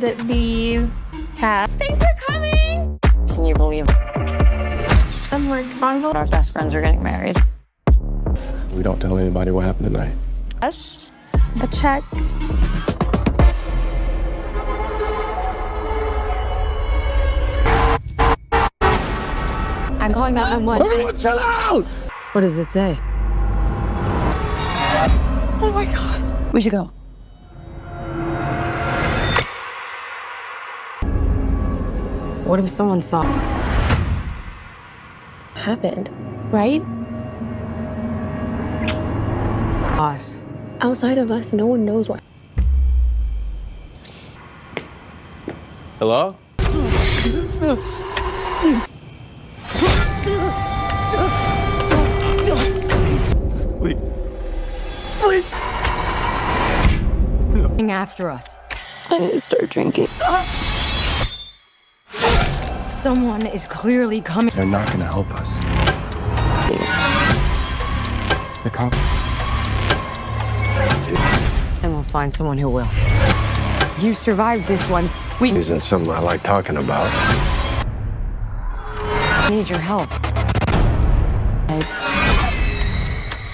Could it be Kat? Thanks for coming! Can you believe I'm like, our best friends are getting married? We don't tell anybody what happened tonight. gosh, a check. I'm calling 911. Everyone chill out! What does it say? Oh my God. We should go. What if someone saw? Happened, right? Us. Outside of us, no one knows what. Hello? Please. After us. I need to start drinking. Someone is clearly coming. They're not gonna help us. The cop. And we'll find someone who will. You survived this once. We Isn't something I like talking about. need your help.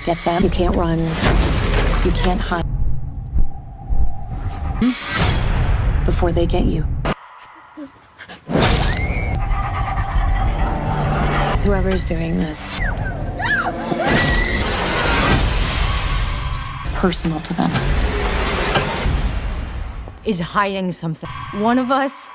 Get them. You can't run. You can't hide. Before they get you. Whoever's doing this, it's personal to them. Is hiding something. One of us.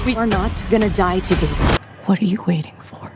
We are not gonna die today. What are you waiting for?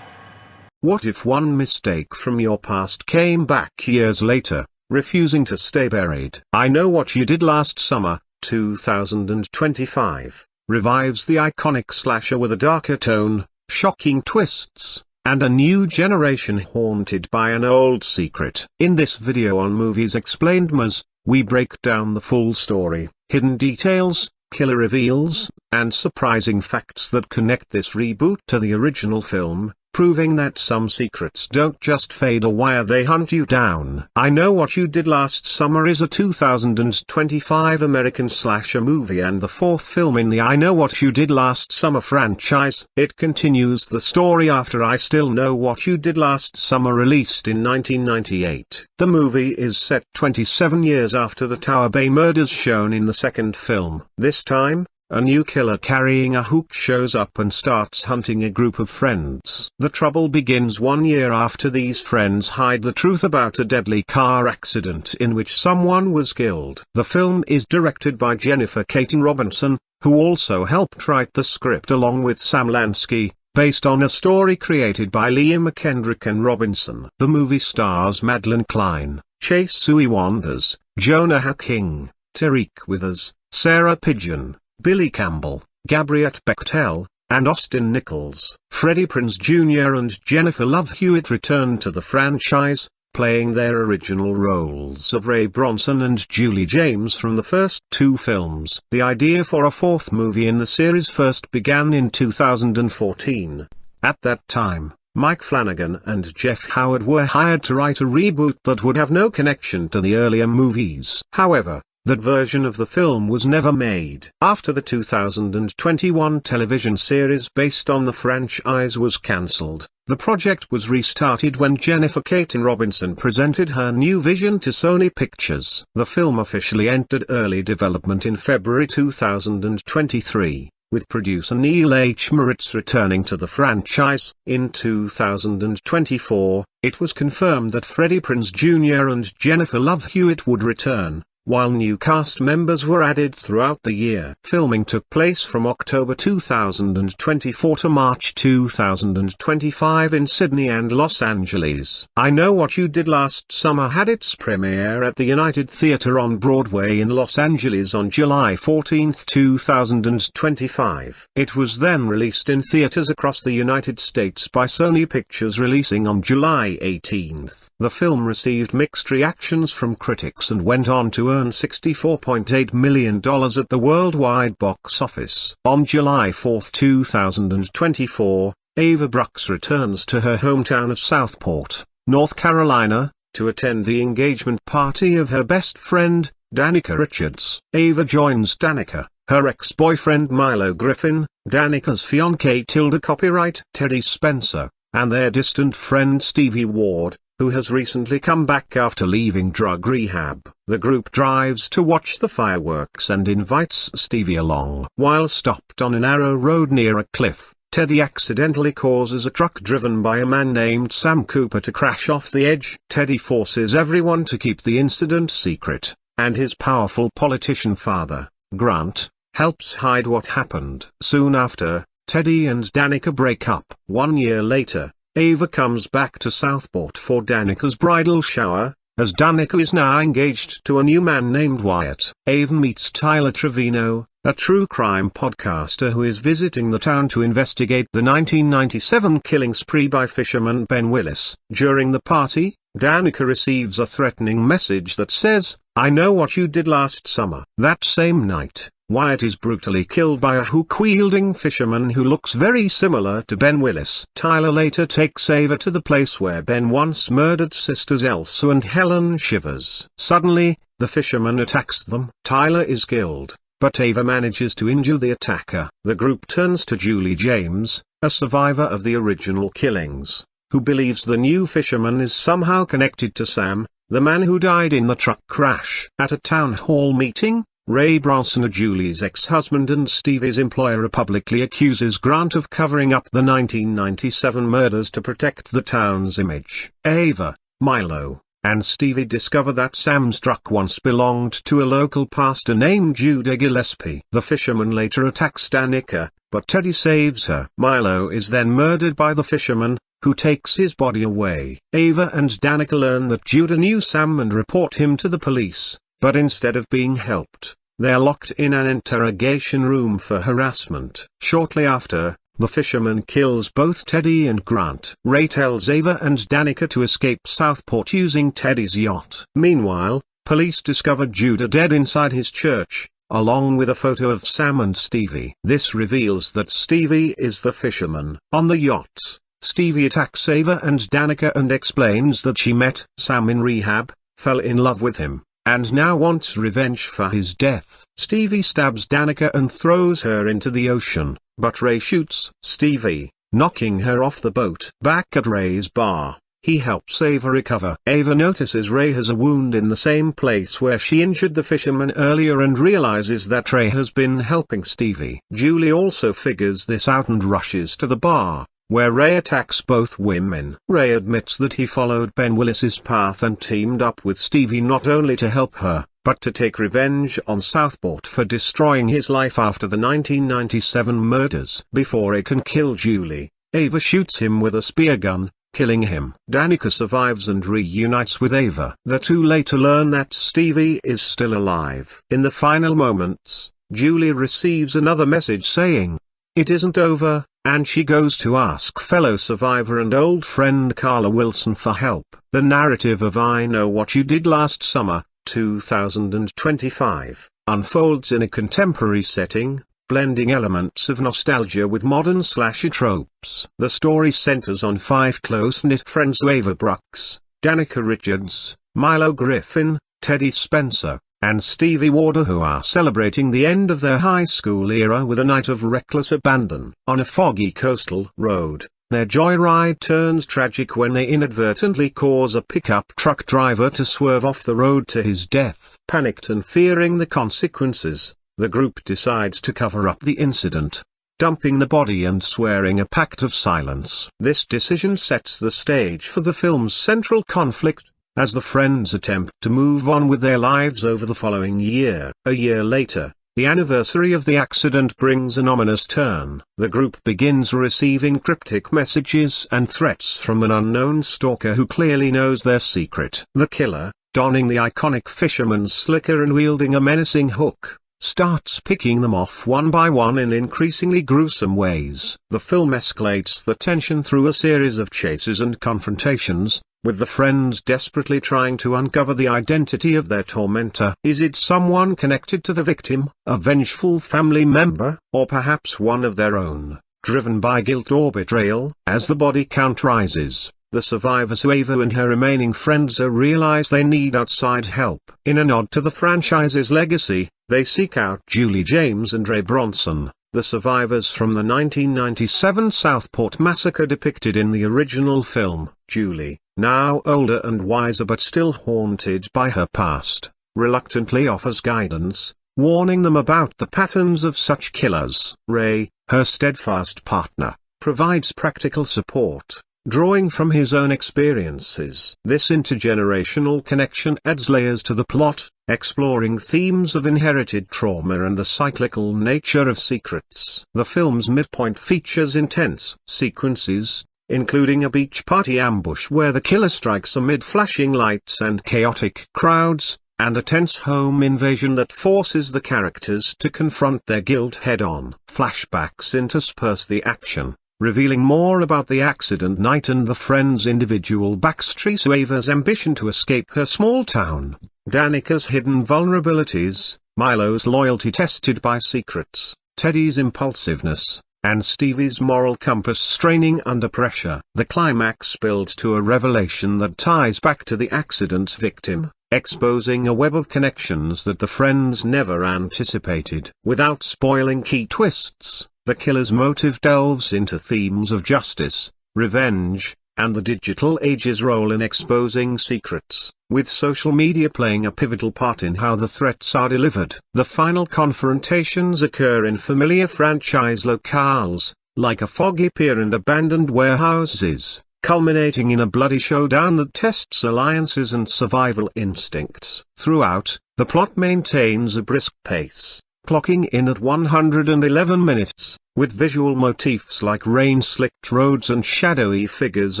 What if one mistake from your past came back years later, refusing to stay buried? I Know What You Did Last Summer, 2025, revives the iconic slasher with a darker tone, shocking twists, and a new generation haunted by an old secret. In this video on Movies Explained Ms, we break down the full story, hidden details, killer reveals, and surprising facts that connect this reboot to the original film, proving that some secrets don't just fade away, they hunt you down. I Know What You Did Last Summer is a 2025 American slasher movie and the fourth film in the I Know What You Did Last Summer franchise. It continues the story after I Still Know What You Did Last Summer, released in 1998. The movie is set 27 years after the Tower Bay murders shown in the second film. This time, a new killer carrying a hook shows up and starts hunting a group of friends. The trouble begins 1 year after these friends hide the truth about a deadly car accident in which someone was killed. The film is directed by Jennifer Katin Robinson, who also helped write the script along with Sam Lansky, based on a story created by Leah McKendrick and Robinson. The movie stars Madelyn Cline, Chase Sui Wanders, Jonah Hacking, Tariq Withers, Sarah Pidgeon, Billy Campbell, Gabriette Bechtel, and Austin Nichols. Freddie Prinze Jr. and Jennifer Love Hewitt returned to the franchise, playing their original roles of Ray Bronson and Julie James from the first two films. The idea for a fourth movie in the series first began in 2014. At that time, Mike Flanagan and Jeff Howard were hired to write a reboot that would have no connection to the earlier movies. However, that version of the film was never made. After the 2021 television series based on the franchise was cancelled, the project was restarted when Jennifer Katin Robinson presented her new vision to Sony Pictures. The film officially entered early development in February 2023, with producer Neil H. Moritz returning to the franchise. In 2024, it was confirmed that Freddie Prinze Jr. and Jennifer Love Hewitt would return, while new cast members were added throughout the year. Filming took place from October 2024 to March 2025 in Sydney and Los Angeles. I Know What You Did Last Summer had its premiere at the United Theatre on Broadway in Los Angeles on July 14, 2025. It was then released in theaters across the United States by Sony Pictures, releasing on July 18. The film received mixed reactions from critics and went on to earn $64.8 million at the worldwide box office. On July 4, 2024, Ava Brooks returns to her hometown of Southport, North Carolina, to attend the engagement party of her best friend, Danica Richards. Ava joins Danica, her ex-boyfriend Milo Griffin, Danica's fiancée Tilda copyright Teddy Spencer, and their distant friend Stevie Ward, who has recently come back after leaving drug rehab. The group drives to watch the fireworks and invites Stevie along. While stopped on a narrow road near a cliff, Teddy accidentally causes a truck driven by a man named Sam Cooper to crash off the edge. Teddy forces everyone to keep the incident secret, and his powerful politician father, Grant, helps hide what happened. Soon after, Teddy and Danica break up. 1 year later, Ava comes back to Southport for Danica's bridal shower, as Danica is now engaged to a new man named Wyatt. Ava meets Tyler Trevino, a true crime podcaster who is visiting the town to investigate the 1997 killing spree by fisherman Ben Willis. During the party, Danica receives a threatening message that says, "I know what you did last summer." That same night, Wyatt is brutally killed by a hook-wielding fisherman who looks very similar to Ben Willis. Tyler later takes Ava to the place where Ben once murdered sisters Elsa and Helen Shivers. Suddenly, the fisherman attacks them. Tyler is killed, but Ava manages to injure the attacker. The group turns to Julie James, a survivor of the original killings, who believes the new fisherman is somehow connected to Sam, the man who died in the truck crash. At a town hall meeting, Ray Bronson, Julie's ex-husband and Stevie's employer, publicly accuses Grant of covering up the 1997 murders to protect the town's image. Ava, Milo, and Stevie discover that Sam's truck once belonged to a local pastor named Judah Gillespie. The fisherman later attacks Danica, but Teddy saves her. Milo is then murdered by the fisherman, who takes his body away. Ava and Danica learn that Judah knew Sam and report him to the police, but instead of being helped, they are locked in an interrogation room for harassment. Shortly after, the fisherman kills both Teddy and Grant. Ray tells Ava and Danica to escape Southport using Teddy's yacht. Meanwhile, police discover Judah dead inside his church, along with a photo of Sam and Stevie. This reveals that Stevie is the fisherman. On the yacht, Stevie attacks Ava and Danica and explains that she met Sam in rehab, fell in love with him, and now wants revenge for his death. Stevie stabs Danica and throws her into the ocean, but Ray shoots Stevie, knocking her off the boat. Back at Ray's bar, he helps Ava recover. Ava notices Ray has a wound in the same place where she injured the fisherman earlier and realizes that Ray has been helping Stevie. Julie also figures this out and rushes to the bar, where Ray attacks both women. Ray admits that he followed Ben Willis's path and teamed up with Stevie not only to help her, but to take revenge on Southport for destroying his life after the 1997 murders. Before Ray can kill Julie, Ava shoots him with a spear gun, killing him. Danica survives and reunites with Ava. The two later learn that Stevie is still alive. In the final moments, Julie receives another message saying, "It isn't over," and she goes to ask fellow survivor and old friend Carla Wilson for help. The narrative of I Know What You Did Last Summer, 2025, unfolds in a contemporary setting, blending elements of nostalgia with modern slasher tropes. The story centers on five close-knit friends: Ava Brooks, Danica Richards, Milo Griffin, Teddy Spencer, and Stevie Ward, who are celebrating the end of their high school era with a night of reckless abandon. On a foggy coastal road, their joyride turns tragic when they inadvertently cause a pickup truck driver to swerve off the road to his death. Panicked and fearing the consequences, the group decides to cover up the incident, dumping the body and swearing a pact of silence. This decision sets the stage for the film's central conflict, as the friends attempt to move on with their lives over the following year. A year later, the anniversary of the accident brings an ominous turn. The group begins receiving cryptic messages and threats from an unknown stalker who clearly knows their secret. The killer, donning the iconic fisherman's slicker and wielding a menacing hook, starts picking them off one by one in increasingly gruesome ways. The film escalates the tension through a series of chases and confrontations, with the friends desperately trying to uncover the identity of their tormentor. Is it someone connected to the victim, a vengeful family member, or perhaps one of their own? driven by guilt or betrayal. As the body count rises, the survivors Ava and her remaining friends realize they need outside help. In a nod to the franchise's legacy, they seek out Julie James and Ray Bronson, the survivors from the 1997 Southport massacre depicted in the original film. Julie, now older and wiser but still haunted by her past, reluctantly offers guidance, warning them about the patterns of such killers. Ray, her steadfast partner, provides practical support, drawing from his own experiences. This intergenerational connection adds layers to the plot, exploring themes of inherited trauma and the cyclical nature of secrets. The film's midpoint features intense sequences, including a beach party ambush where the killer strikes amid flashing lights and chaotic crowds, and a tense home invasion that forces the characters to confront their guilt head-on. Flashbacks intersperse the action, revealing more about the accident night and the friends' individual backstories. Ava's ambition to escape her small town, Danica's hidden vulnerabilities, Milo's loyalty tested by secrets, Teddy's impulsiveness, and Stevie's moral compass straining under pressure. The climax builds to a revelation that ties back to the accident's victim, exposing a web of connections that the friends never anticipated. Without spoiling key twists, the killer's motive delves into themes of justice, revenge, and the digital age's role in exposing secrets, with social media playing a pivotal part in how the threats are delivered. The final confrontations occur in familiar franchise locales, like a foggy pier and abandoned warehouses, culminating in a bloody showdown that tests alliances and survival instincts. Throughout, the plot maintains a brisk pace, clocking in at 111 minutes, with visual motifs like rain-slicked roads and shadowy figures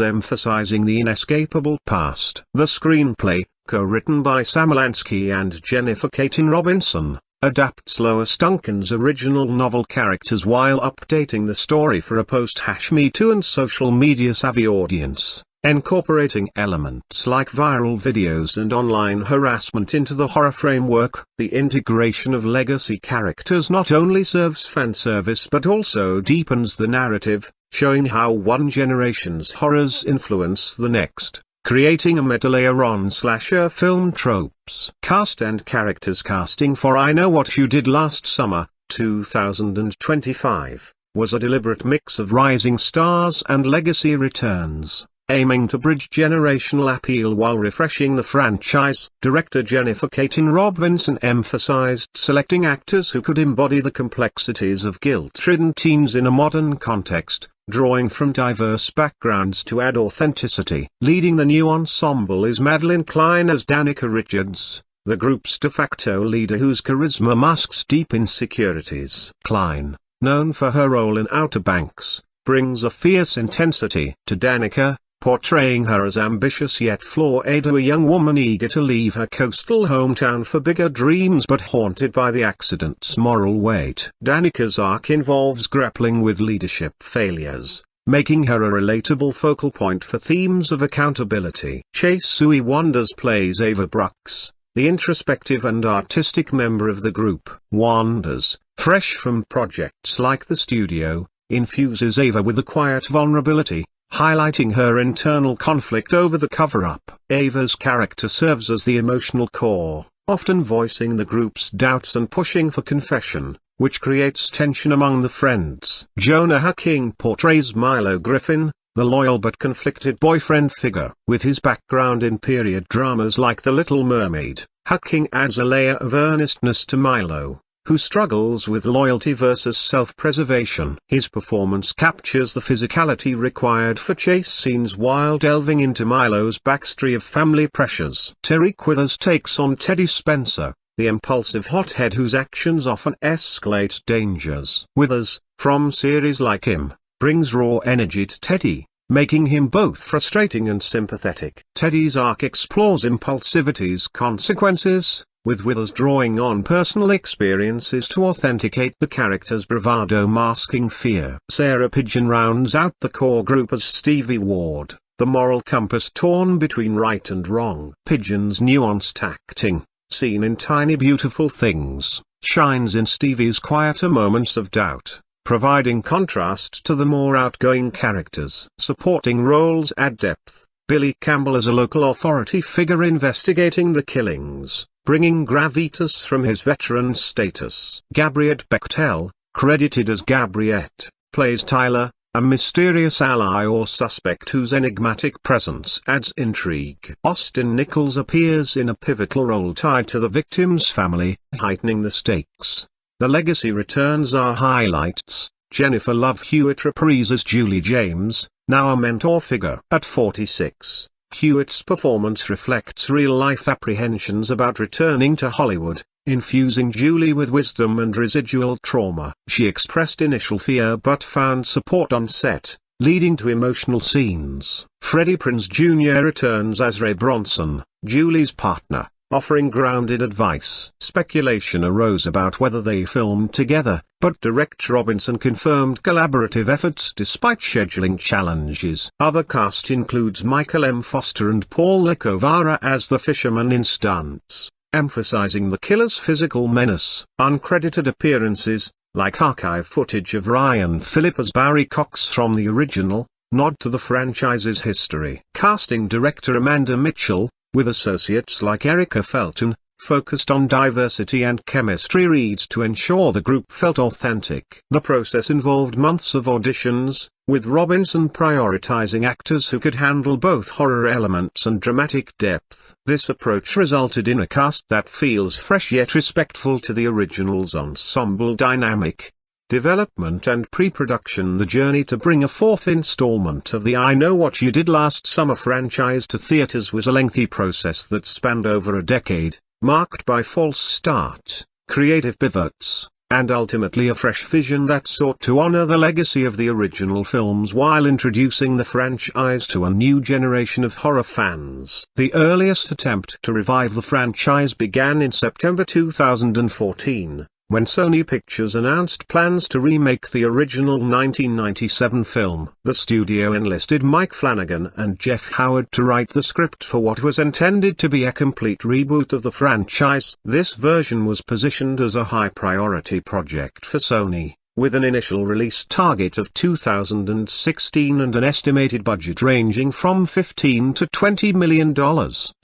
emphasizing the inescapable past. The screenplay, co-written by Sam Lansky and Jennifer Caton Robinson, adapts Lois Duncan's original novel characters while updating the story for a post-Me Too and social media-savvy audience, incorporating elements like viral videos and online harassment into the horror framework. The integration of legacy characters not only serves fan service but also deepens the narrative, showing how one generation's horrors influence the next, creating a meta-layer on slasher film tropes. Cast and characters. Casting for I Know What You Did Last Summer, 2025, was a deliberate mix of rising stars and legacy returns, aiming to bridge generational appeal while refreshing the franchise. Director Jennifer Caton Robinson emphasized selecting actors who could embody the complexities of guilt-ridden teens in a modern context, drawing from diverse backgrounds to add authenticity. Leading the new ensemble is Madelyn Cline as Danica Richards, the group's de facto leader whose charisma masks deep insecurities. Cline, known for her role in Outer Banks, brings a fierce intensity to Danica, portraying her as ambitious yet flawed, a young woman eager to leave her coastal hometown for bigger dreams but haunted by the accident's moral weight. Danica's arc involves grappling with leadership failures, making her a relatable focal point for themes of accountability. Chase Sui Wanders plays Ava Brooks, the introspective and artistic member of the group. Wanders, fresh from projects like The Studio, infuses Ava with a quiet vulnerability, highlighting her internal conflict over the cover-up. Ava's character serves as the emotional core, often voicing the group's doubts and pushing for confession, which creates tension among the friends. Jonah Hawking portrays Milo Griffin, the loyal but conflicted boyfriend figure. With his background in period dramas like The Little Mermaid, Hawking adds a layer of earnestness to Milo, who struggles with loyalty versus self-preservation. His performance captures the physicality required for chase scenes while delving into Milo's backstory of family pressures. Terry Quithers takes on Teddy Spencer, the impulsive hothead whose actions often escalate dangers. Withers, from series like Him, brings raw energy to Teddy, making him both frustrating and sympathetic. Teddy's arc explores impulsivity's consequences, with Withers drawing on personal experiences to authenticate the character's bravado masking fear. Sarah Pidgeon rounds out the core group as Stevie Ward, the moral compass torn between right and wrong. Pidgeon's nuanced acting, seen in Tiny Beautiful Things, shines in Stevie's quieter moments of doubt, providing contrast to the more outgoing characters. Supporting roles add depth. Billy Campbell as a local authority figure investigating the killings, bringing gravitas from his veteran status. Gabriette Bechtel, credited as Gabriette, plays Tyler, a mysterious ally or suspect whose enigmatic presence adds intrigue. Austin Nichols appears in a pivotal role tied to the victim's family, heightening the stakes. The legacy returns are highlights. Jennifer Love Hewitt reprises Julie James, now a mentor figure. At 46, Hewitt's performance reflects real-life apprehensions about returning to Hollywood, infusing Julie with wisdom and residual trauma. She expressed initial fear but found support on set, leading to emotional scenes. Freddie Prinze Jr. returns as Ray Bronson, Julie's partner, offering grounded advice. Speculation arose about whether they filmed together, but director Robinson confirmed collaborative efforts despite scheduling challenges. Other cast includes Michael M. Foster and Paul Lecovara as the fisherman in stunts, emphasizing the killer's physical menace. Uncredited appearances, like archive footage of Ryan Phillippe as Barry Cox from the original, nod to the franchise's history. Casting director Amanda Mitchell, with associates like Erica Felton, focused on diversity and chemistry reads to ensure the group felt authentic. The process involved months of auditions, with Robinson prioritizing actors who could handle both horror elements and dramatic depth. This approach resulted in a cast that feels fresh yet respectful to the original's ensemble dynamic. Development and pre-production. The journey to bring a fourth installment of the I Know What You Did Last Summer franchise to theaters was a lengthy process that spanned over a decade, marked by false start, creative pivots, and ultimately a fresh vision that sought to honor the legacy of the original films while introducing the franchise to a new generation of horror fans. The earliest attempt to revive the franchise began in September 2014. When Sony Pictures announced plans to remake the original 1997 film. The studio enlisted Mike Flanagan and Jeff Howard to write the script for what was intended to be a complete reboot of the franchise. This version was positioned as a high-priority project for Sony, with an initial release target of 2016 and an estimated budget ranging from $15 to $20 million.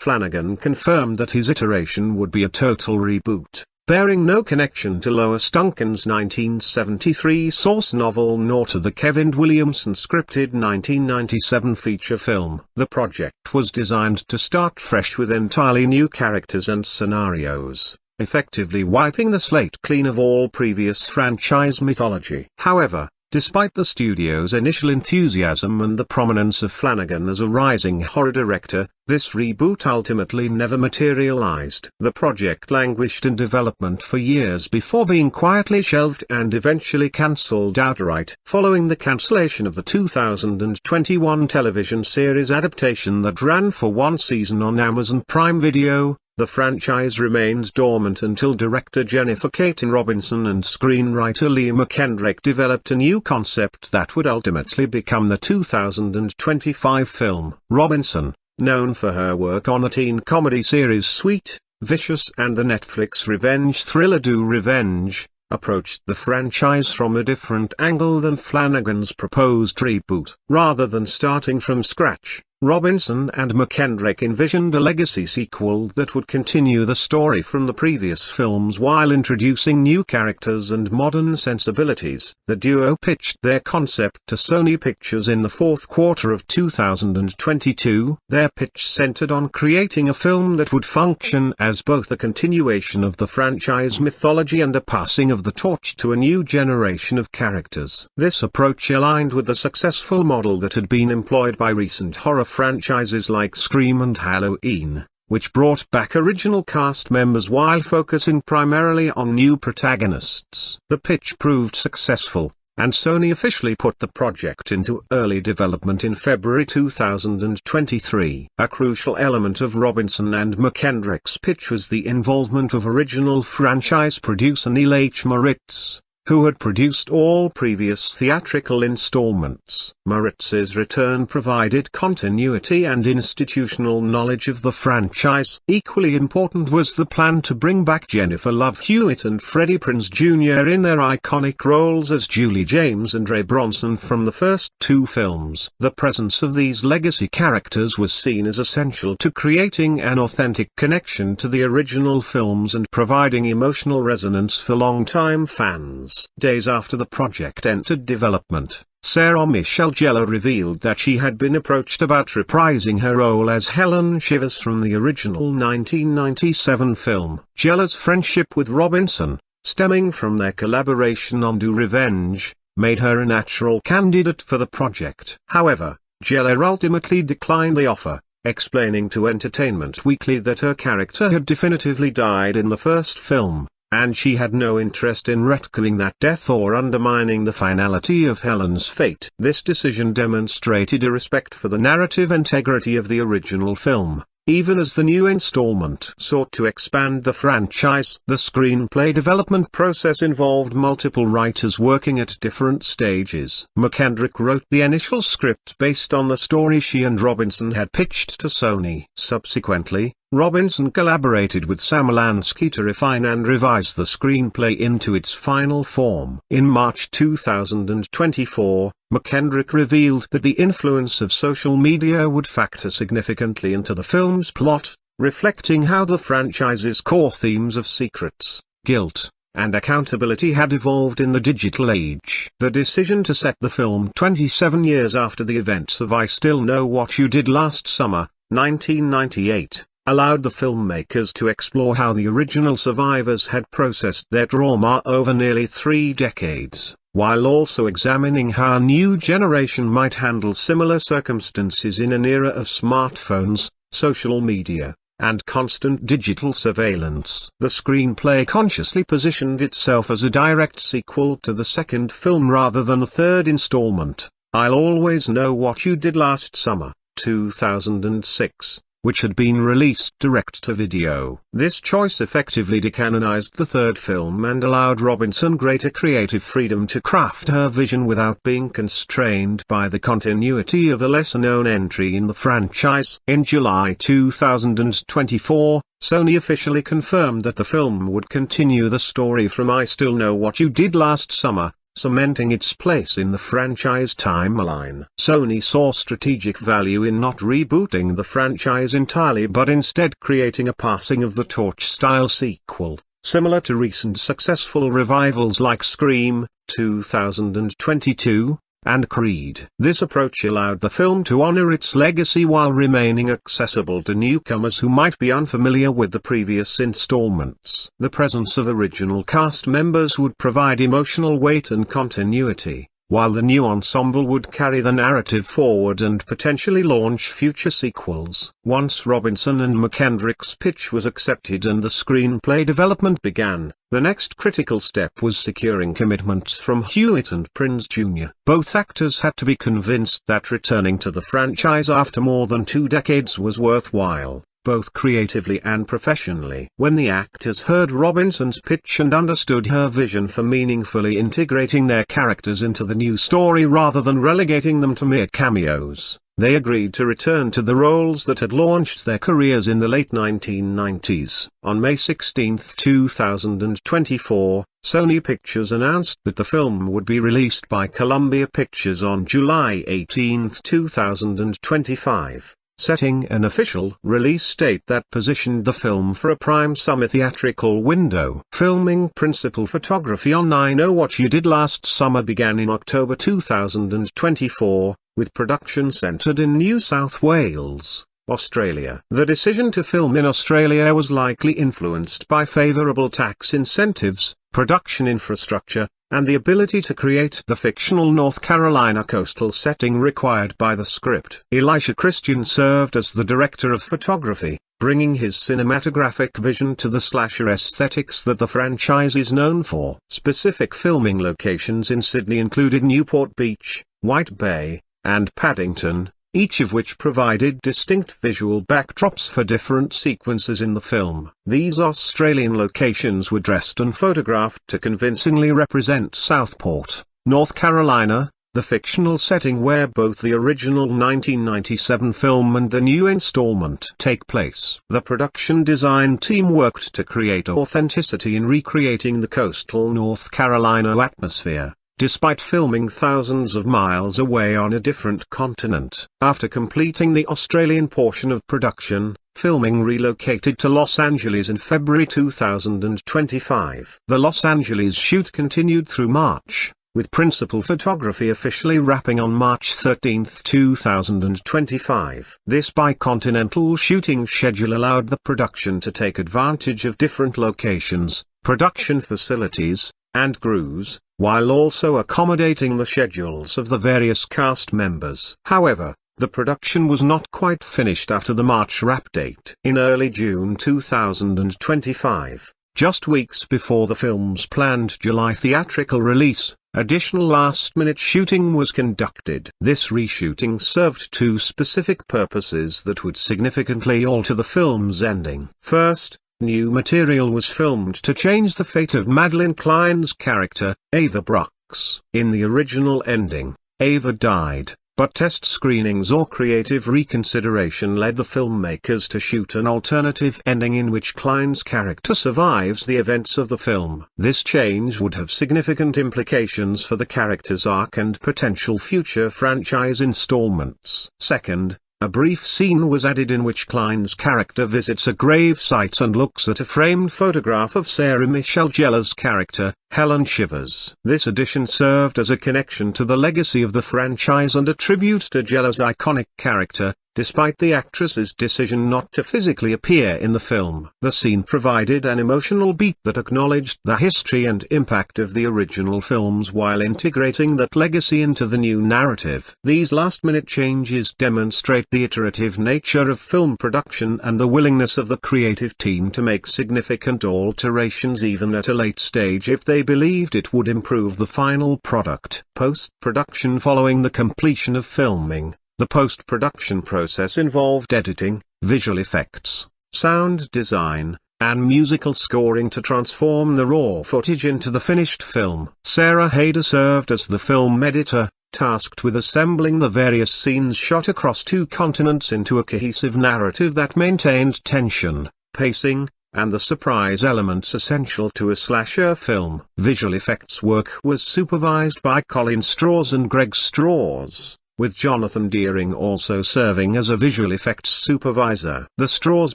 Flanagan confirmed that his iteration would be a total reboot, bearing no connection to Lois Duncan's 1973 source novel nor to the Kevin Williamson scripted 1997 feature film. The project was designed to start fresh with entirely new characters and scenarios, effectively wiping the slate clean of all previous franchise mythology. However, despite the studio's initial enthusiasm and the prominence of Flanagan as a rising horror director, this reboot ultimately never materialized. The project languished in development for years before being quietly shelved and eventually cancelled outright. Following the cancellation of the 2021 television series adaptation that ran for one season on Amazon Prime Video, the franchise remained dormant until director Jennifer Katin Robinson and screenwriter Lee McKendrick developed a new concept that would ultimately become the 2025 film. Robinson, known for her work on the teen comedy series Sweet, Vicious and the Netflix revenge thriller Do Revenge, approached the franchise from a different angle than Flanagan's proposed reboot. Rather than starting from scratch, Robinson and McKendrick envisioned a legacy sequel that would continue the story from the previous films while introducing new characters and modern sensibilities. The duo pitched their concept to Sony Pictures in the fourth quarter of 2022. Their pitch centered on creating a film that would function as both a continuation of the franchise mythology and a passing of the torch to a new generation of characters. This approach aligned with the successful model that had been employed by recent horror franchises like Scream and Halloween, which brought back original cast members while focusing primarily on new protagonists. The pitch proved successful, and Sony officially put the project into early development in February 2023. A crucial element of Robinson and McKendrick's pitch was the involvement of original franchise producer Neil H. Moritz, who had produced all previous theatrical installments. Moritz's return provided continuity and institutional knowledge of the franchise. Equally important was the plan to bring back Jennifer Love Hewitt and Freddie Prinze Jr. in their iconic roles as Julie James and Ray Bronson from the first two films. The presence of these legacy characters was seen as essential to creating an authentic connection to the original films and providing emotional resonance for longtime fans. Days after the project entered development, Sarah Michelle Gellar revealed that she had been approached about reprising her role as Helen Shivers from the original 1997 film. Gellar's friendship with Robinson, stemming from their collaboration on Do Revenge, made her a natural candidate for the project. However, Gellar ultimately declined the offer, explaining to Entertainment Weekly that her character had definitively died in the first film, and she had no interest in retconning that death or undermining the finality of Helen's fate. This decision demonstrated a respect for the narrative integrity of the original film, even as the new installment sought to expand the franchise. The screenplay development process involved multiple writers working at different stages. McKendrick wrote the initial script based on the story she and Robinson had pitched to Sony. Subsequently, Robinson collaborated with Sam Lansky to refine and revise the screenplay into its final form. In March 2024, McKendrick revealed that the influence of social media would factor significantly into the film's plot, reflecting how the franchise's core themes of secrets, guilt, and accountability had evolved in the digital age. The decision to set the film 27 years after the events of I Still Know What You Did Last Summer, 1998, allowed the filmmakers to explore how the original survivors had processed their trauma over nearly 3 decades, while also examining how a new generation might handle similar circumstances in an era of smartphones, social media, and constant digital surveillance. The screenplay consciously positioned itself as a direct sequel to the second film rather than a third installment, I'll Always Know What You Did Last Summer, 2006. Which had been released direct-to-video. This choice effectively decanonized the third film and allowed Robinson greater creative freedom to craft her vision without being constrained by the continuity of a lesser-known entry in the franchise. In July 2024, Sony officially confirmed that the film would continue the story from I Still Know What You Did Last Summer, cementing its place in the franchise timeline. Sony saw strategic value in not rebooting the franchise entirely but instead creating a passing of the torch-style sequel, similar to recent successful revivals like Scream, 2022, and Creed. This approach allowed the film to honor its legacy while remaining accessible to newcomers who might be unfamiliar with the previous installments. The presence of original cast members would provide emotional weight and continuity, while the new ensemble would carry the narrative forward and potentially launch future sequels. Once Robinson and McKendrick's pitch was accepted and the screenplay development began, the next critical step was securing commitments from Hewitt and Prinze Jr. Both actors had to be convinced that returning to the franchise after more than 2 decades was worthwhile, both creatively and professionally. When the actors heard Robinson's pitch and understood her vision for meaningfully integrating their characters into the new story rather than relegating them to mere cameos, they agreed to return to the roles that had launched their careers in the late 1990s. On May 16, 2024, Sony Pictures announced that the film would be released by Columbia Pictures on July 18, 2025. Setting an official release date that positioned the film for a prime summer theatrical window. Filming principal photography on I Know What You Did Last Summer began in October 2024, with production centered in New South Wales, Australia. The decision to film in Australia was likely influenced by favorable tax incentives, production infrastructure, and the ability to create the fictional North Carolina coastal setting required by the script. Elisha Christian served as the director of photography, bringing his cinematographic vision to the slasher aesthetics that the franchise is known for. Specific filming locations in Sydney included Newport Beach, White Bay, and Paddington, each of which provided distinct visual backdrops for different sequences in the film. These Australian locations were dressed and photographed to convincingly represent Southport, North Carolina, the fictional setting where both the original 1997 film and the new installment take place. The production design team worked to create authenticity in recreating the coastal North Carolina atmosphere, despite filming thousands of miles away on a different continent. After completing the Australian portion of production, filming relocated to Los Angeles in February 2025. The Los Angeles shoot continued through March, with principal photography officially wrapping on March 13, 2025. This bicontinental shooting schedule allowed the production to take advantage of different locations, production facilities, and crews, while also accommodating the schedules of the various cast members. However, the production was not quite finished after the March wrap date. In early June 2025, just weeks before the film's planned July theatrical release, additional last-minute shooting was conducted. This reshooting served two specific purposes that would significantly alter the film's ending. First, new material was filmed to change the fate of Madelyn Cline's character, Ava Brooks. In the original ending, Ava died, but test screenings or creative reconsideration led the filmmakers to shoot an alternative ending in which Cline's character survives the events of the film. This change would have significant implications for the character's arc and potential future franchise installments. Second, a brief scene was added in which Cline's character visits a grave site and looks at a framed photograph of Sarah Michelle Gellar's character, Helen Shivers. This addition served as a connection to the legacy of the franchise and a tribute to Gellar's iconic character, despite the actress's decision not to physically appear in the film. The scene provided an emotional beat that acknowledged the history and impact of the original films while integrating that legacy into the new narrative. These last-minute changes demonstrate the iterative nature of film production and the willingness of the creative team to make significant alterations even at a late stage if they believed it would improve the final product. Post-production. Following the completion of filming, the post-production process involved editing, visual effects, sound design, and musical scoring to transform the raw footage into the finished film. Sarah Hayder served as the film editor, tasked with assembling the various scenes shot across two continents into a cohesive narrative that maintained tension, pacing, and the surprise elements essential to a slasher film. Visual effects work was supervised by Colin Strauss and Greg Strauss, with Jonathan Deering also serving as a visual effects supervisor. The Strauss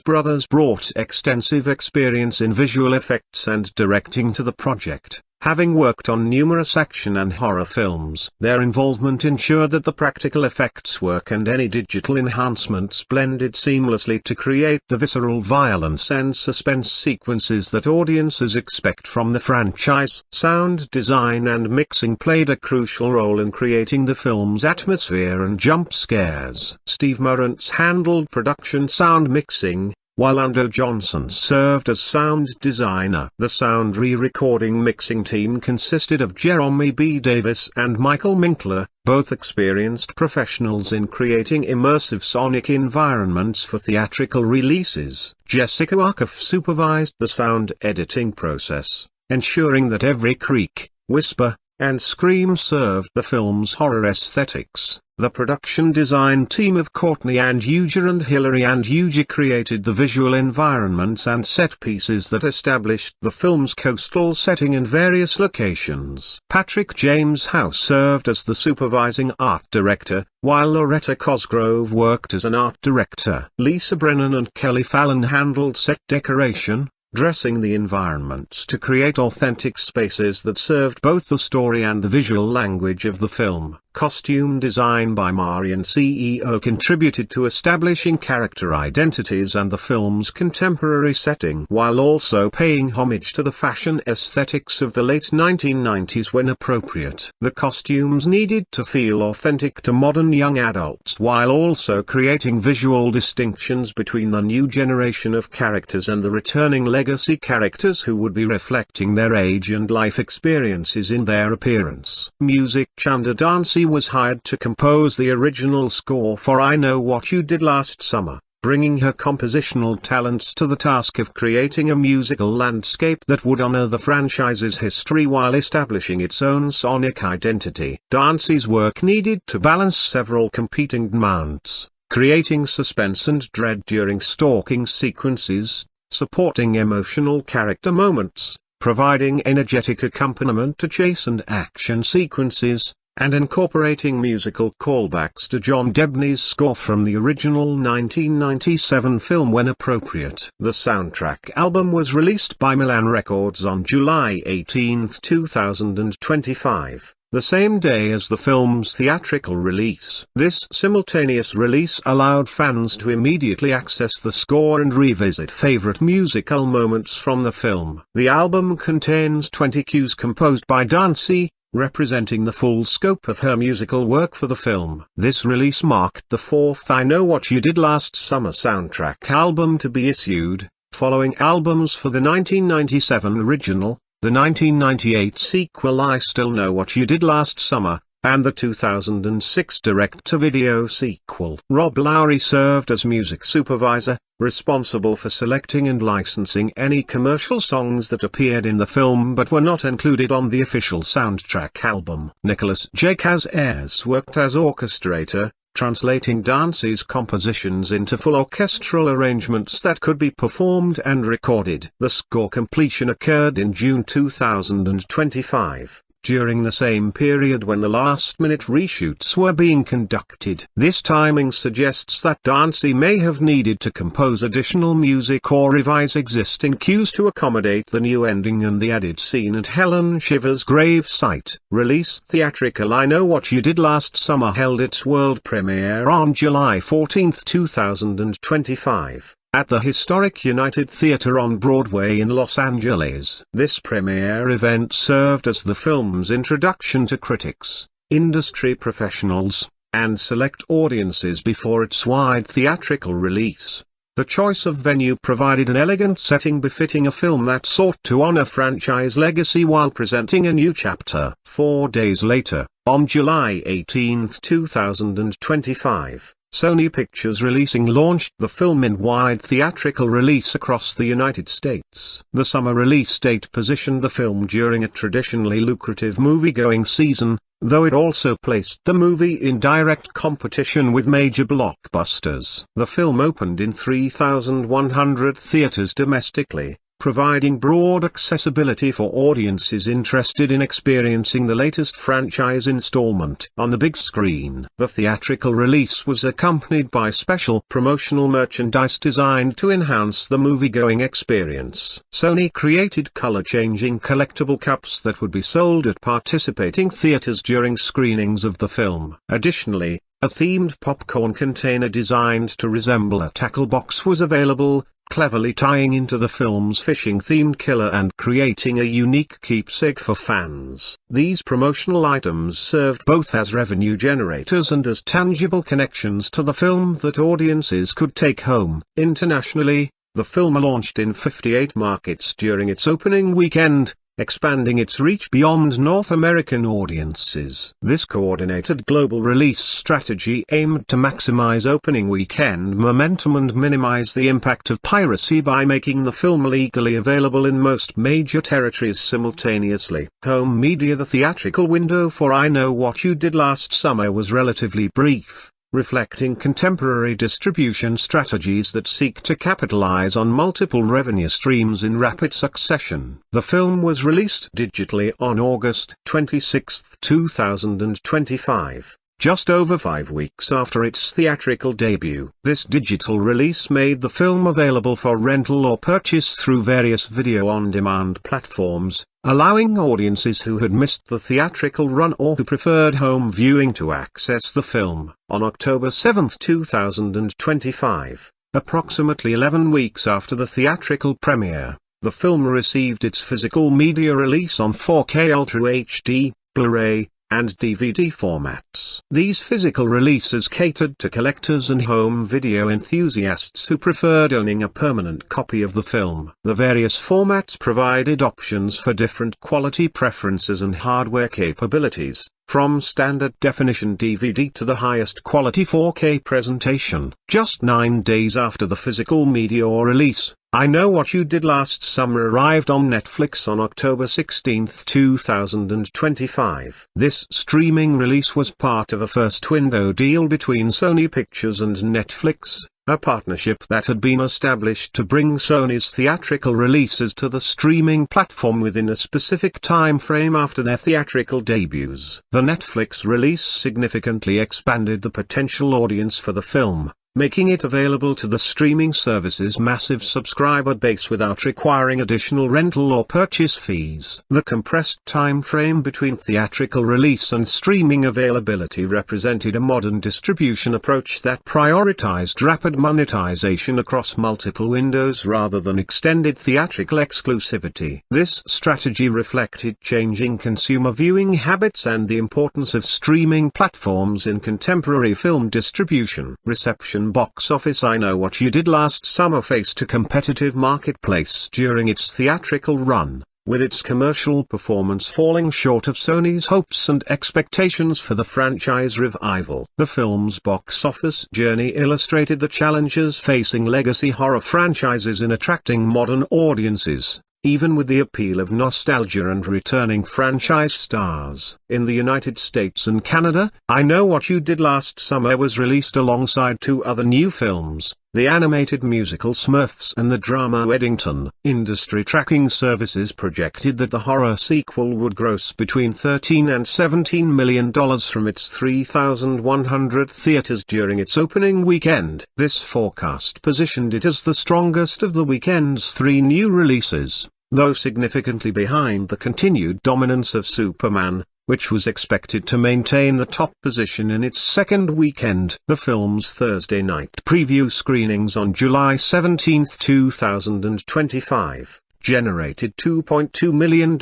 brothers brought extensive experience in visual effects and directing to the project, having worked on numerous action and horror films. Their involvement ensured that the practical effects work and any digital enhancements blended seamlessly to create the visceral violence and suspense sequences that audiences expect from the franchise. Sound design and mixing played a crucial role in creating the film's atmosphere and jump scares. Steve Morantz handled production sound mixing, while Ando Johnson served as sound designer. The sound re-recording mixing team consisted of Jeremy B. Davis and Michael Minkler, both experienced professionals in creating immersive sonic environments for theatrical releases. Jessica Arkoff supervised the sound editing process, ensuring that every creak, whisper, and scream served the film's horror aesthetics. The production design team of Courtney Andujar and Hilary Andujar created the visual environments and set pieces that established the film's coastal setting in various locations. Patrick James House served as the supervising art director, while Loretta Cosgrove worked as an art director. Lisa Brennan and Kelly Fallon handled set decoration, dressing the environments to create authentic spaces that served both the story and the visual language of the film. Costume design by Marion CEO contributed to establishing character identities and the film's contemporary setting, while also paying homage to the fashion aesthetics of the late 1990s when appropriate. The costumes needed to feel authentic to modern young adults while also creating visual distinctions between the new generation of characters and the returning legacy characters who would be reflecting their age and life experiences in their appearance. Music. Chanda Dancy Darcy was hired to compose the original score for I Know What You Did Last Summer, bringing her compositional talents to the task of creating a musical landscape that would honor the franchise's history while establishing its own sonic identity. Darcy's work needed to balance several competing demands, creating suspense and dread during stalking sequences, supporting emotional character moments, providing energetic accompaniment to chase and action sequences, and incorporating musical callbacks to John Debney's score from the original 1997 film when appropriate. The soundtrack album was released by Milan Records on July 18, 2025, the same day as the film's theatrical release. This simultaneous release allowed fans to immediately access the score and revisit favorite musical moments from the film. The album contains 20 cues composed by Darcy, representing the full scope of her musical work for the film. This release marked the fourth I Know What You Did Last Summer soundtrack album to be issued, following albums for the 1997 original, the 1998 sequel I Still Know What You Did Last Summer, and the 2006 direct-to-video sequel. Rob Lowry served as music supervisor, responsible for selecting and licensing any commercial songs that appeared in the film but were not included on the official soundtrack album. Nicholas J. Ayres worked as orchestrator, translating Darcy's compositions into full orchestral arrangements that could be performed and recorded. The score completion occurred in June 2025. During the same period when the last-minute reshoots were being conducted. This timing suggests that Darcy may have needed to compose additional music or revise existing cues to accommodate the new ending and the added scene at Helen Shiver's gravesite. Release theatrical I Know What You Did Last Summer held its world premiere on July 14, 2025. At the historic United Theater on Broadway in Los Angeles. This premiere event served as the film's introduction to critics, industry professionals, and select audiences before its wide theatrical release. The choice of venue provided an elegant setting befitting a film that sought to honor franchise legacy while presenting a new chapter. 4 days later, on July 18, 2025, Sony Pictures Releasing launched the film in wide theatrical release across the United States. The summer release date positioned the film during a traditionally lucrative movie-going season, though it also placed the movie in direct competition with major blockbusters. The film opened in 3,100 theaters domestically, providing broad accessibility for audiences interested in experiencing the latest franchise installment on the big screen. The theatrical release was accompanied by special promotional merchandise designed to enhance the movie-going experience. Sony created color-changing collectible cups that would be sold at participating theaters during screenings of the film. Additionally, a themed popcorn container designed to resemble a tackle box was available, cleverly tying into the film's fishing-themed killer and creating a unique keepsake for fans. These promotional items served both as revenue generators and as tangible connections to the film that audiences could take home. Internationally, the film launched in 58 markets during its opening weekend, expanding its reach beyond North American audiences. This coordinated global release strategy aimed to maximize opening weekend momentum and minimize the impact of piracy by making the film legally available in most major territories simultaneously. Home media. The theatrical window for I Know What You Did Last Summer was relatively brief, reflecting contemporary distribution strategies that seek to capitalize on multiple revenue streams in rapid succession. The film was released digitally on August 26, 2025, just over 5 weeks after its theatrical debut. This digital release made the film available for rental or purchase through various video-on-demand platforms, allowing audiences who had missed the theatrical run or who preferred home viewing to access the film. On October 7, 2025, approximately 11 weeks after the theatrical premiere, the film received its physical media release on 4K Ultra HD, Blu-ray, and DVD formats. These physical releases catered to collectors and home video enthusiasts who preferred owning a permanent copy of the film. The various formats provided options for different quality preferences and hardware capabilities, from standard definition DVD to the highest quality 4K presentation. Just 9 days after the physical media release, I Know What You Did Last Summer arrived on Netflix on October 16, 2025. This streaming release was part of a first-window deal between Sony Pictures and Netflix, a partnership that had been established to bring Sony's theatrical releases to the streaming platform within a specific time frame after their theatrical debuts. The Netflix release significantly expanded the potential audience for the film, making it available to the streaming service's massive subscriber base without requiring additional rental or purchase fees. The compressed time frame between theatrical release and streaming availability represented a modern distribution approach that prioritized rapid monetization across multiple windows rather than extended theatrical exclusivity. This strategy reflected changing consumer viewing habits and the importance of streaming platforms in contemporary film distribution. Reception box office. I Know What You Did Last Summer faced a competitive marketplace during its theatrical run, with its commercial performance falling short of Sony's hopes and expectations for the franchise revival. The film's box office journey illustrated the challenges facing legacy horror franchises in attracting modern audiences, even with the appeal of nostalgia and returning franchise stars. In the United States and Canada, I Know What You Did Last Summer was released alongside two other new films, the animated musical Smurfs and the drama Weddington. Industry tracking services projected that the horror sequel would gross between $13 and $17 million from its 3,100 theaters during its opening weekend. This forecast positioned it as the strongest of the weekend's three new releases, though significantly behind the continued dominance of Superman, which was expected to maintain the top position in its second weekend. The film's Thursday night preview screenings on July 17, 2025, generated $2.2 million.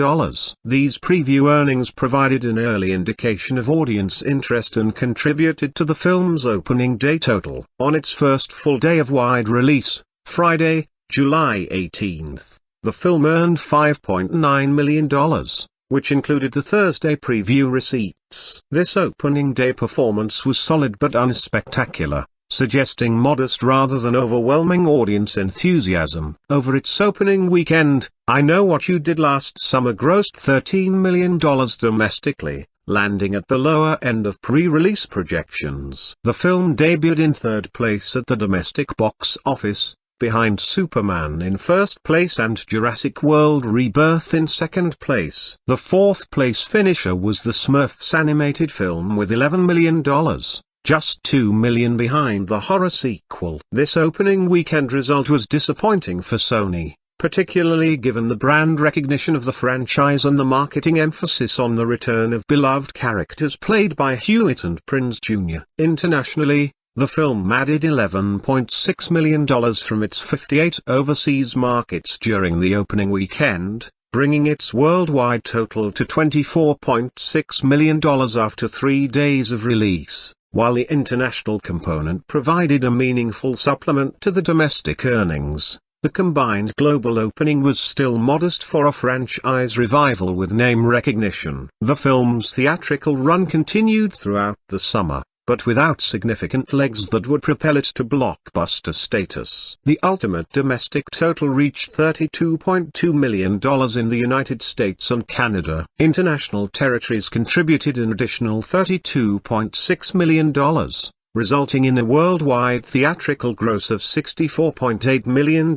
These preview earnings provided an early indication of audience interest and contributed to the film's opening day total. On its first full day of wide release, Friday, July 18, the film earned $5.9 million, which included the Thursday preview receipts. This opening day performance was solid but unspectacular, suggesting modest rather than overwhelming audience enthusiasm. Over its opening weekend, I Know What You Did Last Summer grossed $13 million domestically, landing at the lower end of pre-release projections. The film debuted in third place at the domestic box office, behind Superman in first place and Jurassic World Rebirth in second place. The fourth place finisher was the Smurfs animated film with $11 million, just $2 million behind the horror sequel. This opening weekend result was disappointing for Sony, particularly given the brand recognition of the franchise and the marketing emphasis on the return of beloved characters played by Hewitt and Prinze Jr. Internationally, the film added $11.6 million from its 58 overseas markets during the opening weekend, bringing its worldwide total to $24.6 million after 3 days of release. While the international component provided a meaningful supplement to the domestic earnings, the combined global opening was still modest for a franchise revival with name recognition. The film's theatrical run continued throughout the summer, but without significant legs that would propel it to blockbuster status. The ultimate domestic total reached $32.2 million in the United States and Canada. International territories contributed an additional $32.6 million, resulting in a worldwide theatrical gross of $64.8 million.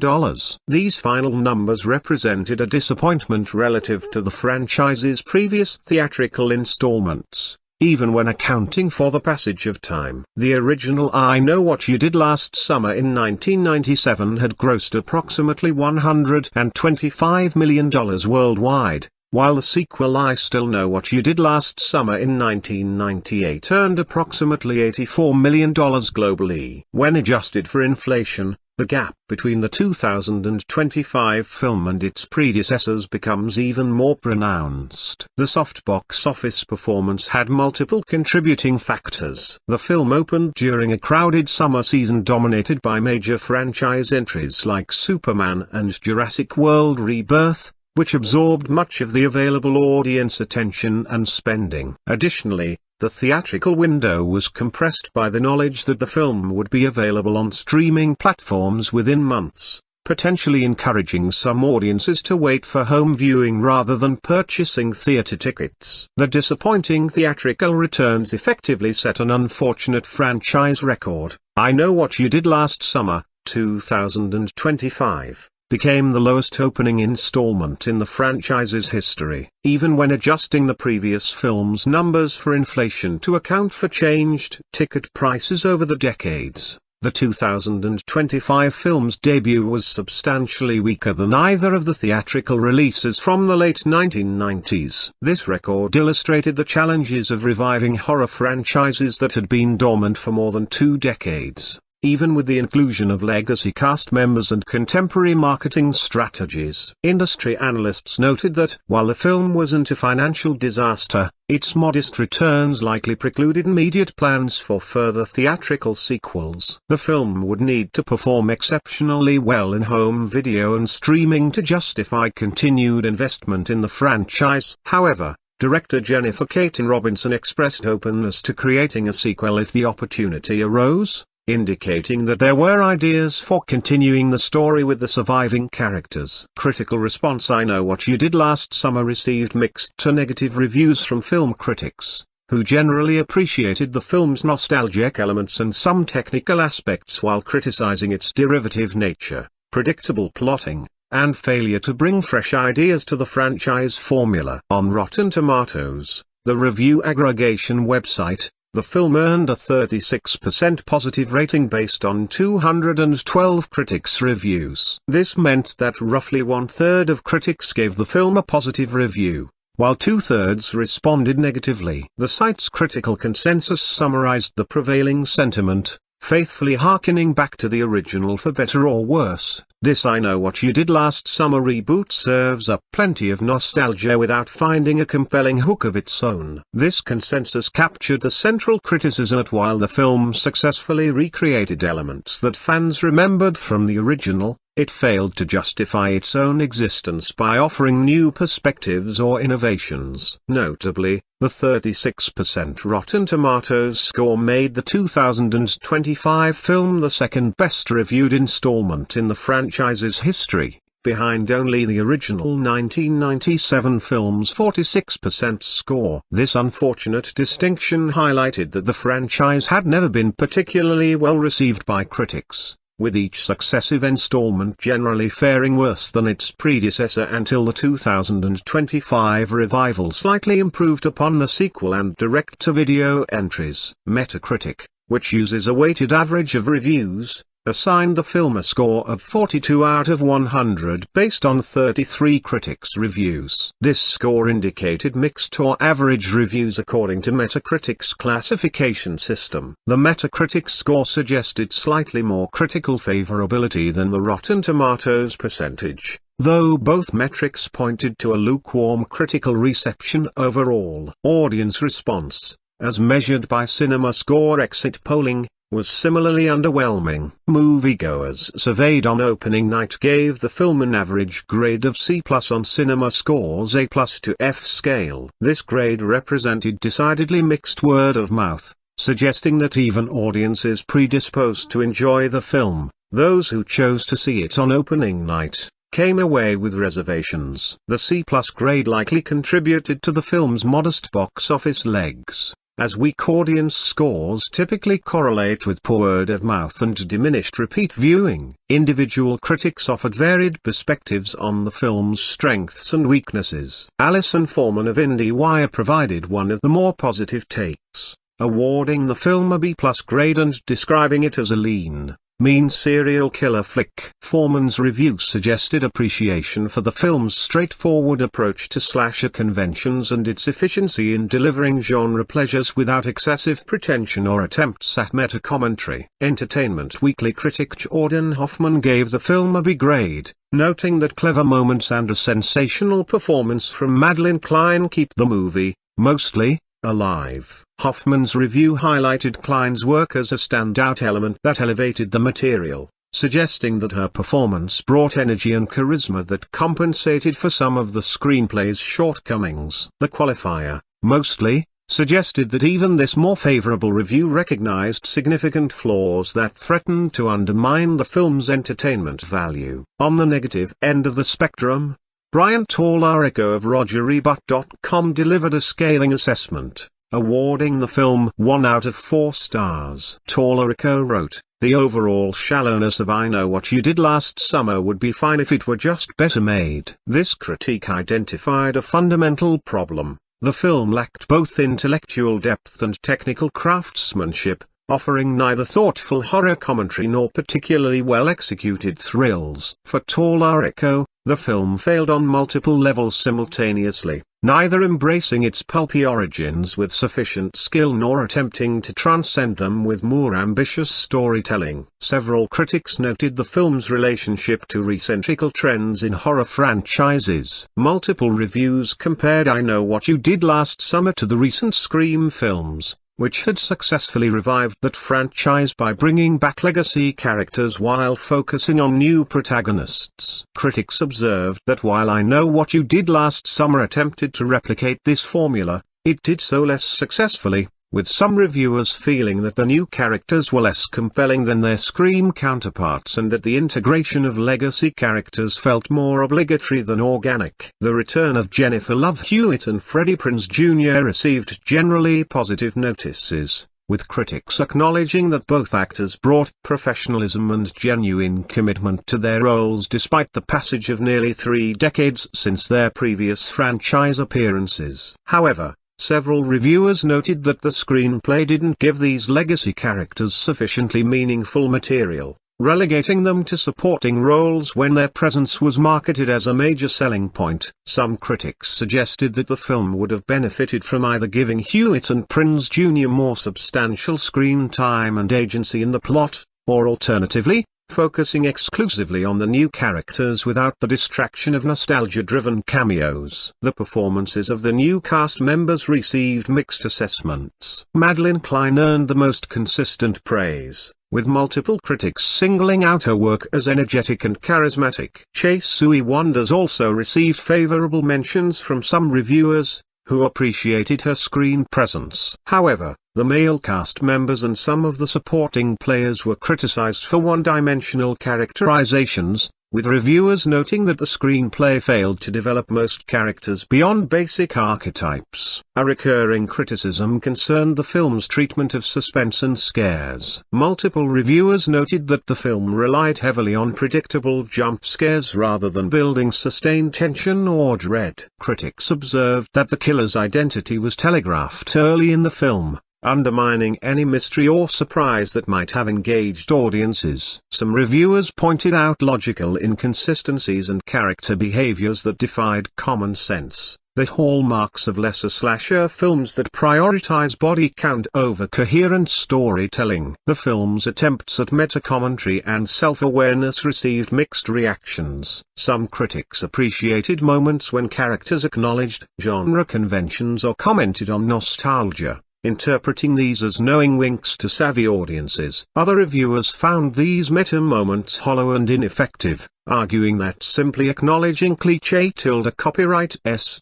These final numbers represented a disappointment relative to the franchise's previous theatrical installments, even when accounting for the passage of time. The original I Know What You Did Last Summer in 1997 had grossed approximately $125 million worldwide, while the sequel I Still Know What You Did Last Summer in 1998 earned approximately $84 million globally. When adjusted for inflation, the gap between the 2025 film and its predecessors becomes even more pronounced. The soft box office performance had multiple contributing factors. The film opened during a crowded summer season dominated by major franchise entries like Superman and Jurassic World Rebirth, which absorbed much of the available audience attention and spending. Additionally, the theatrical window was compressed by the knowledge that the film would be available on streaming platforms within months, potentially encouraging some audiences to wait for home viewing rather than purchasing theater tickets. The disappointing theatrical returns effectively set an unfortunate franchise record. I Know What You Did Last Summer, 2025, became the lowest opening installment in the franchise's history. Even when adjusting the previous film's numbers for inflation to account for changed ticket prices over the decades, the 2025 film's debut was substantially weaker than either of the theatrical releases from the late 1990s. This record illustrated the challenges of reviving horror franchises that had been dormant for more than 2 decades. Even with the inclusion of legacy cast members and contemporary marketing strategies. Industry analysts noted that, while the film wasn't a financial disaster, its modest returns likely precluded immediate plans for further theatrical sequels. The film would need to perform exceptionally well in home video and streaming to justify continued investment in the franchise. However, director Jennifer Katin Robinson expressed openness to creating a sequel if the opportunity arose, indicating that there were ideas for continuing the story with the surviving characters. Critical response: I Know What You Did Last Summer received mixed to negative reviews from film critics, who generally appreciated the film's nostalgic elements and some technical aspects while criticizing its derivative nature, predictable plotting, and failure to bring fresh ideas to the franchise formula. On Rotten Tomatoes, the review aggregation website, the film earned a 36% positive rating based on 212 critics' reviews. This meant that roughly 1/3 of critics gave the film a positive review, while 2/3 responded negatively. The site's critical consensus summarized the prevailing sentiment, faithfully harkening back to the original for better or worse. This I Know What You Did Last Summer reboot serves up plenty of nostalgia without finding a compelling hook of its own. This consensus captured the central criticism that while the film successfully recreated elements that fans remembered from the original, it failed to justify its own existence by offering new perspectives or innovations. Notably, the 36% Rotten Tomatoes score made the 2025 film the second best reviewed installment in the franchise's history, behind only the original 1997 film's 46% score. This unfortunate distinction highlighted that the franchise had never been particularly well received by critics, with each successive installment generally faring worse than its predecessor until the 2025 revival slightly improved upon the sequel and direct-to-video entries. Metacritic, which uses a weighted average of reviews, assigned the film a score of 42 out of 100 based on 33 critics' reviews. This score indicated mixed or average reviews according to Metacritic's classification system. The Metacritic score suggested slightly more critical favorability than the Rotten Tomatoes percentage, though both metrics pointed to a lukewarm critical reception overall. Audience response, as measured by CinemaScore exit polling, was similarly underwhelming. Moviegoers surveyed on opening night gave the film an average grade of C+ on CinemaScore's A+ to F scale. This grade represented decidedly mixed word of mouth, suggesting that even audiences predisposed to enjoy the film, those who chose to see it on opening night, came away with reservations. The C+ grade likely contributed to the film's modest box office legs, as weak audience scores typically correlate with poor word of mouth and diminished repeat viewing. Individual critics offered varied perspectives on the film's strengths and weaknesses. Alison Foreman of IndieWire provided one of the more positive takes, awarding the film a B+ grade and describing it as a lean, mean serial killer flick. Foreman's review suggested appreciation for the film's straightforward approach to slasher conventions and its efficiency in delivering genre pleasures without excessive pretension or attempts at meta-commentary. Entertainment Weekly critic Jordan Hoffman gave the film a B grade, noting that clever moments and a sensational performance from Madelyn Cline keep the movie, mostly, alive. Hoffman's review highlighted Cline's work as a standout element that elevated the material, suggesting that her performance brought energy and charisma that compensated for some of the screenplay's shortcomings. The qualifier, mostly, suggested that even this more favorable review recognized significant flaws that threatened to undermine the film's entertainment value. On the negative end of the spectrum, Brian Tallarico of RogerEbert.com delivered a scaling assessment, awarding the film 1 out of 4 stars. Tallarico wrote, "The overall shallowness of I Know What You Did Last Summer would be fine if it were just better made." This critique identified a fundamental problem. The film lacked both intellectual depth and technical craftsmanship, offering neither thoughtful horror commentary nor particularly well-executed thrills. For Tallarico, the film failed on multiple levels simultaneously, neither embracing its pulpy origins with sufficient skill nor attempting to transcend them with more ambitious storytelling. Several critics noted the film's relationship to recent trends in horror franchises. Multiple reviews compared I Know What You Did Last Summer to the recent Scream films, which had successfully revived that franchise by bringing back legacy characters while focusing on new protagonists. Critics observed that while I Know What You Did Last Summer attempted to replicate this formula, it did so less successfully, with some reviewers feeling that the new characters were less compelling than their Scream counterparts and that the integration of legacy characters felt more obligatory than organic. The return of Jennifer Love Hewitt and Freddie Prinze Jr. received generally positive notices, with critics acknowledging that both actors brought professionalism and genuine commitment to their roles despite the passage of nearly 3 decades since their previous franchise appearances. However, several reviewers noted that the screenplay didn't give these legacy characters sufficiently meaningful material, relegating them to supporting roles when their presence was marketed as a major selling point. Some critics suggested that the film would have benefited from either giving Hewitt and Prinze Jr. more substantial screen time and agency in the plot, or alternatively, focusing exclusively on the new characters without the distraction of nostalgia-driven cameos. The performances of the new cast members received mixed assessments. Madelyn Cline earned the most consistent praise, with multiple critics singling out her work as energetic and charismatic. Chase Sui Wonders also received favorable mentions from some reviewers, who appreciated her screen presence. However, the male cast members and some of the supporting players were criticized for one-dimensional characterizations, with reviewers noting that the screenplay failed to develop most characters beyond basic archetypes. A recurring criticism concerned the film's treatment of suspense and scares. Multiple reviewers noted that the film relied heavily on predictable jump scares rather than building sustained tension or dread. Critics observed that the killer's identity was telegraphed early in the film, undermining any mystery or surprise that might have engaged audiences. Some reviewers pointed out logical inconsistencies and character behaviors that defied common sense, the hallmarks of lesser slasher films that prioritize body count over coherent storytelling. The film's attempts at meta-commentary and self-awareness received mixed reactions. Some critics appreciated moments when characters acknowledged genre conventions or commented on nostalgia, interpreting these as knowing winks to savvy audiences. Other reviewers found these meta-moments hollow and ineffective, arguing that simply acknowledging cliché-copyright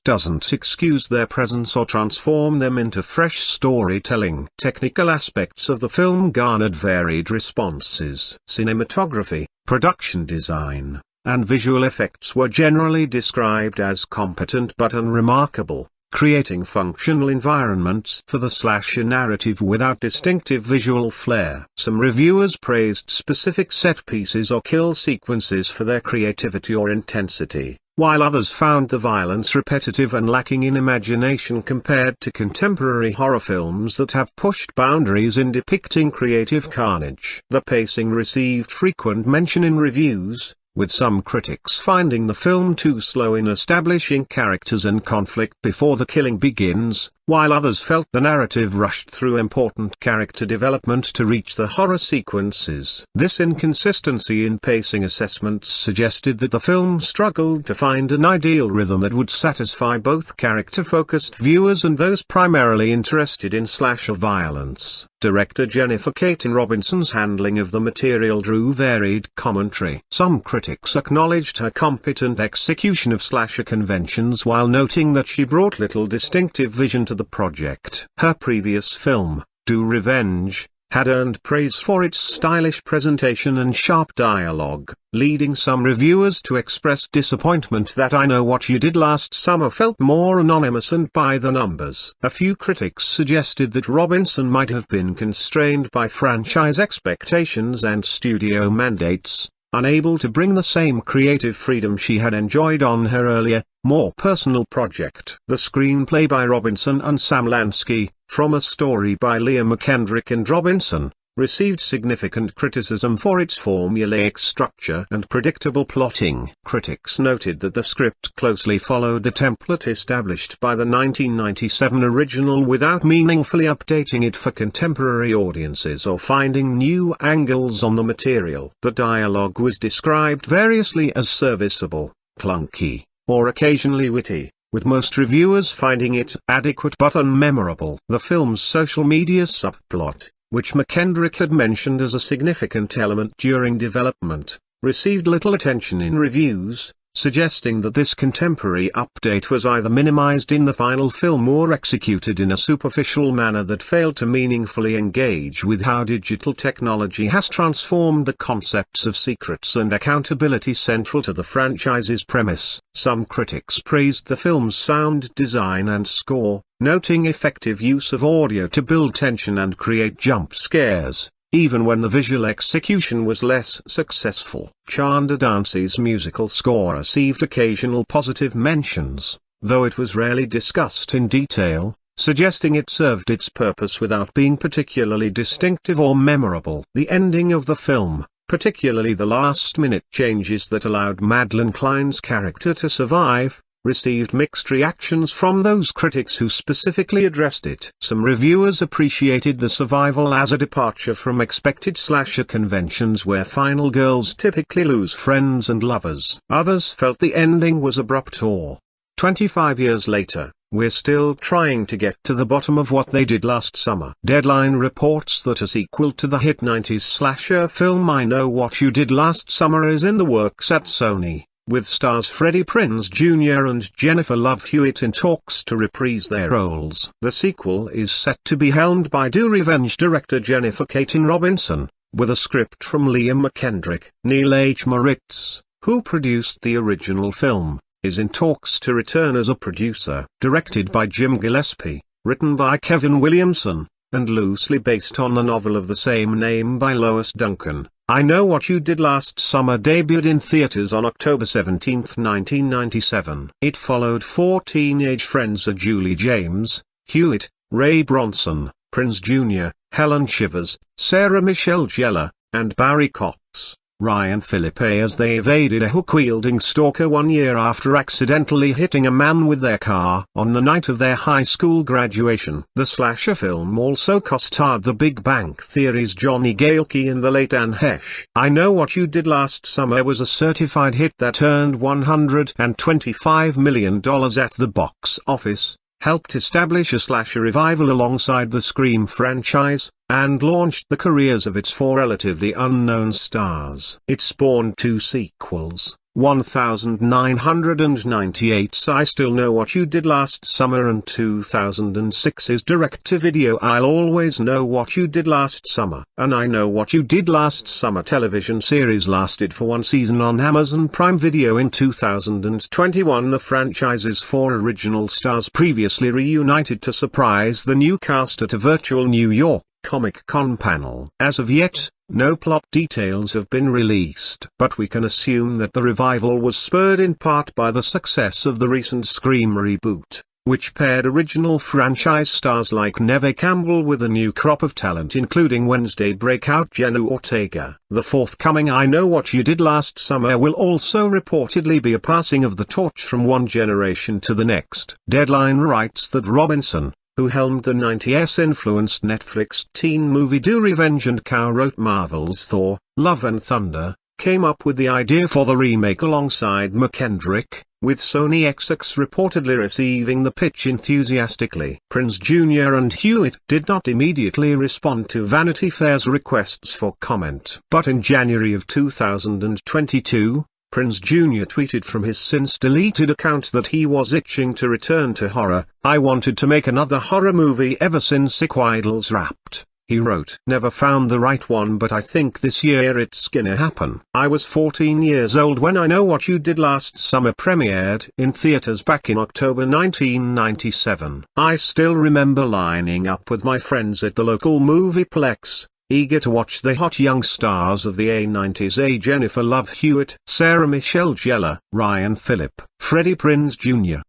doesn't excuse their presence or transform them into fresh storytelling. Technical aspects of the film garnered varied responses. Cinematography, production design, and visual effects were generally described as competent but unremarkable, creating functional environments for the slasher narrative without distinctive visual flair. Some reviewers praised specific set pieces or kill sequences for their creativity or intensity, while others found the violence repetitive and lacking in imagination compared to contemporary horror films that have pushed boundaries in depicting creative carnage. The pacing received frequent mention in reviews, with some critics finding the film too slow in establishing characters and conflict before the killing begins, while others felt the narrative rushed through important character development to reach the horror sequences. This inconsistency in pacing assessments suggested that the film struggled to find an ideal rhythm that would satisfy both character-focused viewers and those primarily interested in slasher violence. Director Jennifer Katin Robinson's handling of the material drew varied commentary. Some critics acknowledged her competent execution of slasher conventions while noting that she brought little distinctive vision to the project. Her previous film, Do Revenge, had earned praise for its stylish presentation and sharp dialogue, leading some reviewers to express disappointment that I Know What You Did Last Summer felt more anonymous and by the numbers. A few critics suggested that Robinson might have been constrained by franchise expectations and studio mandates, unable to bring the same creative freedom she had enjoyed on her earlier, more personal project. The screenplay by Robinson and Sam Lansky, from a story by Liam McKendrick and Robinson, received significant criticism for its formulaic structure and predictable plotting. Critics noted that the script closely followed the template established by the 1997 original without meaningfully updating it for contemporary audiences or finding new angles on the material. The dialogue was described variously as serviceable, clunky, or occasionally witty, with most reviewers finding it adequate but unmemorable. The film's social media subplot, which McKendrick had mentioned as a significant element during development, received little attention in reviews, suggesting that this contemporary update was either minimized in the final film or executed in a superficial manner that failed to meaningfully engage with how digital technology has transformed the concepts of secrets and accountability central to the franchise's premise. Some critics praised the film's sound design and score, noting effective use of audio to build tension and create jump scares, even when the visual execution was less successful. Chanda Dance's musical score received occasional positive mentions, though it was rarely discussed in detail, suggesting it served its purpose without being particularly distinctive or memorable. The ending of the film, particularly the last-minute changes that allowed Madelyn Cline's character to survive, received mixed reactions from those critics who specifically addressed it. Some reviewers appreciated the survival as a departure from expected slasher conventions where final girls typically lose friends and lovers. Others felt the ending was abrupt or, 25 years later, we're still trying to get to the bottom of what they did last summer. Deadline reports that a sequel to the hit 90s slasher film I Know What You Did Last Summer is in the works at Sony, with stars Freddie Prinze Jr. and Jennifer Love Hewitt in talks to reprise their roles. The sequel is set to be helmed by Do Revenge director Jennifer Katin Robinson, with a script from Liam McKendrick. Neil H. Moritz, who produced the original film, is in talks to return as a producer. Directed by Jim Gillespie, written by Kevin Williamson, and loosely based on the novel of the same name by Lois Duncan, I Know What You Did Last Summer debuted in theaters on October 17, 1997. It followed four teenage friends of Julie James, Hewitt, Ray Bronson, Prinze Jr., Helen Shivers, Sarah Michelle Gellar, and Barry Cox, Ryan Philippe, as they evaded a hook-wielding stalker 1 year after accidentally hitting a man with their car on the night of their high school graduation. The slasher film also co-starred The Big Bang Theory's Johnny Galecki and the late Anne Heche. I Know What You Did Last Summer was a certified hit that earned $125 million at the box office, helped establish a slasher revival alongside the Scream franchise, and launched the careers of its four relatively unknown stars. It spawned two sequels, 1998's I Still Know What You Did Last Summer and 2006's direct-to-video I'll Always Know What You Did Last Summer. An I Know What You Did Last Summer television series lasted for one season on Amazon Prime Video in 2021. The franchise's four original stars previously reunited to surprise the new cast at a virtual New York Comic-Con panel. As of yet, no plot details have been released, but we can assume that the revival was spurred in part by the success of the recent Scream reboot, which paired original franchise stars like Neve Campbell with a new crop of talent including Wednesday breakout Jenna Ortega. The forthcoming I Know What You Did Last Summer will also reportedly be a passing of the torch from one generation to the next. Deadline writes that Robinson, who helmed the 90s-influenced Netflix teen movie Do Revenge and co-wrote Marvel's Thor, Love and Thunder, came up with the idea for the remake alongside McKendrick, with Sony XX reportedly receiving the pitch enthusiastically. Prinze Jr. and Hewitt did not immediately respond to Vanity Fair's requests for comment. But in January of 2022, Prinze Jr. tweeted from his since-deleted account that he was itching to return to horror. "I wanted to make another horror movie ever since Idols Wrapped," he wrote. "Never found the right one, but I think this year it's gonna happen. I was 14 years old when I Know What You Did Last Summer premiered in theaters back in October 1997. I still remember lining up with my friends at the local movieplex, eager to watch the hot young stars of the A90s: Jennifer Love Hewitt, Sarah Michelle Gellar, Ryan Phillip, Freddie Prinze Jr.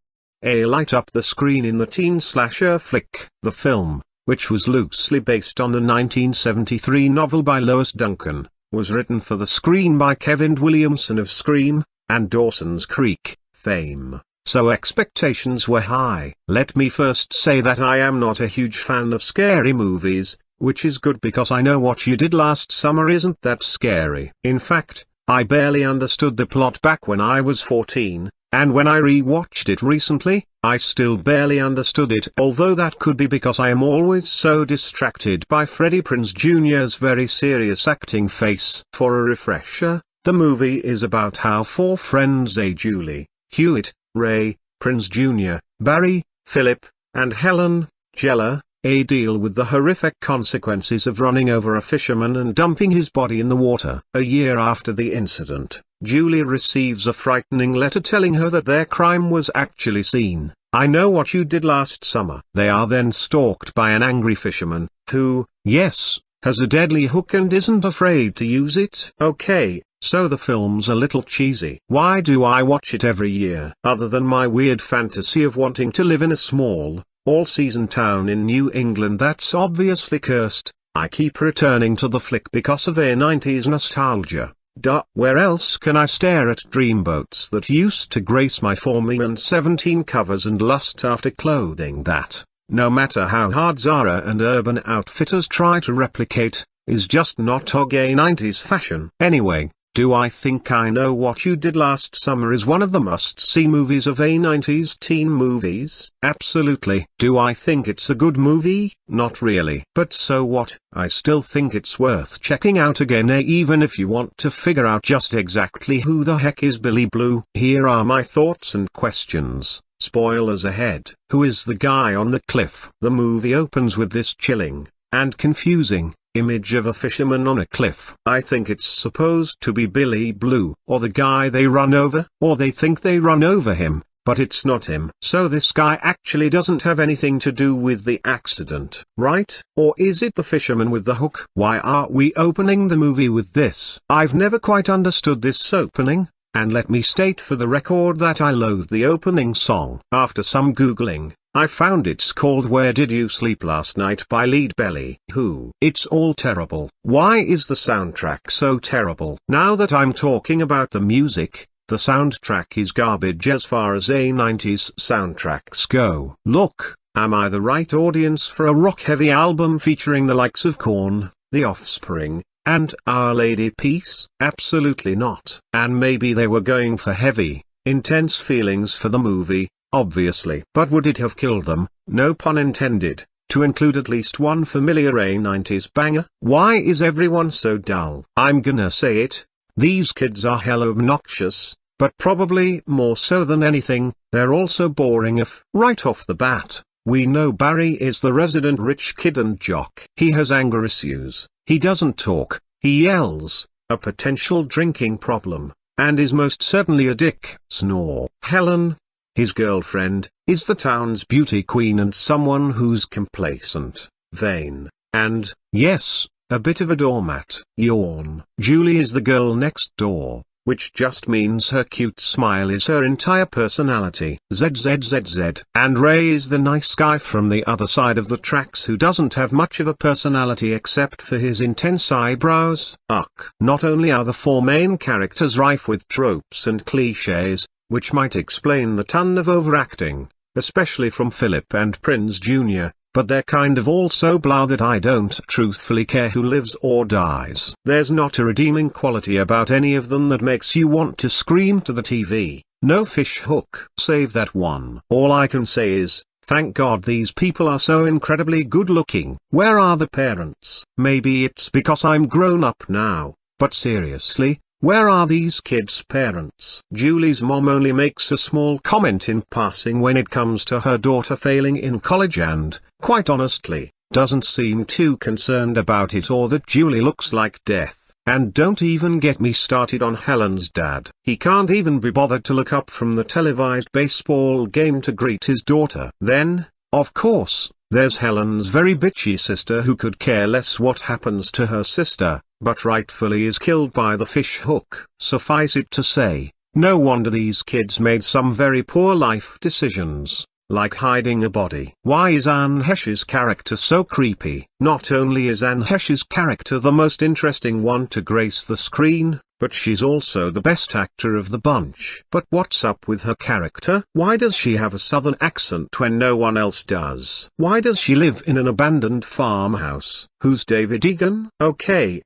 Light up the screen in the teen slasher flick. The film, which was loosely based on the 1973 novel by Lois Duncan, was written for the screen by Kevin Williamson of Scream and Dawson's Creek fame, so expectations were high. Let me first say that I am not a huge fan of scary movies, which is good because I Know What You Did Last Summer isn't that scary. In fact, I barely understood the plot back when I was 14, and when I re-watched it recently, I still barely understood it, although that could be because I am always so distracted by Freddie Prinze Jr.'s very serious acting face. For a refresher, the movie is about how four friends: Julie, Hewitt, Ray, Prinze Jr., Barry, Philip, and Helen, Gellar, deal with the horrific consequences of running over a fisherman and dumping his body in the water. A year after the incident, Julie receives a frightening letter telling her that their crime was actually seen. I Know What You Did Last Summer. They are then stalked by an angry fisherman, who, yes, has a deadly hook and isn't afraid to use it. Okay, so the film's a little cheesy. Why do I watch it every year? Other than my weird fantasy of wanting to live in a small, all-season town in New England that's obviously cursed, I keep returning to the flick because of a 90s nostalgia. Where else can I stare at dreamboats that used to grace my 4Me and 17 covers and lust after clothing that, no matter how hard Zara and Urban Outfitters try to replicate, is just not gay 90s fashion? Anyway, do I think I Know What You Did Last Summer is one of the must-see movies of A90s teen movies? Absolutely. Do I think it's a good movie? Not really. But so what? I still think it's worth checking out again, even if you want to figure out just exactly who the heck is Billy Blue. Here are my thoughts and questions. Spoilers ahead. Who is the guy on the cliff? The movie opens with this chilling and confusing image of a fisherman on a cliff. I think it's supposed to be Billy Blue, or the guy they run over, or they think they run over him, but it's not him. So this guy actually doesn't have anything to do with the accident, right? Or is it the fisherman with the hook? Why are we opening the movie with this? I've never quite understood this opening, and let me state for the record that I loathe the opening song. After some Googling, I found it's called Where Did You Sleep Last Night by Lead Belly. Who? It's all terrible. Why is the soundtrack so terrible? Now that I'm talking about the music, the soundtrack is garbage as far as A90s soundtracks go. Look, am I the right audience for a rock-heavy album featuring the likes of Korn, The Offspring, and Our Lady Peace? Absolutely not. And maybe they were going for heavy, intense feelings for the movie, obviously. But would it have killed them, no pun intended, to include at least one familiar A90s banger? Why is everyone so dull? I'm gonna say it, these kids are hella obnoxious, but probably more so than anything, they're also boring if, right off the bat, we know Barry is the resident rich kid and jock. He has anger issues, he doesn't talk, he yells, a potential drinking problem, and is most certainly a dick. Snore. Helen, his girlfriend, is the town's beauty queen and someone who's complacent, vain, and, yes, a bit of a doormat. Yawn. Julie is the girl next door, which just means her cute smile is her entire personality. ZZZZ. And Ray is the nice guy from the other side of the tracks who doesn't have much of a personality except for his intense eyebrows. Ugh. Not only are the four main characters rife with tropes and cliches, which might explain the ton of overacting, especially from Philip and Prinze Jr., but they're kind of all so blah that I don't truthfully care who lives or dies. There's not a redeeming quality about any of them that makes you want to scream to the TV. No fish hook. Save that one. All I can say is, thank God these people are so incredibly good looking. Where are the parents? Maybe it's because I'm grown up now, but seriously, where are these kids' parents? Julie's mom only makes a small comment in passing when it comes to her daughter failing in college and, quite honestly, doesn't seem too concerned about it or that Julie looks like death. And don't even get me started on Helen's dad. He can't even be bothered to look up from the televised baseball game to greet his daughter. Then, of course, there's Helen's very bitchy sister who could care less what happens to her sister, but rightfully is killed by the fish hook. Suffice it to say, no wonder these kids made some very poor life decisions, like hiding a body. Why is Anne Heche's character so creepy? Not only is Anne Heche's character the most interesting one to grace the screen, but she's also the best actor of the bunch. But what's up with her character? Why does she have a southern accent when no one else does? Why does she live in an abandoned farmhouse? Who's David Egan? Okay,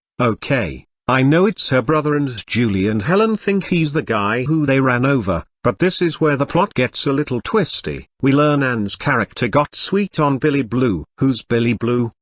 I know it's her brother and Julie and Helen think he's the guy who they ran over, but this is where the plot gets a little twisty. We learn Anne's character got sweet on Billy Blue. Who's Billy Blue?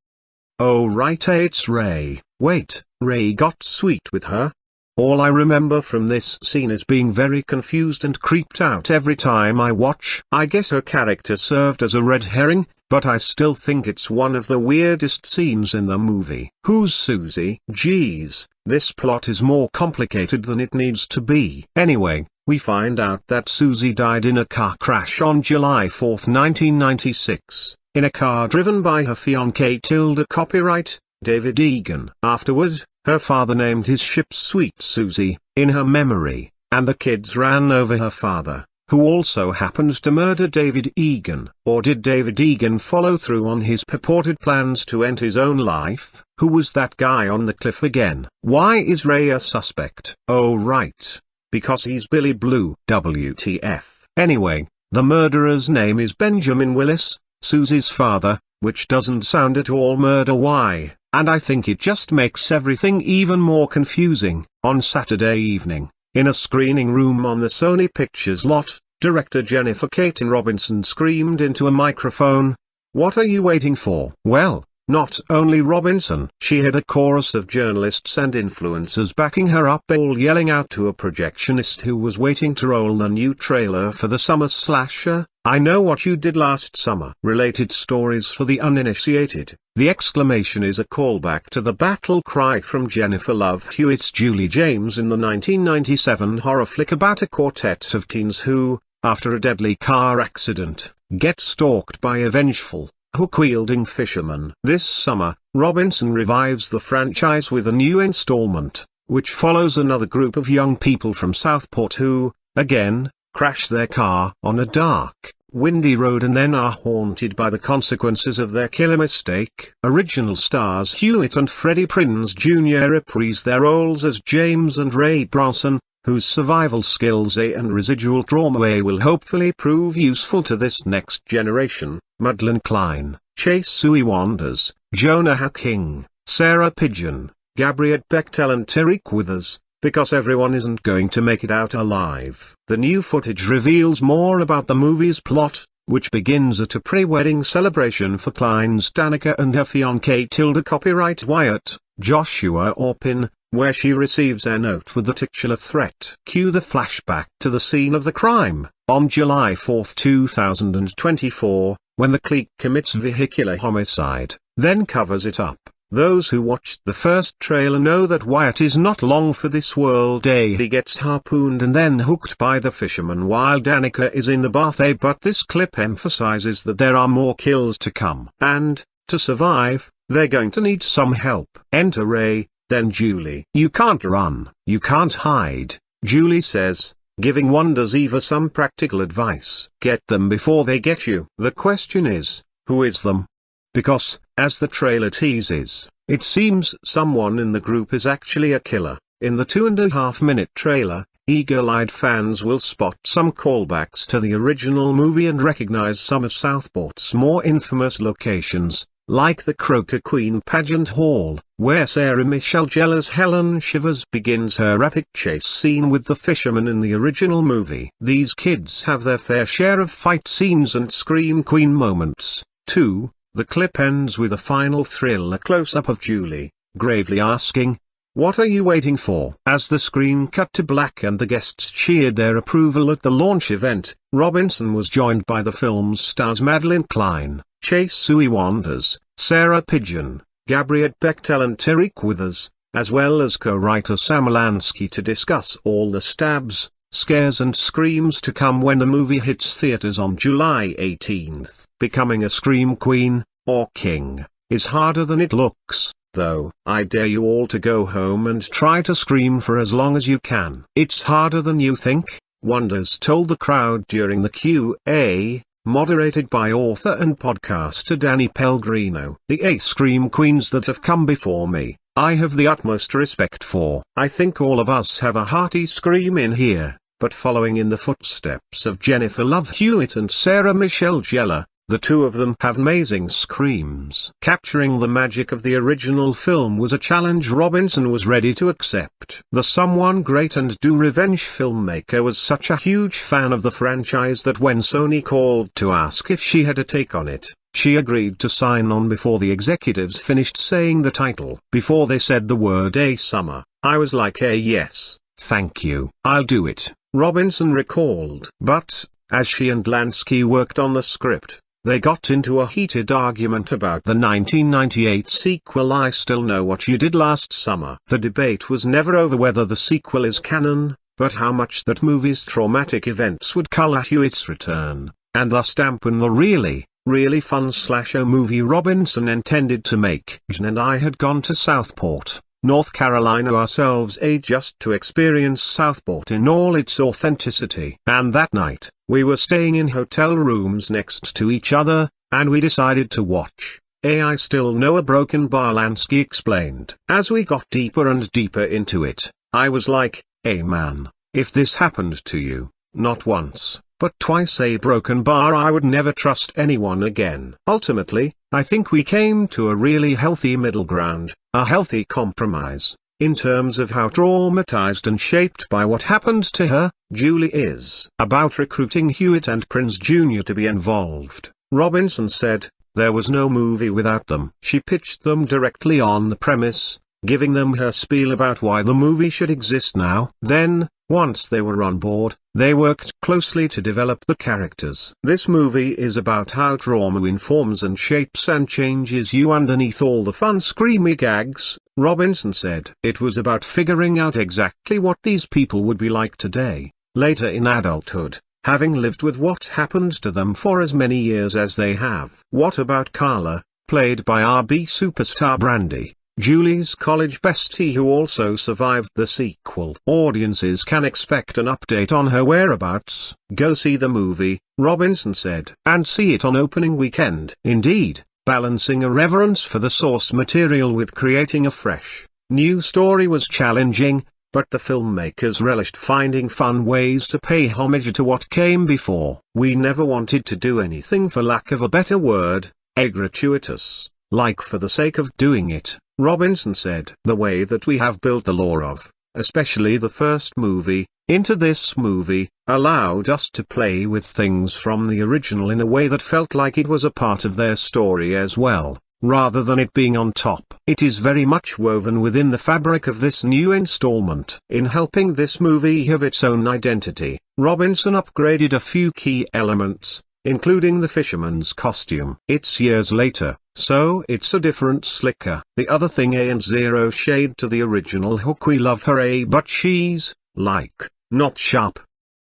Oh right, it's Ray. Wait, Ray got sweet with her? All I remember from this scene is being very confused and creeped out every time I watch. I guess her character served as a red herring, but I still think it's one of the weirdest scenes in the movie. Who's Susie? Geez, this plot is more complicated than it needs to be. Anyway, we find out that Susie died in a car crash on July 4, 1996, in a car driven by her fiancé tilde copyright, David Egan. Afterward, her father named his ship Sweet Susie, in her memory, and the kids ran over her father, who also happened to murder David Egan. Or did David Egan follow through on his purported plans to end his own life? Who was that guy on the cliff again? Why is Ray a suspect? Oh right, because he's Billy Blue. WTF. Anyway, the murderer's name is Benjamin Willis, Susie's father, which doesn't sound at all murder-y, and I think it just makes everything even more confusing. On Saturday evening, in a screening room on the Sony Pictures lot, director Jennifer Katin Robinson screamed into a microphone, "What are you waiting for?" Well, not only Robinson, she had a chorus of journalists and influencers backing her up, all yelling out to a projectionist who was waiting to roll the new trailer for the summer slasher, "I Know What You Did Last Summer." Related stories for the uninitiated. The exclamation is a callback to the battle cry from Jennifer Love Hewitt's Julie James in the 1997 horror flick about a quartet of teens who, after a deadly car accident, get stalked by a vengeful, hook-wielding fisherman. This summer, Robinson revives the franchise with a new installment, which follows another group of young people from Southport who, again, crash their car on a dark, windy road and then are haunted by the consequences of their killer mistake. Original stars Hewitt and Freddie Prinze Jr. reprise their roles as James and Ray Bronson, whose survival skills and residual trauma will hopefully prove useful to this next generation. Madelyn Cline, Chase Sui Wanders, Jonah Hacking, Sarah Pigeon, Gabriette Bechtel and Tariq Withers, because everyone isn't going to make it out alive. The new footage reveals more about the movie's plot, which begins at a pre-wedding celebration for Cline's Danica and her fiancé tilde copyright Wyatt, Joshua Orpin, where she receives a note with the titular threat. Cue the flashback to the scene of the crime, on July 4, 2024, when the clique commits vehicular homicide, then covers it up. Those who watched the first trailer know that Wyatt is not long for this world. He gets harpooned and then hooked by the fisherman while Danica is in the bath. But this clip emphasizes that there are more kills to come. And, to survive, they're going to need some help. Enter Ray, then Julie. "You can't run, you can't hide," Julie says, giving Wonders Eva some practical advice. "Get them before they get you." The question is, who is them? Because, as the trailer teases, it seems someone in the group is actually a killer. In the 2.5-minute trailer, Eagle-eyed fans will spot some callbacks to the original movie and recognize some of Southport's more infamous locations, like the Croker Queen Pageant Hall, where Sarah Michelle Gellar's Helen Shivers begins her epic chase scene with the fisherman in the original movie. These kids have their fair share of fight scenes and scream queen moments, too. The clip ends with a final thriller close-up of Julie, gravely asking, "What are you waiting for?" As the screen cut to black and the guests cheered their approval at the launch event, Robinson was joined by the film's stars Madelyn Cline, Chase Sui Wanders, Sarah Pidgeon, Gabrielle Bechtel and Tariq Withers, as well as co-writer Sam Lansky to discuss all the stabs, scares and screams to come when the movie hits theaters on July 18th. Becoming a scream queen, or king, is harder than it looks, though. I dare you all to go home and try to scream for as long as you can. It's harder than you think, Wonders told the crowd during the Q&A, moderated by author and podcaster Danny Pellegrino. The 8 scream queens that have come before me, I have the utmost respect for. I think all of us have a hearty scream in here, but following in the footsteps of Jennifer Love Hewitt and Sarah Michelle Gellar, the two of them have amazing screams. Capturing the magic of the original film was a challenge Robinson was ready to accept. The Someone Great and Do Revenge filmmaker was such a huge fan of the franchise that when Sony called to ask if she had a take on it, she agreed to sign on before the executives finished saying the title. Before they said the word "A Summer," I was like, yes, thank you, I'll do it, Robinson recalled. But, as she and Lansky worked on the script, they got into a heated argument about the 1998 sequel I Still Know What You Did Last Summer. The debate was never over whether the sequel is canon, but how much that movie's traumatic events would color Hewitt's return, and thus dampen the really fun slasher movie Robinson intended to make. Jen and I had gone to Southport, North Carolina ourselves just to experience Southport in all its authenticity. And that night, we were staying in hotel rooms next to each other, and we decided to watch I Still Know a Broken Bar, Lansky explained. As we got deeper and deeper into it, I was like, hey man, if this happened to you, not once, but twice a broken bar, I would never trust anyone again. Ultimately, I think we came to a really healthy middle ground, a healthy compromise, in terms of how traumatized and shaped by what happened to her, Julie is. About recruiting Hewitt and Prinze Jr. to be involved, Robinson said, there was no movie without them. She pitched them directly on the premise, giving them her spiel about why the movie should exist now. Then, once they were on board, they worked closely to develop the characters. This movie is about how trauma informs and shapes and changes you underneath all the fun screamy gags, Robinson said. It was about figuring out exactly what these people would be like today, later in adulthood, having lived with what happened to them for as many years as they have. What about Carla, played by RB superstar Brandy, Julie's college bestie who also survived the sequel? Audiences can expect an update on her whereabouts. Go see the movie, Robinson said, and see it on opening weekend. Indeed, balancing a reverence for the source material with creating a fresh, new story was challenging, but the filmmakers relished finding fun ways to pay homage to what came before. We never wanted to do anything, for lack of a better word, gratuitous, like for the sake of doing it, Robinson said. The way that we have built the lore of, especially the first movie, into this movie, allowed us to play with things from the original in a way that felt like it was a part of their story as well, rather than it being on top. It is very much woven within the fabric of this new installment. In helping this movie have its own identity, Robinson upgraded a few key elements, including the fisherman's costume. It's years later, so it's a different slicker. The other thing and zero shade to the original Hook. We love her but she's, like, not sharp.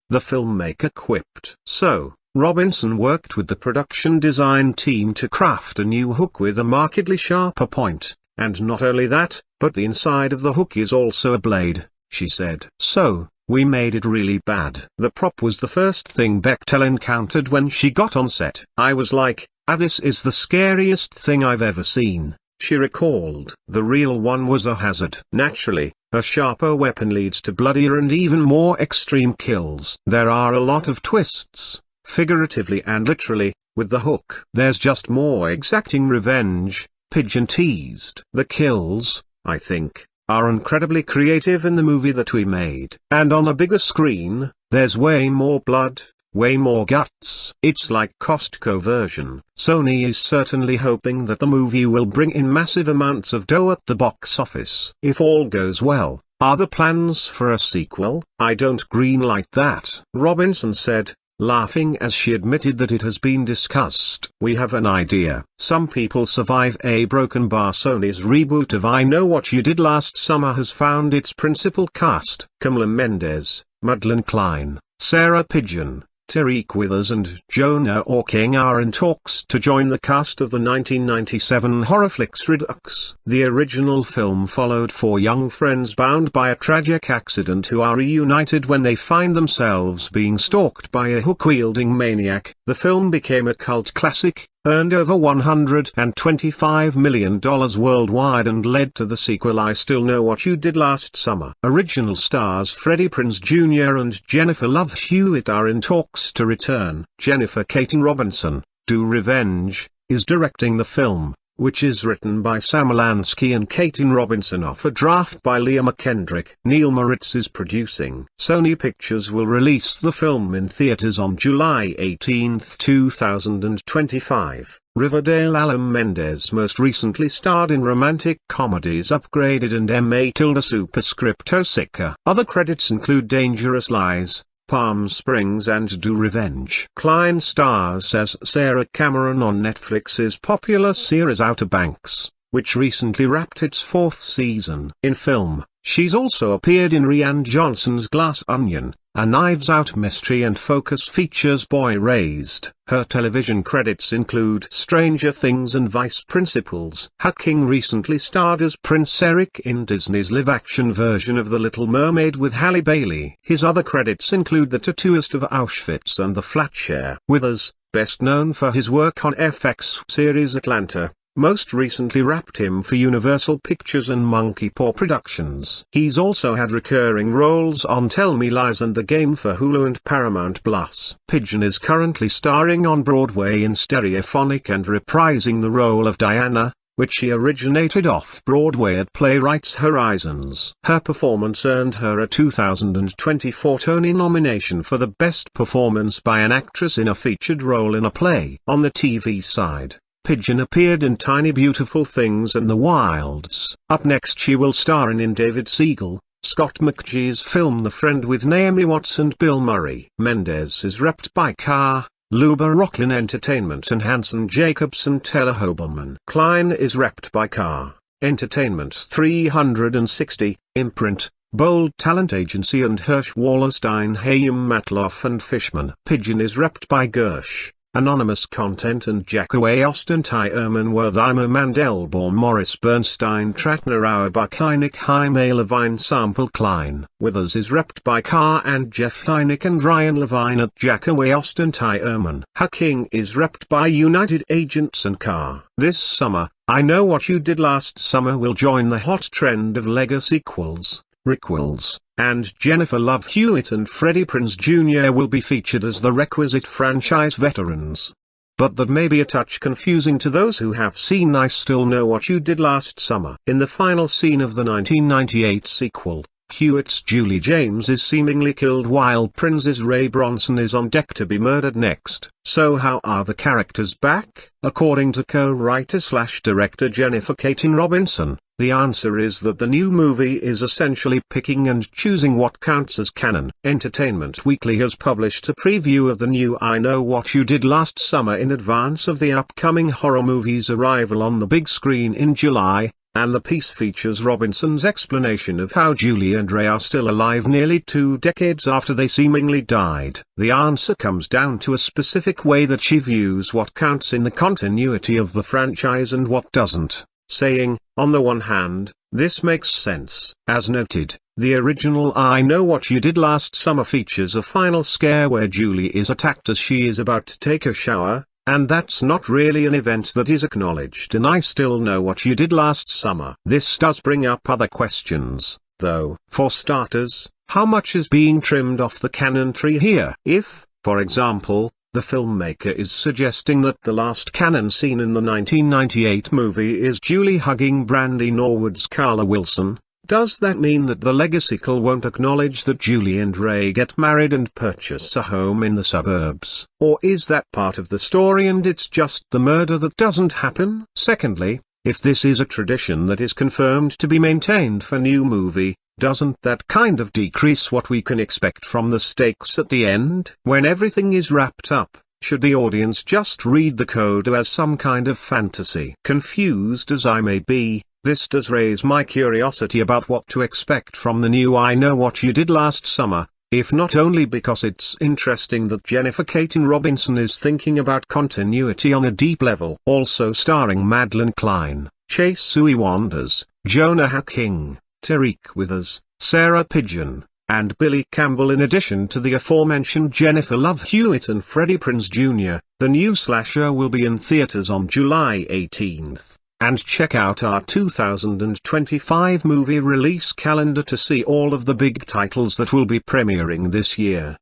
The filmmaker quipped. So, Robinson worked with the production design team to craft a new hook with a markedly sharper point, and not only that, but the inside of the hook is also a blade, she said. So, we made it really bad. The prop was the first thing Bechtel encountered when she got on set. I was like, this is the scariest thing I've ever seen, she recalled. The real one was a hazard. Naturally, a sharper weapon leads to bloodier and even more extreme kills. There are a lot of twists, figuratively and literally, with the hook. There's just more exacting revenge, Pigeon teased. The kills, I think, are incredibly creative in the movie that we made. And on a bigger screen, there's way more blood, way more guts. It's like Costco version. Sony is certainly hoping that the movie will bring in massive amounts of dough at the box office. If all goes well, are there plans for a sequel? I don't greenlight that, Robinson said, laughing as she admitted that it has been discussed. We have an idea. Some people survive a broken bar. Sony's reboot of I Know What You Did Last Summer has found its principal cast. Kamala Mendes, Madelyn Cline, Sarah Pigeon, Tariq Withers and Jonah Hawking are in talks to join the cast of the 1997 horror flick Redux. The original film followed four young friends bound by a tragic accident who are reunited when they find themselves being stalked by a hook-wielding maniac. The film became a cult classic, earned over $125 million worldwide and led to the sequel I Still Know What You Did Last Summer. Original stars Freddie Prinze Jr. and Jennifer Love Hewitt are in talks to return. Jennifer Katin Robinson, Do Revenge, is directing the film, which is written by Sam Lansky and Katin Robinson off a draft by Leah McKendrick. Neil Moritz is producing. Sony Pictures will release the film in theaters on July 18, 2025. Riverdale Alan Mendes most recently starred in romantic comedies Upgraded and M.A. Superscripto Sicker. Other credits include Dangerous Lies, Palm Springs and Do Revenge. Cline stars as Sarah Cameron on Netflix's popular series Outer Banks, which recently wrapped its fourth season. In film, she's also appeared in Rian Johnson's Glass Onion, a Knives Out mystery and focus features Boy Raised. Her television credits include Stranger Things and Vice Principals. Hawking recently starred as Prince Eric in Disney's live-action version of The Little Mermaid with Halle Bailey. His other credits include The Tattooist of Auschwitz and The Flatshare. Withers, best known for his work on FX series Atlanta, most recently wrapped him for Universal Pictures and Monkey Paw Productions. He's also had recurring roles on Tell Me Lies and The Game for Hulu and Paramount Plus. Pigeon is currently starring on Broadway in Stereophonic and reprising the role of Diana, which she originated off-Broadway at Playwrights Horizons. Her performance earned her a 2024 Tony nomination for the Best Performance by an Actress in a Featured Role in a Play. On the TV side, Pigeon appeared in Tiny Beautiful Things and The Wilds. Up next she will star in David Siegel, Scott McGee's film The Friend with Naomi Watts and Bill Murray. Mendes is repped by Carr, Luba Rocklin Entertainment and Hanson Jacobson Teller Hoberman. Cline is repped by Carr, Entertainment 360, Imprint, Bold Talent Agency and Hirsch Wallerstein Hayem Matloff and Fishman. Pigeon is repped by Gersh, Anonymous Content and Jackaway Austin Ty Erman Wertheimer Mandelbaum Morris Bernstein Tratner Auerbach Heineck Jaime Levine Sample Cline. Withers is repped by Carr and Jeff Heineck and Ryan Levine at Jackaway Austin Ty Erman. Hawking is repped by United Agents and Carr. This summer, I Know What You Did Last Summer will join the hot trend of Lego sequels, requels, and Jennifer Love Hewitt and Freddie Prinze Jr. will be featured as the requisite franchise veterans. But that may be a touch confusing to those who have seen I Still Know What You Did Last Summer. In the final scene of the 1998 sequel, Hewitt's Julie James is seemingly killed while Prince's Ray Bronson is on deck to be murdered next. So how are the characters back? According to co-writer/director Jennifer Katin Robinson, the answer is that the new movie is essentially picking and choosing what counts as canon. Entertainment Weekly has published a preview of the new I Know What You Did Last Summer in advance of the upcoming horror movie's arrival on the big screen in July, and the piece features Robinson's explanation of how Julie and Ray are still alive nearly 2 decades after they seemingly died. The answer comes down to a specific way that she views what counts in the continuity of the franchise and what doesn't, saying, on the one hand, this makes sense. As noted, the original I Know What You Did Last Summer features a final scare where Julie is attacked as she is about to take a shower, and that's not really an event that is acknowledged in I Still Know What You Did Last Summer. This does bring up other questions, though. For starters, how much is being trimmed off the canon tree here? If, for example, the filmmaker is suggesting that the last canon scene in the 1998 movie is Julie hugging Brandy Norwood's Carla Wilson, does that mean that the legacycle won't acknowledge that Julie and Ray get married and purchase a home in the suburbs? Or is that part of the story and it's just the murder that doesn't happen? Secondly, if this is a tradition that is confirmed to be maintained for new movie, doesn't that kind of decrease what we can expect from the stakes at the end? When everything is wrapped up, should the audience just read the coda as some kind of fantasy? Confused as I may be, this does raise my curiosity about what to expect from the new I Know What You Did Last Summer, if not only because it's interesting that Jennifer Caton Robinson is thinking about continuity on a deep level. Also starring Madelyn Cline, Chase Sui Wonders, Jonah Hawking, Tariq Withers, Sarah Pidgeon, and Billy Campbell, in addition to the aforementioned Jennifer Love Hewitt and Freddie Prinze Jr. The new slasher will be in theaters on July 18th. And check out our 2025 movie release calendar to see all of the big titles that will be premiering this year.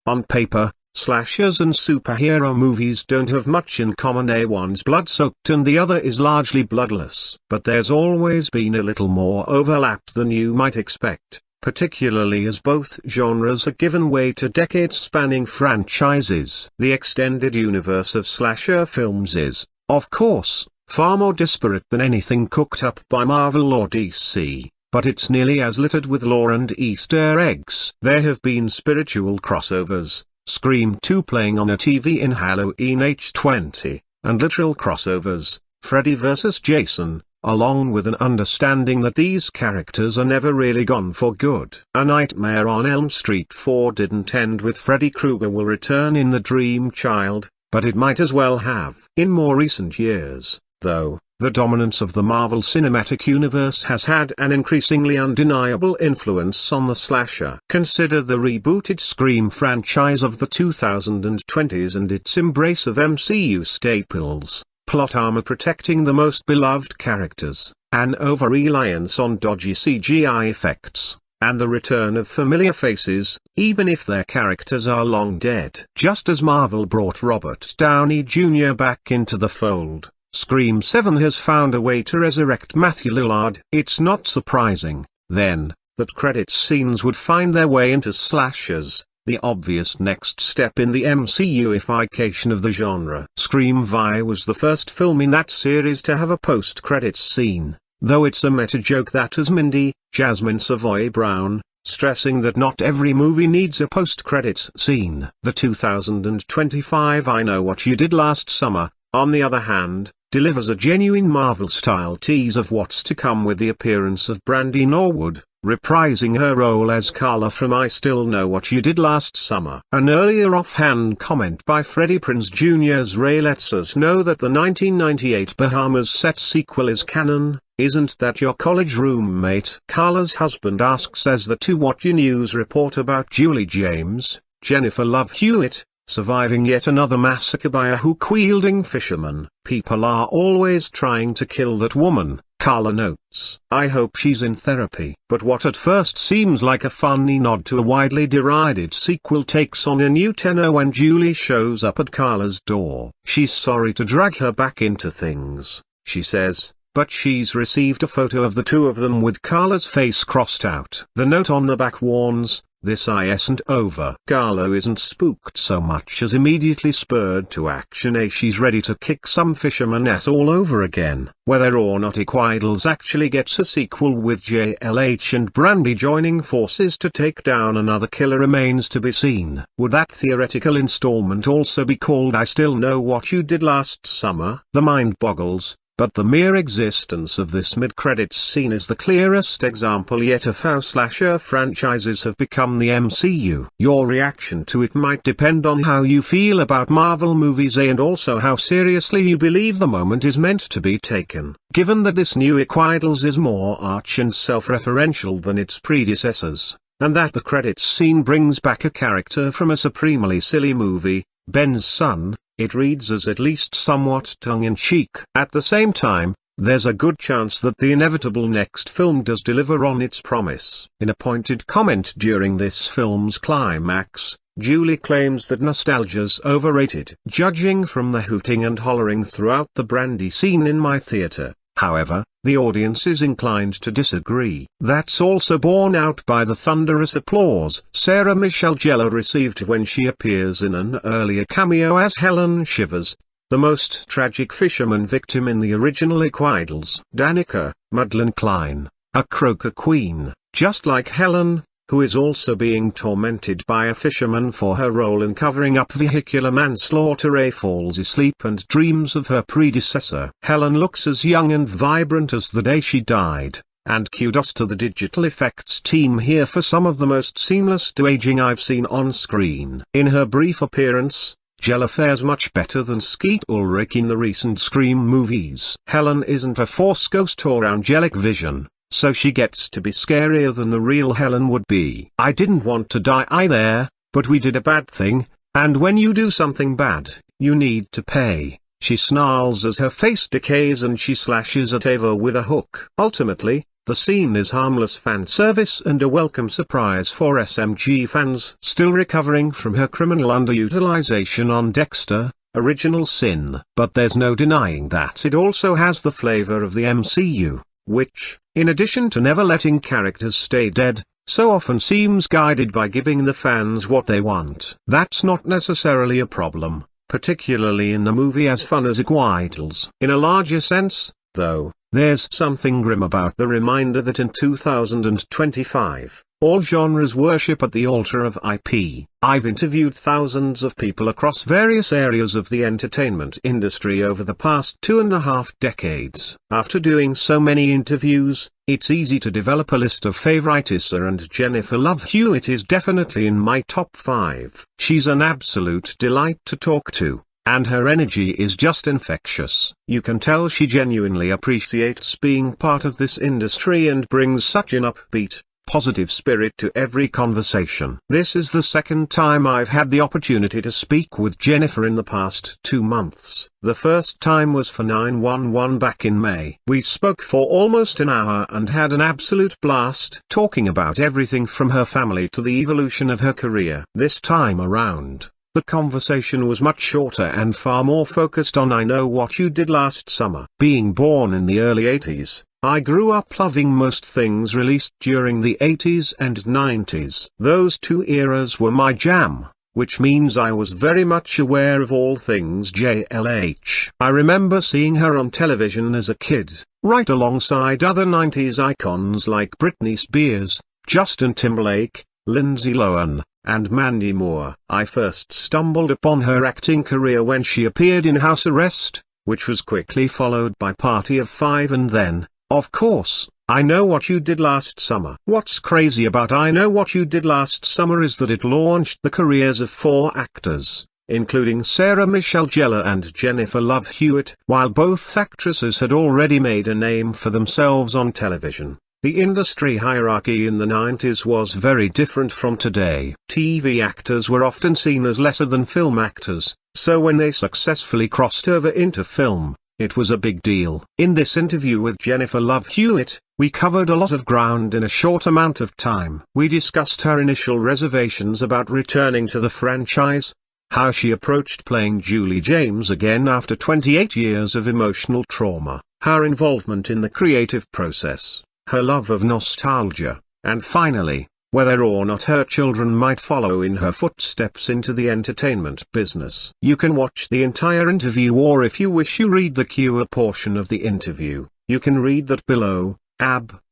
On paper, slashers and superhero movies don't have much in common. One's blood-soaked and the other is largely bloodless. But there's always been a little more overlap than you might expect, particularly as both genres are given way to decades-spanning franchises. The extended universe of slasher films is, of course, far more disparate than anything cooked up by Marvel or DC, but it's nearly as littered with lore and Easter eggs. There have been spiritual crossovers, Scream 2 playing on a TV in Halloween H20, and literal crossovers, Freddy vs. Jason, along with an understanding that these characters are never really gone for good. A Nightmare on Elm Street 4 didn't end with Freddy Krueger will return in The Dream Child, but it might as well have. In more recent years, though, the dominance of the Marvel Cinematic Universe has had an increasingly undeniable influence on the slasher. Consider the rebooted Scream franchise of the 2020s and its embrace of MCU staples, plot armor protecting the most beloved characters, an over-reliance on dodgy CGI effects, and the return of familiar faces, even if their characters are long dead. Just as Marvel brought Robert Downey Jr. back into the fold, Scream 7 has found a way to resurrect Matthew Lillard. It's not surprising, then, that credits scenes would find their way into slashers, the obvious next step in the MCUification of the genre. Scream V was the first film in that series to have a post-credits scene, though it's a meta-joke that has Mindy, Jasmine Savoy Brown, stressing that not every movie needs a post-credits scene. The 2025 I Know What You Did Last Summer, on the other hand, delivers a genuine Marvel-style tease of what's to come with the appearance of Brandy Norwood, reprising her role as Carla from I Still Know What You Did Last Summer. An earlier offhand comment by Freddie Prinze Jr.'s Ray lets us know that the 1998 Bahamas set sequel is canon. Isn't that your college roommate? Carla's husband asks as the To What You News report about Julie James, Jennifer Love Hewitt, surviving yet another massacre by a hook-wielding fisherman. People are always trying to kill that woman, Carla notes. I hope she's in therapy. But what at first seems like a funny nod to a widely derided sequel takes on a new tenor when Julie shows up at Carla's door. She's sorry to drag her back into things, she says, but she's received a photo of the two of them with Carla's face crossed out. The note on the back warns, "This isn't over." Carla isn't spooked so much as immediately spurred to action. She's ready to kick some fisherman ass all over again. Whether or not Equidals actually gets a sequel with JLH and Brandy joining forces to take down another killer remains to be seen. Would that theoretical installment also be called I Still Know What You Did Last Summer? The mind boggles. But the mere existence of this mid-credits scene is the clearest example yet of how slasher franchises have become the MCU. Your reaction to it might depend on how you feel about Marvel movies and also how seriously you believe the moment is meant to be taken. Given that this new Equidals is more arch and self-referential than its predecessors, and that the credits scene brings back a character from a supremely silly movie, Ben's son, it reads as at least somewhat tongue-in-cheek. At the same time, there's a good chance that the inevitable next film does deliver on its promise. In a pointed comment during this film's climax, Julie claims that nostalgia's overrated. Judging from the hooting and hollering throughout the brandy scene in my theater, however, the audience is inclined to disagree. That's also borne out by the thunderous applause Sarah Michelle Gellar received when she appears in an earlier cameo as Helen Shivers, the most tragic fisherman victim in the original Iquidals. Danica, Madelyn Cline, a croaker queen, just like Helen, who is also being tormented by a fisherman for her role in covering up vehicular manslaughter, falls asleep and dreams of her predecessor. Helen looks as young and vibrant as the day she died, and kudos to the digital effects team here for some of the most seamless de-aging I've seen on screen. In her brief appearance, Gellar fares much better than Skeet Ulrich in the recent Scream movies. Helen isn't a Force ghost or angelic vision, so she gets to be scarier than the real Helen would be. I didn't want to die either, but we did a bad thing, and when you do something bad, you need to pay, she snarls as her face decays and she slashes at Ava with a hook. Ultimately, the scene is harmless fan service and a welcome surprise for SMG fans still recovering from her criminal underutilization on Dexter, Original Sin. But there's no denying that it also has the flavor of the MCU, which, in addition to never letting characters stay dead, so often seems guided by giving the fans what they want. That's not necessarily a problem, particularly in a movie as fun as Iquidals. In a larger sense, though, there's something grim about the reminder that in 2025, all genres worship at the altar of IP. I've interviewed thousands of people across various areas of the entertainment industry over the past 2.5 decades. After doing so many interviews, it's easy to develop a list of favorites, and Jennifer Love Hewitt is definitely in my top 5. She's an absolute delight to talk to, and her energy is just infectious. You can tell she genuinely appreciates being part of this industry and brings such an upbeat, positive spirit to every conversation. This is the second time I've had the opportunity to speak with Jennifer in the past 2 months. The first time was for 911 back in May. We spoke for almost an hour and had an absolute blast talking about everything from her family to the evolution of her career. This time around, the conversation was much shorter and far more focused on I Know What You Did Last Summer. Being born in the early 80s, I grew up loving most things released during the 80s and 90s. Those two eras were my jam, which means I was very much aware of all things JLH. I remember seeing her on television as a kid, right alongside other 90s icons like Britney Spears, Justin Timberlake, Lindsay Lohan, and Mandy Moore. I first stumbled upon her acting career when she appeared in House Arrest, which was quickly followed by Party of Five and then, of course, I Know What You Did Last Summer. What's crazy about I Know What You Did Last Summer is that it launched the careers of 4 actors, including Sarah Michelle Gellar and Jennifer Love Hewitt. While both actresses had already made a name for themselves on television, the industry hierarchy in the 90s was very different from today. TV actors were often seen as lesser than film actors, so when they successfully crossed over into film, it was a big deal. In this interview with Jennifer Love Hewitt, we covered a lot of ground in a short amount of time. We discussed her initial reservations about returning to the franchise, how she approached playing Julie James again after 28 years of emotional trauma, her involvement in the creative process, her love of nostalgia, and finally, whether or not her children might follow in her footsteps into the entertainment business. You can watch the entire interview, or if you wish you read the Q&A portion of the interview. You can read that below.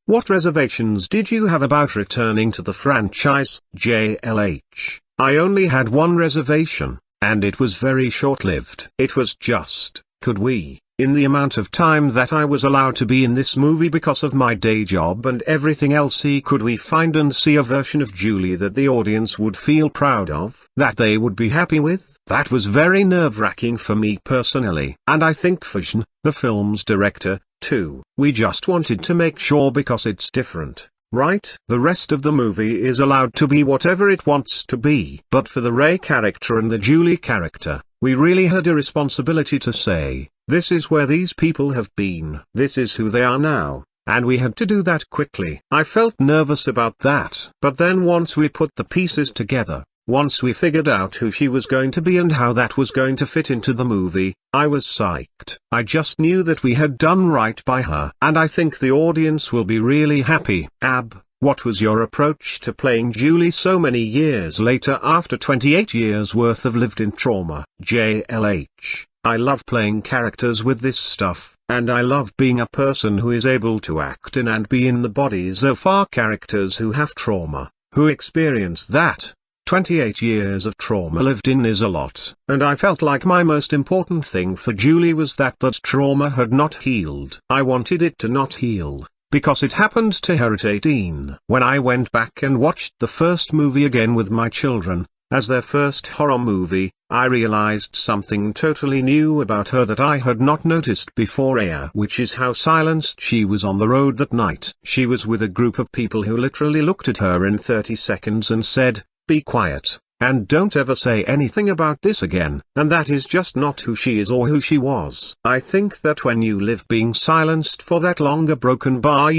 What reservations did you have about returning to the franchise? JLH. I only had one reservation, and it was very short-lived. It was just, could we, in the amount of time that I was allowed to be in this movie because of my day job and everything else, could we find and see a version of Julie that the audience would feel proud of, that they would be happy with? That was very nerve-wracking for me personally, and I think for Jean, the film's director, too. We just wanted to make sure because it's different. right? The rest of the movie is allowed to be whatever it wants to be. But for the Ray character and the Julie character, we really had a responsibility to say, this is where these people have been. This is who they are now. And we had to do that quickly. I felt nervous about that. But then once we put the pieces together, once we figured out who she was going to be and how that was going to fit into the movie, I was psyched. I just knew that we had done right by her. And I think the audience will be really happy. Ab, what was your approach to playing Julie so many years later after 28 years worth of lived-in trauma? JLH, I love playing characters with this stuff. And I love being a person who is able to act in and be in the bodies of our characters who have trauma, who experience that. 28 years of trauma lived in is a lot. And I felt like my most important thing for Julie was that trauma had not healed. I wanted it to not heal, because it happened to her at 18. When I went back and watched the first movie again with my children, as their first horror movie, I realized something totally new about her that I had not noticed before, which is how silenced she was on the road that night. She was with a group of people who literally looked at her in 30 seconds and said, "Be quiet, and don't ever say anything about this again." And that is just not who she is or who she was. I think that when you live being silenced for that long, a broken bar,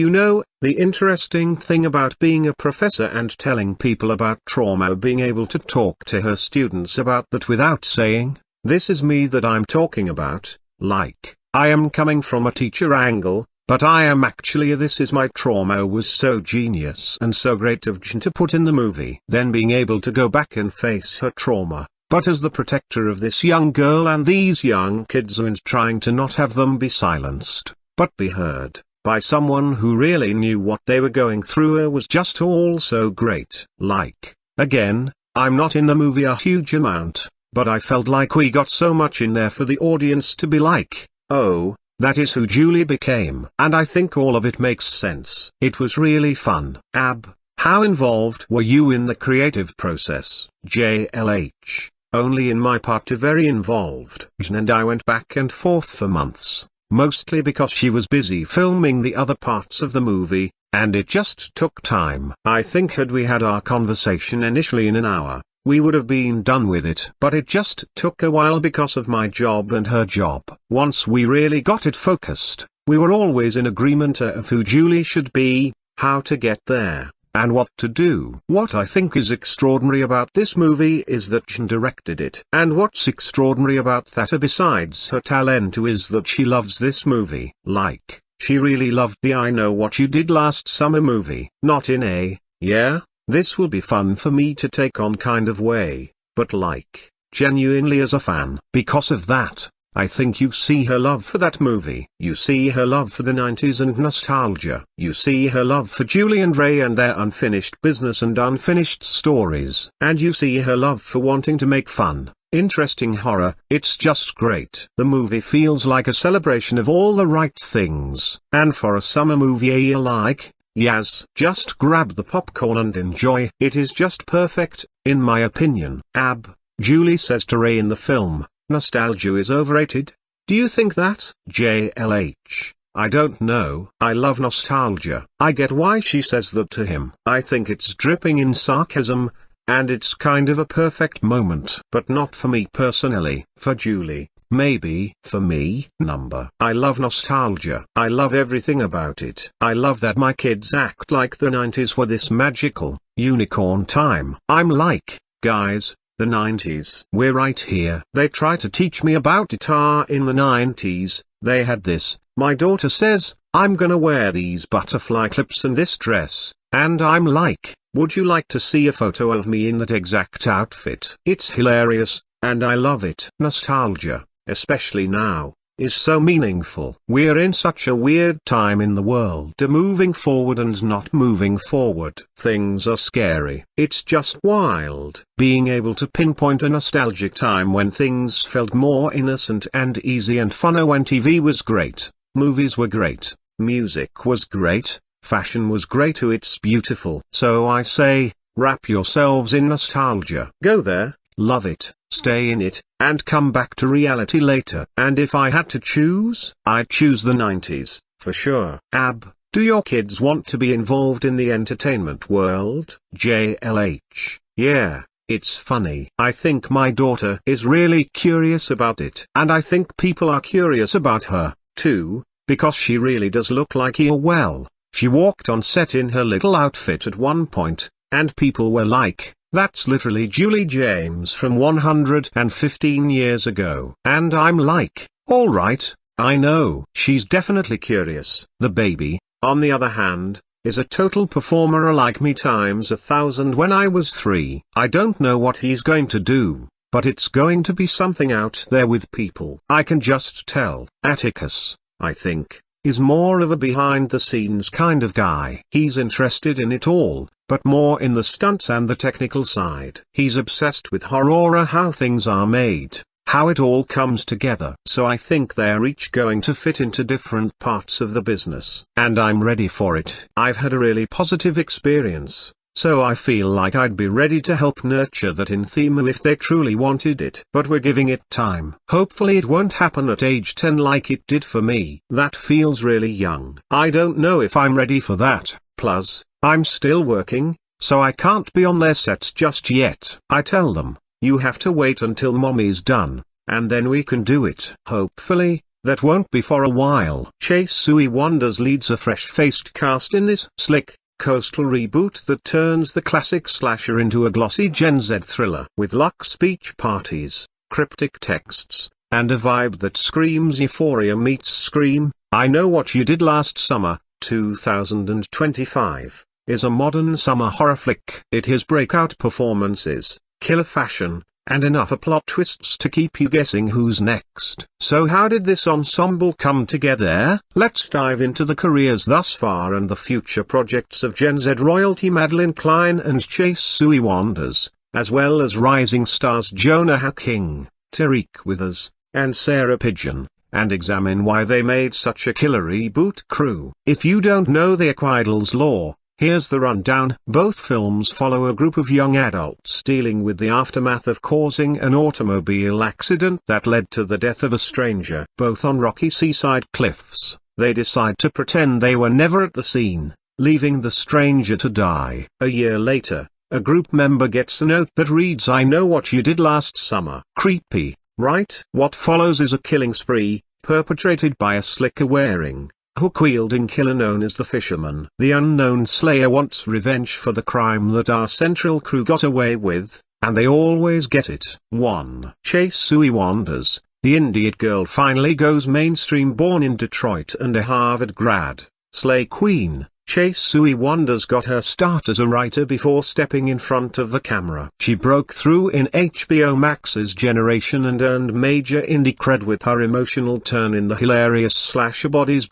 the interesting thing about being a professor and telling people about trauma, being able to talk to her students about that without saying, this is me that I'm talking about, like, I am coming from a teacher angle, but I am actually this is my trauma, was so genius and so great of Jen to put in the movie. Then being able to go back and face her trauma, but as the protector of this young girl and these young kids, and trying to not have them be silenced, but be heard, by someone who really knew what they were going through, was just all so great. Like, again, I'm not in the movie a huge amount, but I felt like we got so much in there for the audience to be like, oh, that is who Julie became. And I think all of it makes sense. It was really fun. Ab, how involved were you in the creative process? JLH, only in my part to very involved. Jen and I went back and forth for months, mostly because she was busy filming the other parts of the movie, and it just took time. I think had we had our conversation initially in an hour, we would have been done with it. But it just took a while because of my job and her job. Once we really got it focused, we were always in agreement of who Julie should be, how to get there, and what to do. What I think is extraordinary about this movie is that Jen directed it. And what's extraordinary about that, besides her talent, is that she loves this movie. Like, she really loved the I Know What You Did Last Summer movie. Not in a, yeah, this will be fun for me to take on kind of way, but like, genuinely as a fan. Because of that, I think you see her love for that movie. You see her love for the 90s and nostalgia. You see her love for Julie and Ray and their unfinished business and unfinished stories. And you see her love for wanting to make fun, interesting horror. It's just great. The movie feels like a celebration of all the right things. And for a summer movie like, yes, just grab the popcorn and enjoy. It is just perfect, in my opinion. Ab, Julie says to Ray in the film, nostalgia is overrated. Do you think that? JLH, I don't know. I love nostalgia. I get why she says that to him. I think it's dripping in sarcasm, and it's kind of a perfect moment. But not for me personally. For Julie, maybe. For me, number. I love nostalgia. I love everything about it. I love that my kids act like the 90s were this magical, unicorn time. I'm like, guys, the 90s. We're right here. They try to teach me about guitar in the 90s. They had this. My daughter says, I'm gonna wear these butterfly clips and this dress. And I'm like, would you like to see a photo of me in that exact outfit? It's hilarious, and I love it. Nostalgia, especially now, is so meaningful. We're in such a weird time in the world. Moving forward and not moving forward. Things are scary. It's just wild. Being able to pinpoint a nostalgic time when things felt more innocent and easy and funner, when TV was great, movies were great, music was great, fashion was great. Oh, it's beautiful. So I say, wrap yourselves in nostalgia. Go there. Love it, stay in it, and come back to reality later. And if I had to choose, I'd choose the 90s, for sure. Ab, Do your kids want to be involved in the entertainment world? JLH, yeah, it's funny. I think my daughter is really curious about it. And I think people are curious about her, too, because she really does look like you. Well, she walked on set in her little outfit at one point, and people were like, "That's literally Julie James from 115 years ago." And I'm like, alright, I know. She's definitely curious. The baby, on the other hand, is a total performer like me times 1,000. When I was 3, I don't know what he's going to do, but it's going to be something out there with people. I can just tell. Atticus, I think, is more of a behind-the-scenes kind of guy. He's interested in it all, but more in the stunts and the technical side. He's obsessed with horror, how things are made, how it all comes together. So I think they're each going to fit into different parts of the business. And I'm ready for it. I've had a really positive experience, so I feel like I'd be ready to help nurture that in theme if they truly wanted it. But we're giving it time. Hopefully it won't happen at age 10 like it did for me. That feels really young. I don't know if I'm ready for that. Plus, I'm still working, so I can't be on their sets just yet. I tell them, you have to wait until mommy's done, and then we can do it. Hopefully, that won't be for a while. Chase Sui Wonders leads a fresh-faced cast in this slick, coastal reboot that turns the classic slasher into a glossy Gen Z thriller with luxe speech parties, cryptic texts, and a vibe that screams Euphoria meets Scream. I Know What You Did Last Summer, 2025, is a modern summer horror flick. It has breakout performances, killer fashion, and enough plot twists to keep you guessing who's next. So how did this ensemble come together? Let's dive into the careers thus far and the future projects of Gen Z royalty Madelyn Cline and Chase Sui Wonders, as well as rising stars Jonah Hawking, Tariq Withers, and Sarah Pigeon, and examine why they made such a killer reboot crew. If you don't know the Aquidals lore, here's the rundown. Both films follow a group of young adults dealing with the aftermath of causing an automobile accident that led to the death of a stranger. Both on rocky seaside cliffs, they decide to pretend they were never at the scene, leaving the stranger to die. A year later, a group member gets a note that reads, "I know what you did last summer." Creepy, right? What follows is a killing spree, perpetrated by a slicker-wearing, hook-wielding killer known as the Fisherman. The unknown slayer wants revenge for the crime that our central crew got away with, and they always get it. 1. Chase Sui Wonders, the indie it girl finally goes mainstream. Born in Detroit and a Harvard grad, slay queen, Chase Sui Wonders got her start as a writer before stepping in front of the camera. She broke through in HBO Max's Generation and earned major indie cred with her emotional turn in the hilarious slasher Bodies,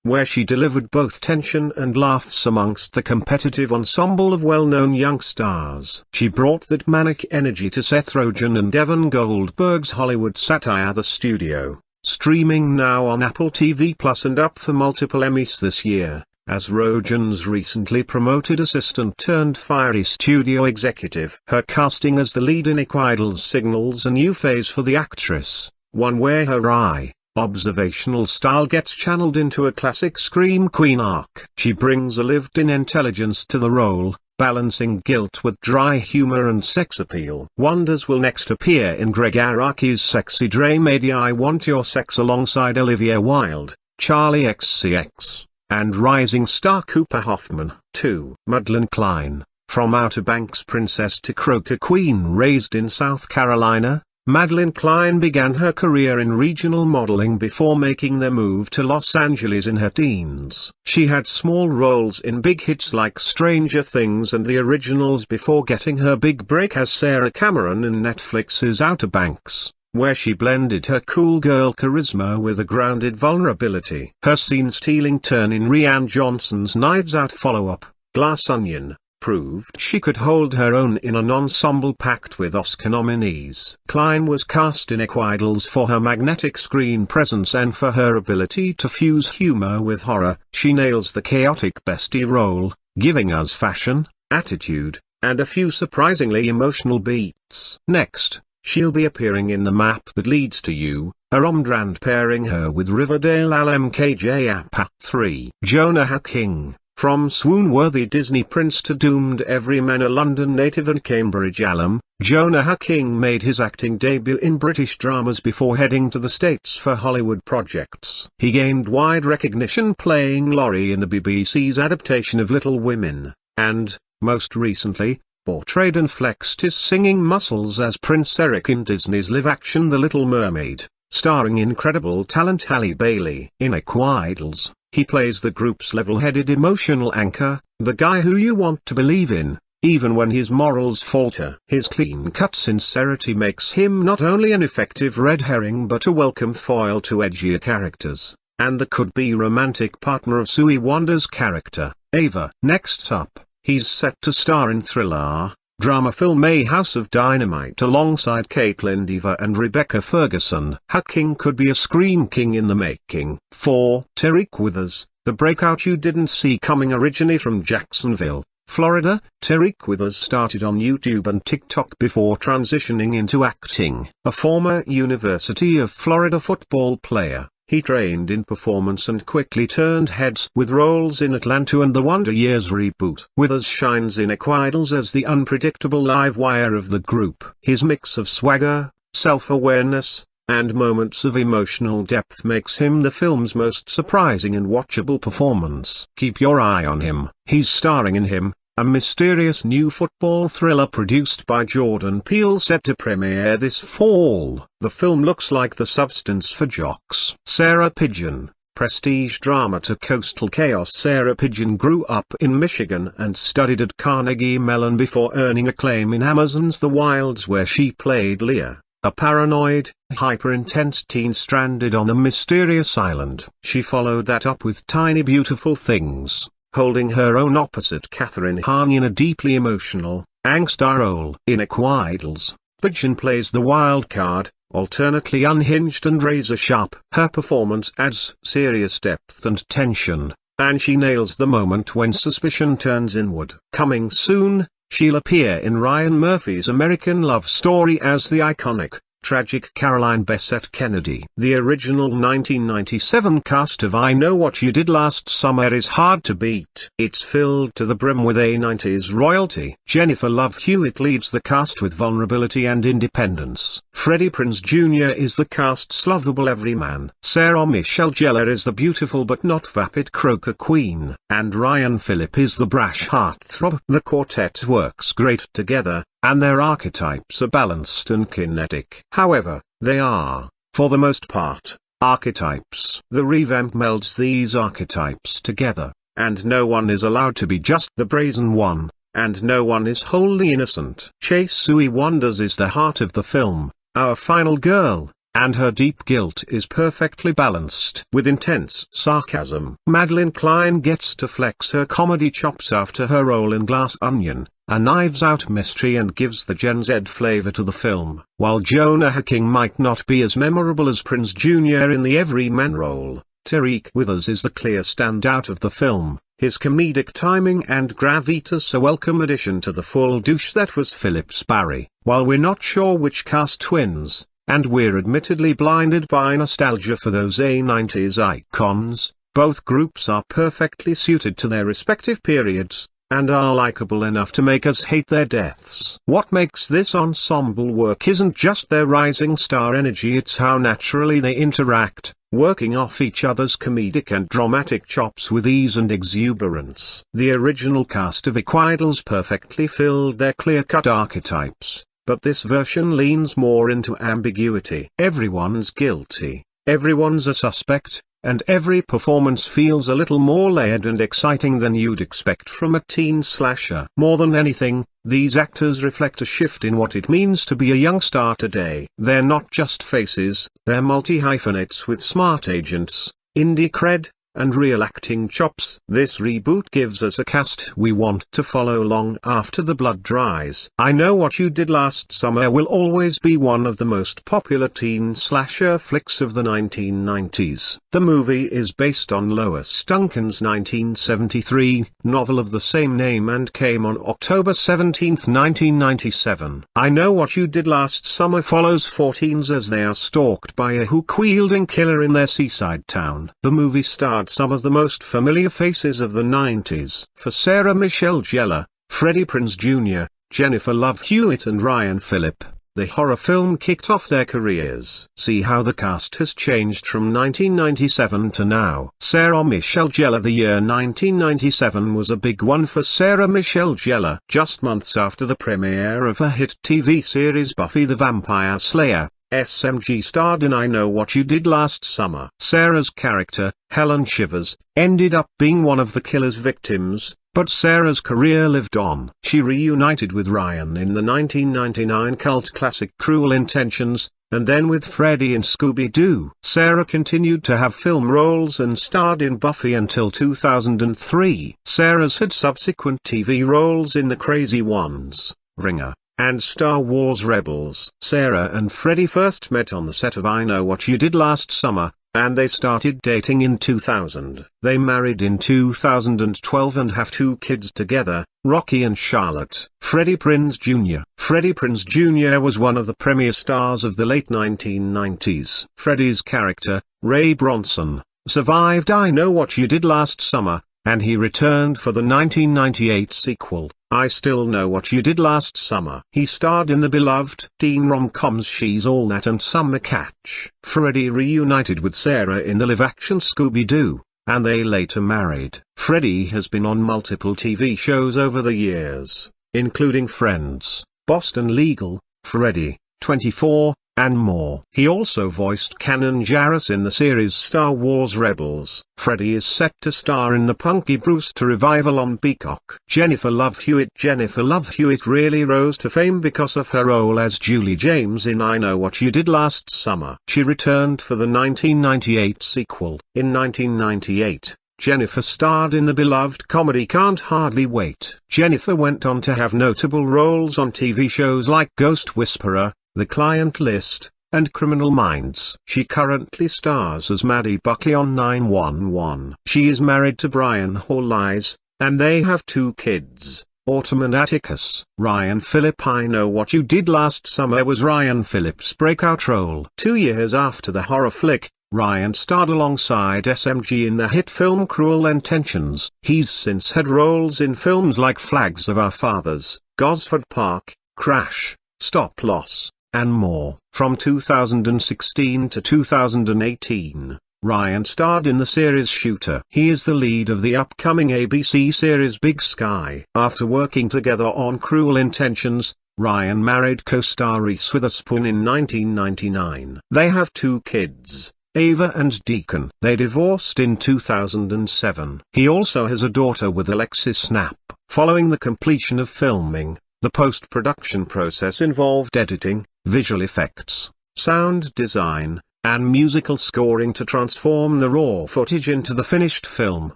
where she delivered both tension and laughs amongst the competitive ensemble of well-known young stars. She brought that manic energy to Seth Rogen and Evan Goldberg's Hollywood satire The Studio, streaming now on Apple TV Plus and up for multiple Emmys this year, as Rogen's recently promoted assistant turned fiery studio executive. Her casting as the lead in Aquidals signals a new phase for the actress, one where her observational style gets channeled into a classic scream queen arc. She brings a lived-in intelligence to the role, balancing guilt with dry humor and sex appeal. Wonders will next appear in Greg Araki's sexy dramedy I Want Your Sex alongside Olivia Wilde, Charlie XCX, and rising star Cooper Hoffman. 2. Madelyn Cline, from Outer Banks princess to Croaker queen. Raised in South Carolina, Madelyn Cline began her career in regional modeling before making the move to Los Angeles in her teens. She had small roles in big hits like Stranger Things and The Originals before getting her big break as Sarah Cameron in Netflix's Outer Banks, where she blended her cool girl charisma with a grounded vulnerability. Her scene-stealing turn in Rian Johnson's Knives Out follow-up, Glass Onion, proved she could hold her own in an ensemble packed with Oscar nominees. Cline was cast in Aquidals for her magnetic screen presence and for her ability to fuse humor with horror. She nails the chaotic bestie role, giving us fashion, attitude, and a few surprisingly emotional beats. Next, she'll be appearing in The Map That Leads to You, a Romdrand pairing her with Riverdale LMKJ Apat 3. Jonah Hawking, from swoon-worthy Disney prince to doomed everyman, a London native and Cambridge alum, Jonah Hawking made his acting debut in British dramas before heading to the States for Hollywood projects. He gained wide recognition playing Laurie in the BBC's adaptation of Little Women, and, most recently, portrayed and flexed his singing muscles as Prince Eric in Disney's live-action The Little Mermaid, starring incredible talent Halle Bailey. In Equidals, he plays the group's level-headed emotional anchor, the guy who you want to believe in, even when his morals falter. His clean-cut sincerity makes him not only an effective red herring but a welcome foil to edgier characters, and the could-be romantic partner of Sui Wanda's character, Ava. Next up, he's set to star in thriller drama film A House of Dynamite alongside Caitlin Dever and Rebecca Ferguson. Hawking could be a screen king in the making. 4. Tariq Withers, the breakout you didn't see coming. Originally from Jacksonville, Florida, Tariq Withers started on YouTube and TikTok before transitioning into acting. A former University of Florida football player, he trained in performance and quickly turned heads with roles in Atlanta and the Wonder Years reboot. Withers shines in Equidals as the unpredictable live wire of the group. His mix of swagger, self-awareness, and moments of emotional depth makes him the film's most surprising and watchable performance. Keep your eye on him. He's starring in Him, a mysterious new football thriller produced by Jordan Peele, set to premiere this fall. The film looks like the substance for jocks. Sarah Pidgeon, prestige drama to coastal chaos. Sarah Pidgeon grew up in Michigan and studied at Carnegie Mellon before earning acclaim in Amazon's The Wilds, where she played Leah, a paranoid, hyper-intense teen stranded on a mysterious island. She followed that up with Tiny Beautiful Things, holding her own opposite Catherine Hahn in a deeply emotional, angsty role. In Equidals, Pidgeon plays the wild card, alternately unhinged and razor-sharp. Her performance adds serious depth and tension, and she nails the moment when suspicion turns inward. Coming soon, she'll appear in Ryan Murphy's American Love Story as the iconic, tragic Caroline Bessette Kennedy. The original 1997 cast of I Know What You Did Last Summer is hard to beat. It's filled to the brim with A90s royalty. Jennifer Love Hewitt leads the cast with vulnerability and independence. Freddie Prinze Jr. is the cast's lovable everyman. Sarah Michelle Gellar is the beautiful but not vapid Croaker Queen. And Ryan Phillip is the brash heartthrob. The quartet works great together, and their archetypes are balanced and kinetic. However, they are, for the most part, archetypes. The revamp melds these archetypes together, and no one is allowed to be just the brazen one, and no one is wholly innocent. Chase Sui Wonders is the heart of the film, our final girl, and her deep guilt is perfectly balanced with intense sarcasm. Madelyn Cline gets to flex her comedy chops after her role in Glass Onion, a Knives Out mystery, and gives the Gen Z flavor to the film. While Jonah Hawking might not be as memorable as Prinze Jr. in the everyman role, Tariq Withers is the clear standout of the film. His comedic timing and gravitas a welcome addition to the full douche that was Philip Sparry. While we're not sure which cast wins, and we're admittedly blinded by nostalgia for those A90s icons, both groups are perfectly suited to their respective periods, and are likable enough to make us hate their deaths. What makes this ensemble work isn't just their rising star energy, it's how naturally they interact, working off each other's comedic and dramatic chops with ease and exuberance. The original cast of Equidals perfectly filled their clear-cut archetypes, but this version leans more into ambiguity. Everyone's guilty, everyone's a suspect, and every performance feels a little more layered and exciting than you'd expect from a teen slasher. More than anything, these actors reflect a shift in what it means to be a young star today. They're not just faces, they're multi-hyphenates with smart agents, indie cred, and real acting chops. This reboot gives us a cast we want to follow long after the blood dries. I Know What You Did Last Summer will always be one of the most popular teen slasher flicks of the 1990s. The movie is based on Lois Duncan's 1973 novel of the same name and came on October 17, 1997. I Know What You Did Last Summer follows 4 teens as they are stalked by a hook-wielding killer in their seaside town. The movie starred some of the most familiar faces of the 90s. For Sarah Michelle Gellar, Freddie Prinze Jr., Jennifer Love Hewitt and Ryan Phillip, the horror film kicked off their careers. See how the cast has changed from 1997 to now. Sarah Michelle Gellar. The year 1997 was a big one for Sarah Michelle Gellar. Just months after the premiere of her hit TV series Buffy the Vampire Slayer, SMG starred in I Know What You Did Last Summer. Sarah's character, Helen Shivers, ended up being one of the killer's victims, but Sarah's career lived on. She reunited with Ryan in the 1999 cult classic Cruel Intentions, and then with Freddy in Scooby-Doo. Sarah continued to have film roles and starred in Buffy until 2003. Sarah's had subsequent TV roles in The Crazy Ones, Ringer, and Star Wars Rebels. Sarah and Freddy first met on the set of I Know What You Did Last Summer, and they started dating in 2000. They married in 2012 and have 2 kids together, Rocky and Charlotte. Freddie Prinze Jr. Freddie Prinze Jr. was one of the premier stars of the late 1990s. Freddie's character, Ray Bronson, survived I Know What You Did Last Summer, and he returned for the 1998 sequel, I Still Know What You Did Last Summer. He starred in the beloved teen rom-coms She's All That and Summer Catch. Freddie reunited with Sarah in the live-action Scooby-Doo, and they later married. Freddie has been on multiple TV shows over the years, including Friends, Boston Legal, Freddie, 24, and more. He also voiced Kanan Jarrus in the series Star Wars Rebels. Freddie is set to star in the Punky Brewster revival on Peacock. Jennifer Love Hewitt. Jennifer Love Hewitt really rose to fame because of her role as Julie James in I Know What You Did Last Summer. She returned for the 1998 sequel. In 1998, Jennifer starred in the beloved comedy Can't Hardly Wait. Jennifer went on to have notable roles on TV shows like Ghost Whisperer, The Client List, and Criminal Minds. She currently stars as Maddie Buckley on 911. She is married to Brian Hawleyes, and they have 2 kids, Autumn and Atticus. Ryan Phillip. I Know What You Did Last Summer was Ryan Phillip's breakout role. 2 years after the horror flick, Ryan starred alongside SMG in the hit film Cruel Intentions. He's since had roles in films like Flags of Our Fathers, Gosford Park, Crash, Stop Loss, and more. From 2016 to 2018, Ryan starred in the series Shooter. He is the lead of the upcoming ABC series Big Sky. After working together on Cruel Intentions, Ryan married co-star Reese Witherspoon in 1999. They have 2 kids, Ava and Deacon. They divorced in 2007. He also has a daughter with Alexis Knapp. Following the completion of filming, the post-production process involved editing, visual effects, sound design, and musical scoring to transform the raw footage into the finished film.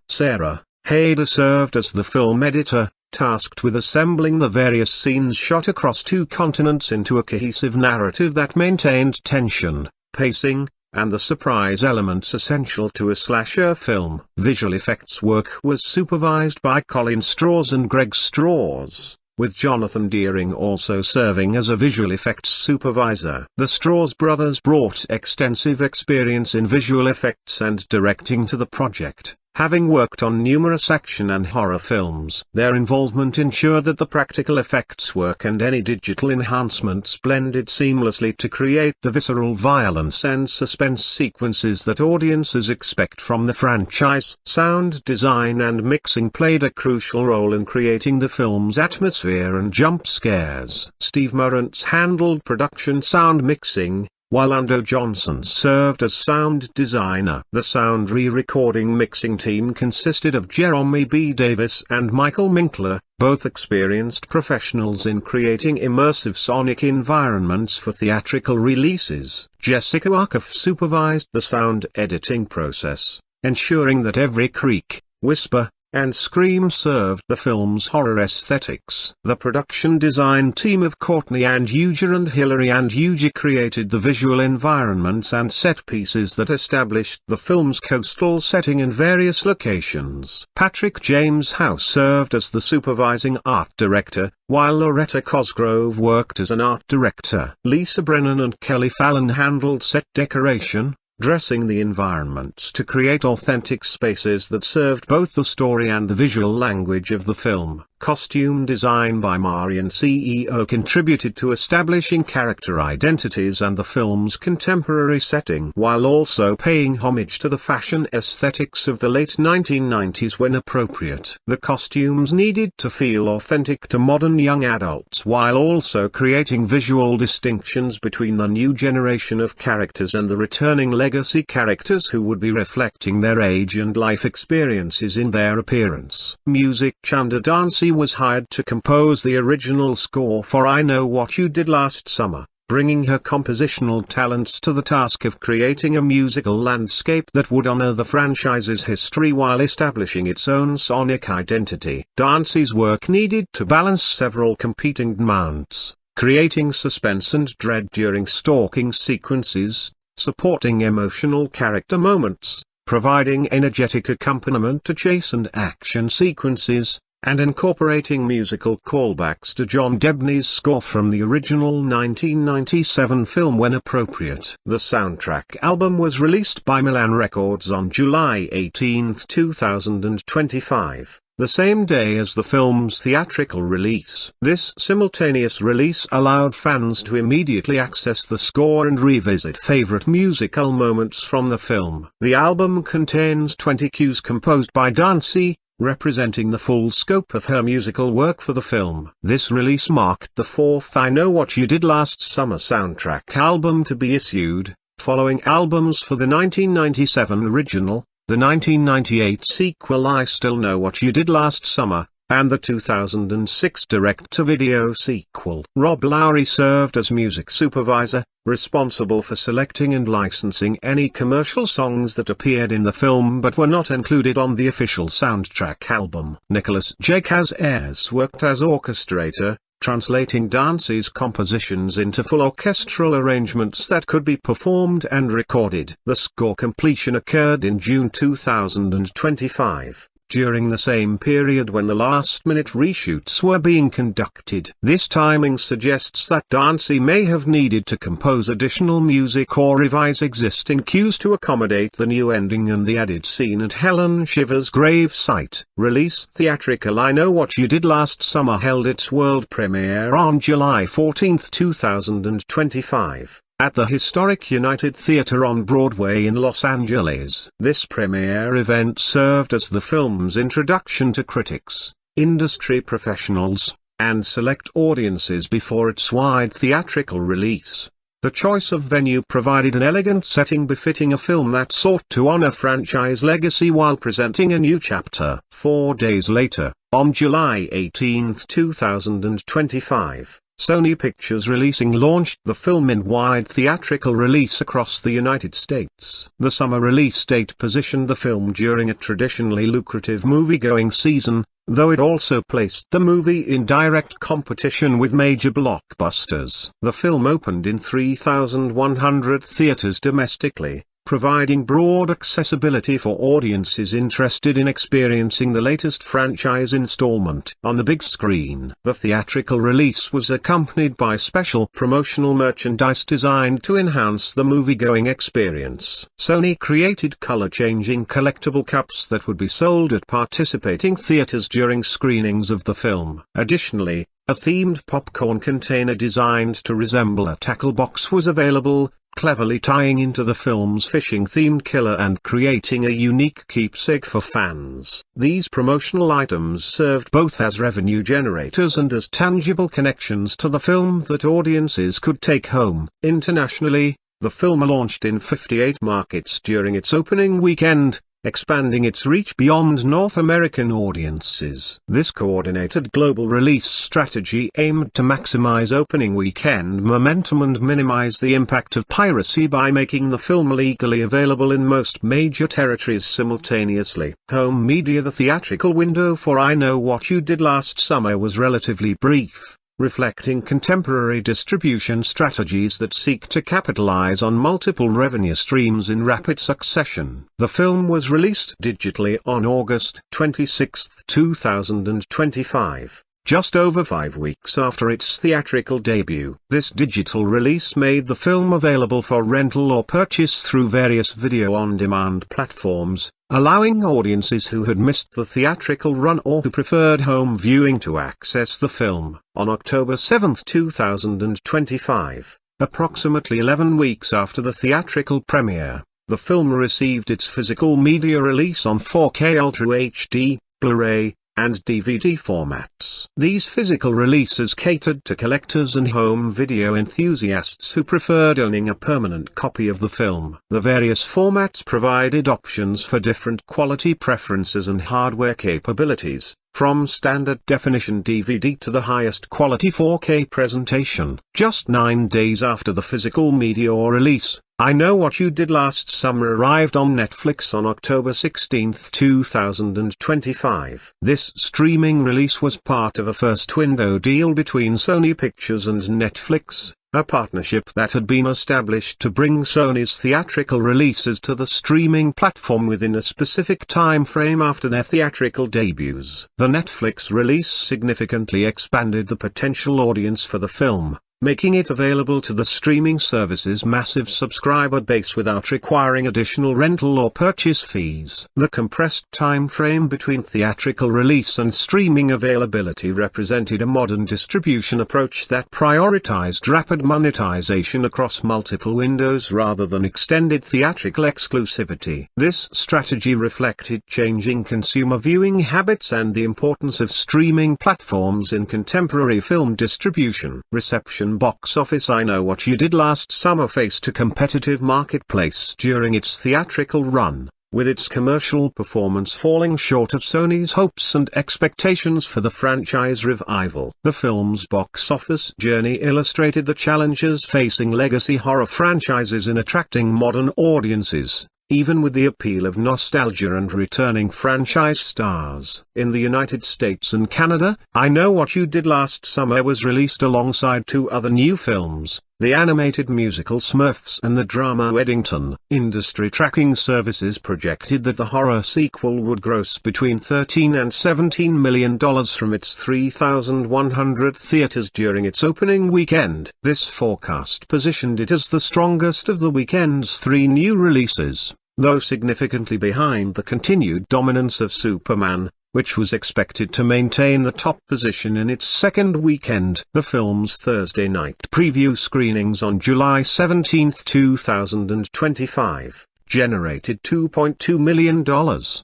Sarah Hayder served as the film editor, tasked with assembling the various scenes shot across 2 continents into a cohesive narrative that maintained tension, pacing, and the surprise elements essential to a slasher film. Visual effects work was supervised by Colin Strauss and Greg Strauss, with Jonathan Deering also serving as a visual effects supervisor. The Strauss brothers brought extensive experience in visual effects and directing to the project, having worked on numerous action and horror films. Their involvement ensured that the practical effects work and any digital enhancements blended seamlessly to create the visceral violence and suspense sequences that audiences expect from the franchise. Sound design and mixing played a crucial role in creating the film's atmosphere and jump scares. Steve Morantz handled production sound mixing, while Ando Johnson served as sound designer. The sound re-recording mixing team consisted of Jeremy B. Davis and Michael Minkler, both experienced professionals in creating immersive sonic environments for theatrical releases. Jessica Arkoff supervised the sound editing process, ensuring that every creak, whisper, and scream served the film's horror aesthetics. The production design team of Courtney Andujar and Hilary Andujar created the visual environments and set pieces that established the film's coastal setting in various locations. Patrick James House served as the supervising art director, while Loretta Cosgrove worked as an art director. Lisa Brennan and Kelly Fallon handled set decoration, dressing the environments to create authentic spaces that served both the story and the visual language of the film. Costume design by Marion CEO contributed to establishing character identities and the film's contemporary setting, while also paying homage to the fashion aesthetics of the late 1990s when appropriate. The costumes needed to feel authentic to modern young adults while also creating visual distinctions between the new generation of characters and the returning legacy characters who would be reflecting their age and life experiences in their appearance. Music. Chanda Dancy was hired to compose the original score for I Know What You Did Last Summer, bringing her compositional talents to the task of creating a musical landscape that would honor the franchise's history while establishing its own sonic identity. Dancy's work needed to balance several competing demands, creating suspense and dread during stalking sequences, supporting emotional character moments, providing energetic accompaniment to chase and action sequences, and incorporating musical callbacks to John Debney's score from the original 1997 film when appropriate. The soundtrack album was released by Milan Records on July 18, 2025, the same day as the film's theatrical release. This simultaneous release allowed fans to immediately access the score and revisit favorite musical moments from the film. The album contains 20 cues composed by Dancy, representing the full scope of her musical work for the film. This release marked the fourth I Know What You Did Last Summer soundtrack album to be issued, following albums for the 1997 original, the 1998 sequel I Still Know What You Did Last Summer, and the 2006 direct-to-video sequel. Rob Lowry served as music supervisor, responsible for selecting and licensing any commercial songs that appeared in the film but were not included on the official soundtrack album. Nicholas J. Ayres worked as orchestrator, translating Dancy's compositions into full orchestral arrangements that could be performed and recorded. The score completion occurred in June 2025. During the same period when the last-minute reshoots were being conducted. This timing suggests that Dancy may have needed to compose additional music or revise existing cues to accommodate the new ending and the added scene at Helen Shiver's gravesite. Release. Theatrical I Know What You Did Last Summer held its world premiere on July 14, 2025. At the historic United Theater on Broadway in Los Angeles. This premiere event served as the film's introduction to critics, industry professionals, and select audiences before its wide theatrical release. The choice of venue provided an elegant setting befitting a film that sought to honor franchise legacy while presenting a new chapter. 4 days later, on July 18, 2025, Sony Pictures Releasing launched the film in wide theatrical release across the United States. The summer release date positioned the film during a traditionally lucrative movie-going season, though it also placed the movie in direct competition with major blockbusters. The film opened in 3,100 theaters domestically, providing broad accessibility for audiences interested in experiencing the latest franchise installment on the big screen. The theatrical release was accompanied by special promotional merchandise designed to enhance the movie-going experience. Sony created color-changing collectible cups that would be sold at participating theaters during screenings of the film. Additionally, a themed popcorn container designed to resemble a tackle box was available, cleverly tying into the film's fishing-themed killer and creating a unique keepsake for fans. These promotional items served both as revenue generators and as tangible connections to the film that audiences could take home. Internationally, the film launched in 58 markets during its opening weekend, expanding its reach beyond North American audiences. This coordinated global release strategy aimed to maximize opening weekend momentum and minimize the impact of piracy by making the film legally available in most major territories simultaneously. Home media. The theatrical window for I Know What You Did Last Summer was relatively brief, reflecting contemporary distribution strategies that seek to capitalize on multiple revenue streams in rapid succession. The film was released digitally on August 26, 2025. Just over 5 weeks after its theatrical debut. This digital release made the film available for rental or purchase through various video-on-demand platforms, allowing audiences who had missed the theatrical run or who preferred home viewing to access the film. On October 7, 2025, approximately 11 weeks after the theatrical premiere, the film received its physical media release on 4K Ultra HD, Blu-ray, and DVD formats. These physical releases catered to collectors and home video enthusiasts who preferred owning a permanent copy of the film. The various formats provided options for different quality preferences and hardware capabilities, from standard definition DVD to the highest quality 4K presentation. Just 9 days after the physical media release, I Know What You Did Last Summer arrived on Netflix on October 16, 2025. This streaming release was part of a first-window deal between Sony Pictures and Netflix, a partnership that had been established to bring Sony's theatrical releases to the streaming platform within a specific time frame after their theatrical debuts. The Netflix release significantly expanded the potential audience for the film, making it available to the streaming service's massive subscriber base without requiring additional rental or purchase fees. The compressed time frame between theatrical release and streaming availability represented a modern distribution approach that prioritized rapid monetization across multiple windows rather than extended theatrical exclusivity. This strategy reflected changing consumer viewing habits and the importance of streaming platforms in contemporary film distribution. Reception. Box office. I Know What You Did Last Summer faced a competitive marketplace during its theatrical run, with its commercial performance falling short of Sony's hopes and expectations for the franchise revival. The film's box office journey illustrated the challenges facing legacy horror franchises in attracting modern audiences, even with the appeal of nostalgia and returning franchise stars. In the United States and Canada, I Know What You Did Last Summer was released alongside 2 other new films, the animated musical Smurfs and the drama Weddington. Industry tracking services projected that the horror sequel would gross between $13 and $17 million from its 3,100 theaters during its opening weekend. This forecast positioned it as the strongest of the weekend's 3 new releases, though significantly behind the continued dominance of Superman, which was expected to maintain the top position in its second weekend. The film's Thursday night preview screenings on July 17, 2025, generated $2.2 million.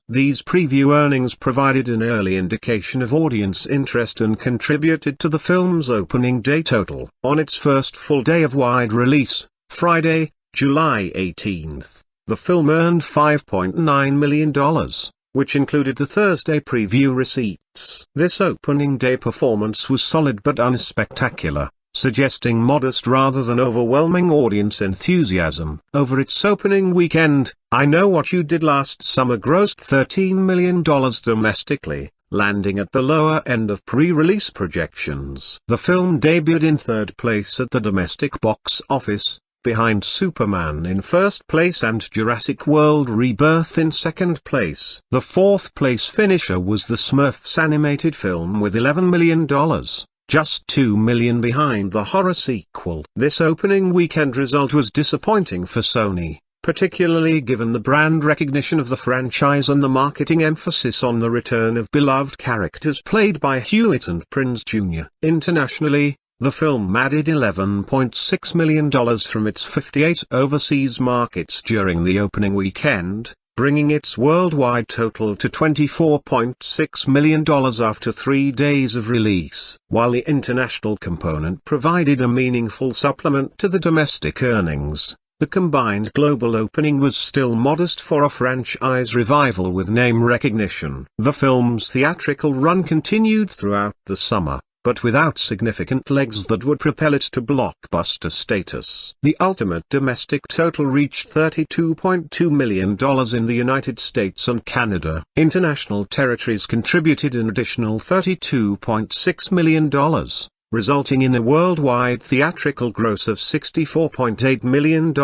These preview earnings provided an early indication of audience interest and contributed to the film's opening day total. On its first full day of wide release, Friday, July 18, the film earned $5.9 million, which included the Thursday preview receipts. This opening day performance was solid but unspectacular, suggesting modest rather than overwhelming audience enthusiasm. Over its opening weekend, I Know What You Did Last Summer grossed $13 million domestically, landing at the lower end of pre-release projections. The film debuted in 3rd place at the domestic box office, behind Superman in 1st place and Jurassic World Rebirth in 2nd place. The 4th place finisher was the Smurfs animated film with $11 million, just $2 million behind the horror sequel. This opening weekend result was disappointing for Sony, particularly given the brand recognition of the franchise and the marketing emphasis on the return of beloved characters played by Hewitt and Prinze Jr. Internationally, the film added $11.6 million from its 58 overseas markets during the opening weekend, bringing its worldwide total to $24.6 million after 3 days of release. While the international component provided a meaningful supplement to the domestic earnings, the combined global opening was still modest for a franchise revival with name recognition. The film's theatrical run continued throughout the summer, but without significant legs that would propel it to blockbuster status. The ultimate domestic total reached $32.2 million in the United States and Canada. International territories contributed an additional $32.6 million, resulting in a worldwide theatrical gross of $64.8 million.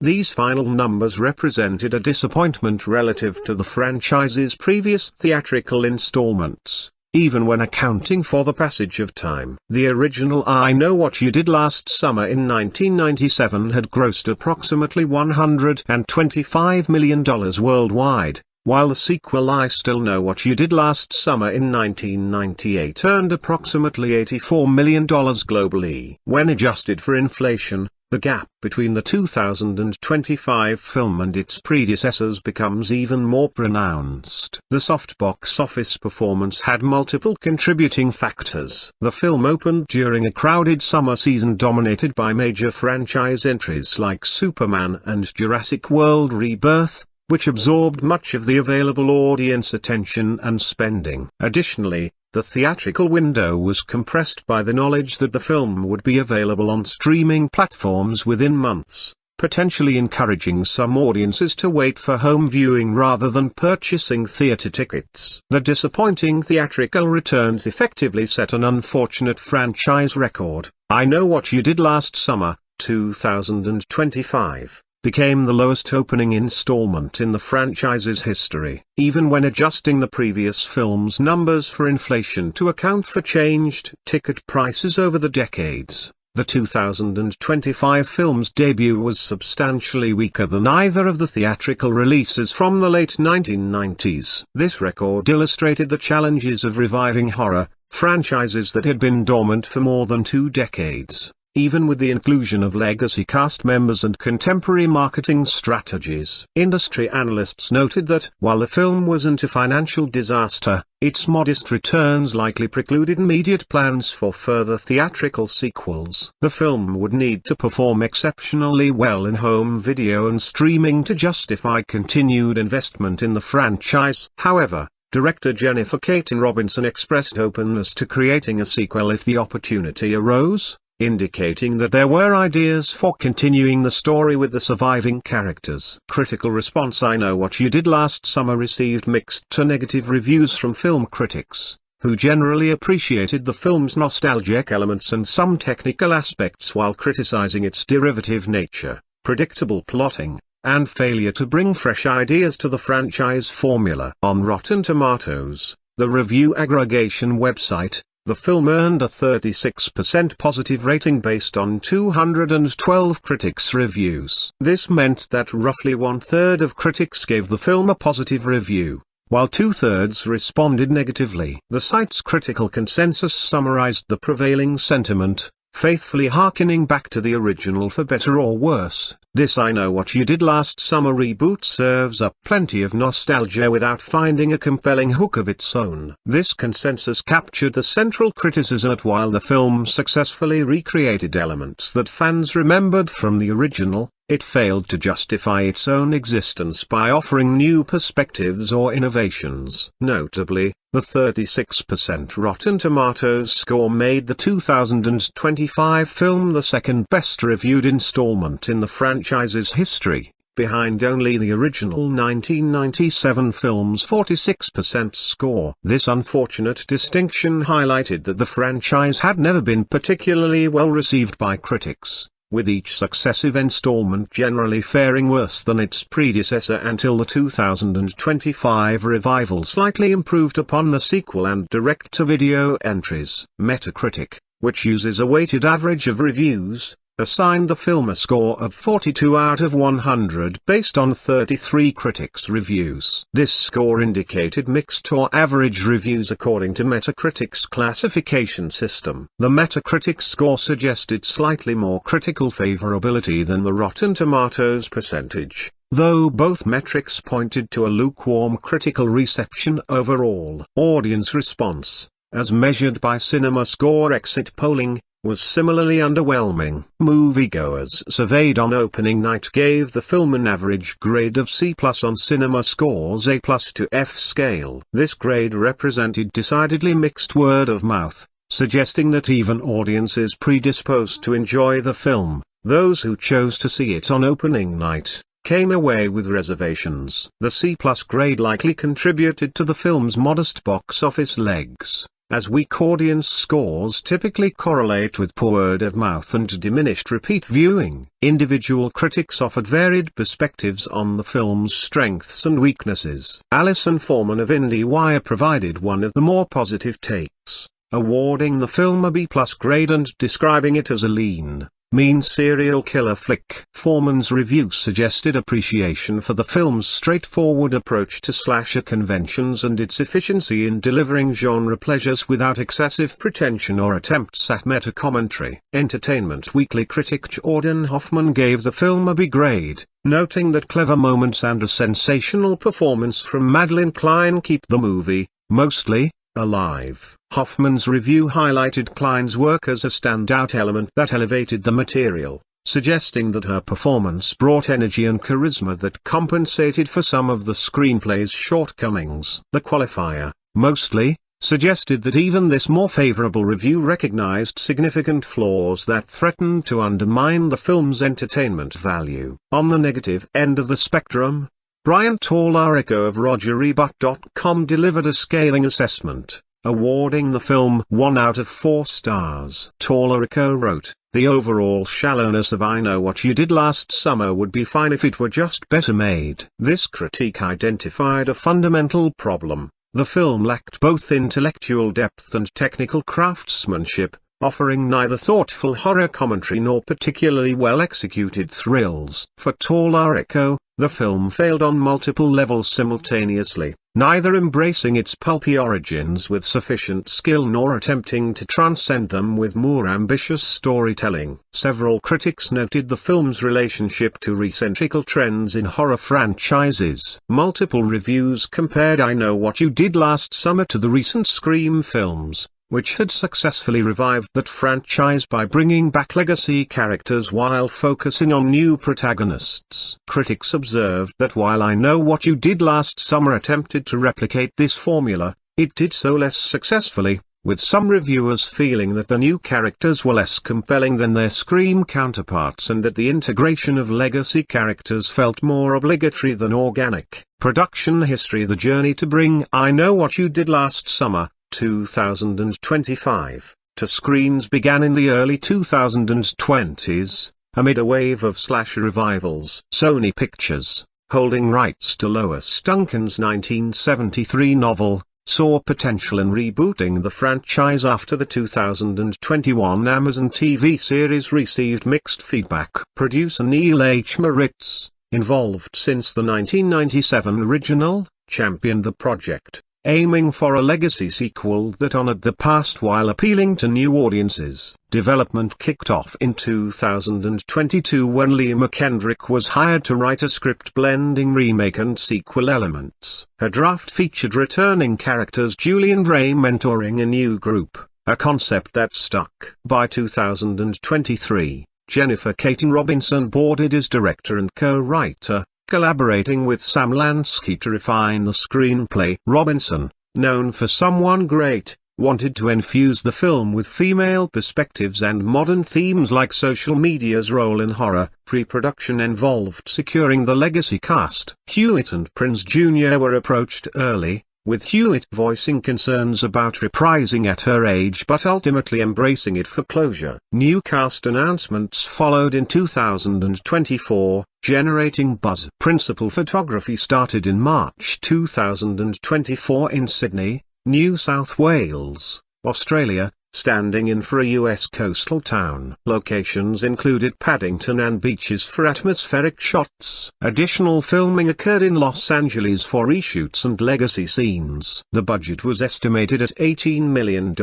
These final numbers represented a disappointment relative to the franchise's previous theatrical installments, even when accounting for the passage of time. The original I Know What You Did Last Summer in 1997 had grossed approximately $125 million worldwide, while the sequel I Still Know What You Did Last Summer in 1998 earned approximately $84 million globally. When adjusted for inflation, the gap between the 2025 film and its predecessors becomes even more pronounced. The soft box office performance had multiple contributing factors. The film opened during a crowded summer season dominated by major franchise entries like Superman and Jurassic World Rebirth, which absorbed much of the available audience attention and spending. Additionally, the theatrical window was compressed by the knowledge that the film would be available on streaming platforms within months, potentially encouraging some audiences to wait for home viewing rather than purchasing theater tickets. The disappointing theatrical returns effectively set an unfortunate franchise record. I Know What You Did Last Summer, 2025. Became the lowest opening installment in the franchise's history. Even when adjusting the previous film's numbers for inflation to account for changed ticket prices over the decades, the 2025 film's debut was substantially weaker than either of the theatrical releases from the late 1990s. This record illustrated the challenges of reviving horror franchises that had been dormant for more than 2 decades. Even with the inclusion of legacy cast members and contemporary marketing strategies. Industry analysts noted that, while the film wasn't a financial disaster, its modest returns likely precluded immediate plans for further theatrical sequels. The film would need to perform exceptionally well in home video and streaming to justify continued investment in the franchise. However, director Jennifer Caton Robinson expressed openness to creating a sequel if the opportunity arose, indicating that there were ideas for continuing the story with the surviving characters. Critical response: I Know What You Did Last Summer received mixed to negative reviews from film critics, who generally appreciated the film's nostalgic elements and some technical aspects while criticizing its derivative nature, predictable plotting, and failure to bring fresh ideas to the franchise formula. On Rotten Tomatoes, the review aggregation website, the film earned a 36% positive rating based on 212 critics' reviews. This meant that roughly 1/3 of critics gave the film a positive review, while 2/3 responded negatively. The site's critical consensus summarized the prevailing sentiment, faithfully hearkening back to the original for better or worse. This I Know What You Did Last Summer reboot serves up plenty of nostalgia without finding a compelling hook of its own. This consensus captured the central criticism that while the film successfully recreated elements that fans remembered from the original, it failed to justify its own existence by offering new perspectives or innovations. Notably, the 36% Rotten Tomatoes score made the 2025 film the second best reviewed installment in the franchise's history, behind only the original 1997 film's 46% score. This unfortunate distinction highlighted that the franchise had never been particularly well received by critics, with each successive installment generally faring worse than its predecessor until the 2025 revival slightly improved upon the sequel and direct-to-video entries. Metacritic, which uses a weighted average of reviews, assigned the film a score of 42 out of 100 based on 33 critics' reviews. This score indicated mixed or average reviews according to Metacritic's classification system. The Metacritic score suggested slightly more critical favorability than the Rotten Tomatoes percentage, though both metrics pointed to a lukewarm critical reception overall. Audience response, as measured by CinemaScore exit polling, was similarly underwhelming. Moviegoers surveyed on opening night gave the film an average grade of C+ on Cinema Score's A+ to F scale. This grade represented decidedly mixed word of mouth, suggesting that even audiences predisposed to enjoy the film, those who chose to see it on opening night, came away with reservations. The C+ grade likely contributed to the film's modest box office legs, as weak audience scores typically correlate with poor word of mouth and diminished repeat viewing. Individual critics offered varied perspectives on the film's strengths and weaknesses. Alison Foreman of IndieWire provided one of the more positive takes, awarding the film a B+ grade and describing it as a lean, mean serial killer flick. Foreman's review suggested appreciation for the film's straightforward approach to slasher conventions and its efficiency in delivering genre pleasures without excessive pretension or attempts at meta-commentary. Entertainment Weekly critic Jordan Hoffman gave the film a B grade, noting that clever moments and a sensational performance from Madelyn Cline keep the movie, mostly, alive. Hoffman's review highlighted Cline's work as a standout element that elevated the material, suggesting that her performance brought energy and charisma that compensated for some of the screenplay's shortcomings. The qualifier, mostly, suggested that even this more favorable review recognized significant flaws that threatened to undermine the film's entertainment value. On the negative end of the spectrum, Brian Tallarico of RogerEbert.com delivered a scathing assessment, awarding the film 1 out of 4 stars. Tallarico wrote, "The overall shallowness of I Know What You Did Last Summer would be fine if it were just better made." This critique identified a fundamental problem. The film lacked both intellectual depth and technical craftsmanship, offering neither thoughtful horror commentary nor particularly well-executed thrills. For Tallarico, the film failed on multiple levels simultaneously, neither embracing its pulpy origins with sufficient skill nor attempting to transcend them with more ambitious storytelling. Several critics noted the film's relationship to recent trends in horror franchises. Multiple reviews compared I Know What You Did Last Summer to the recent Scream films, which had successfully revived that franchise by bringing back legacy characters while focusing on new protagonists. Critics observed that while I Know What You Did Last Summer attempted to replicate this formula, it did so less successfully, with some reviewers feeling that the new characters were less compelling than their Scream counterparts and that the integration of legacy characters felt more obligatory than organic. Production history: The journey to bring I Know What You Did Last Summer, 2025, to screens began in the early 2020s, amid a wave of slasher revivals. Sony Pictures, holding rights to Lois Duncan's 1973 novel, saw potential in rebooting the franchise after the 2021 Amazon TV series received mixed feedback. Producer Neil H. Moritz, involved since the 1997 original, championed the project, aiming for a legacy sequel that honored the past while appealing to new audiences. Development kicked off in 2022 when Lee McKendrick was hired to write a script blending remake and sequel elements. Her draft featured returning characters Julian Gray mentoring a new group, a concept that stuck. By 2023, Jennifer Katin Robinson boarded as director and co-writer, collaborating with Sam Lansky to refine the screenplay. Robinson, known for Someone Great, wanted to infuse the film with female perspectives and modern themes like social media's role in horror. Pre-production involved securing the legacy cast. Hewitt and Prinze Jr. were approached early, with Hewitt voicing concerns about reprising at her age but ultimately embracing it for closure. New cast announcements followed in 2024, generating buzz. Principal photography started in March 2024 in Sydney, New South Wales, Australia, standing in for a US coastal town. Locations included Paddington and beaches for atmospheric shots. Additional filming occurred in Los Angeles for reshoots and legacy scenes. The budget was estimated at $18 million,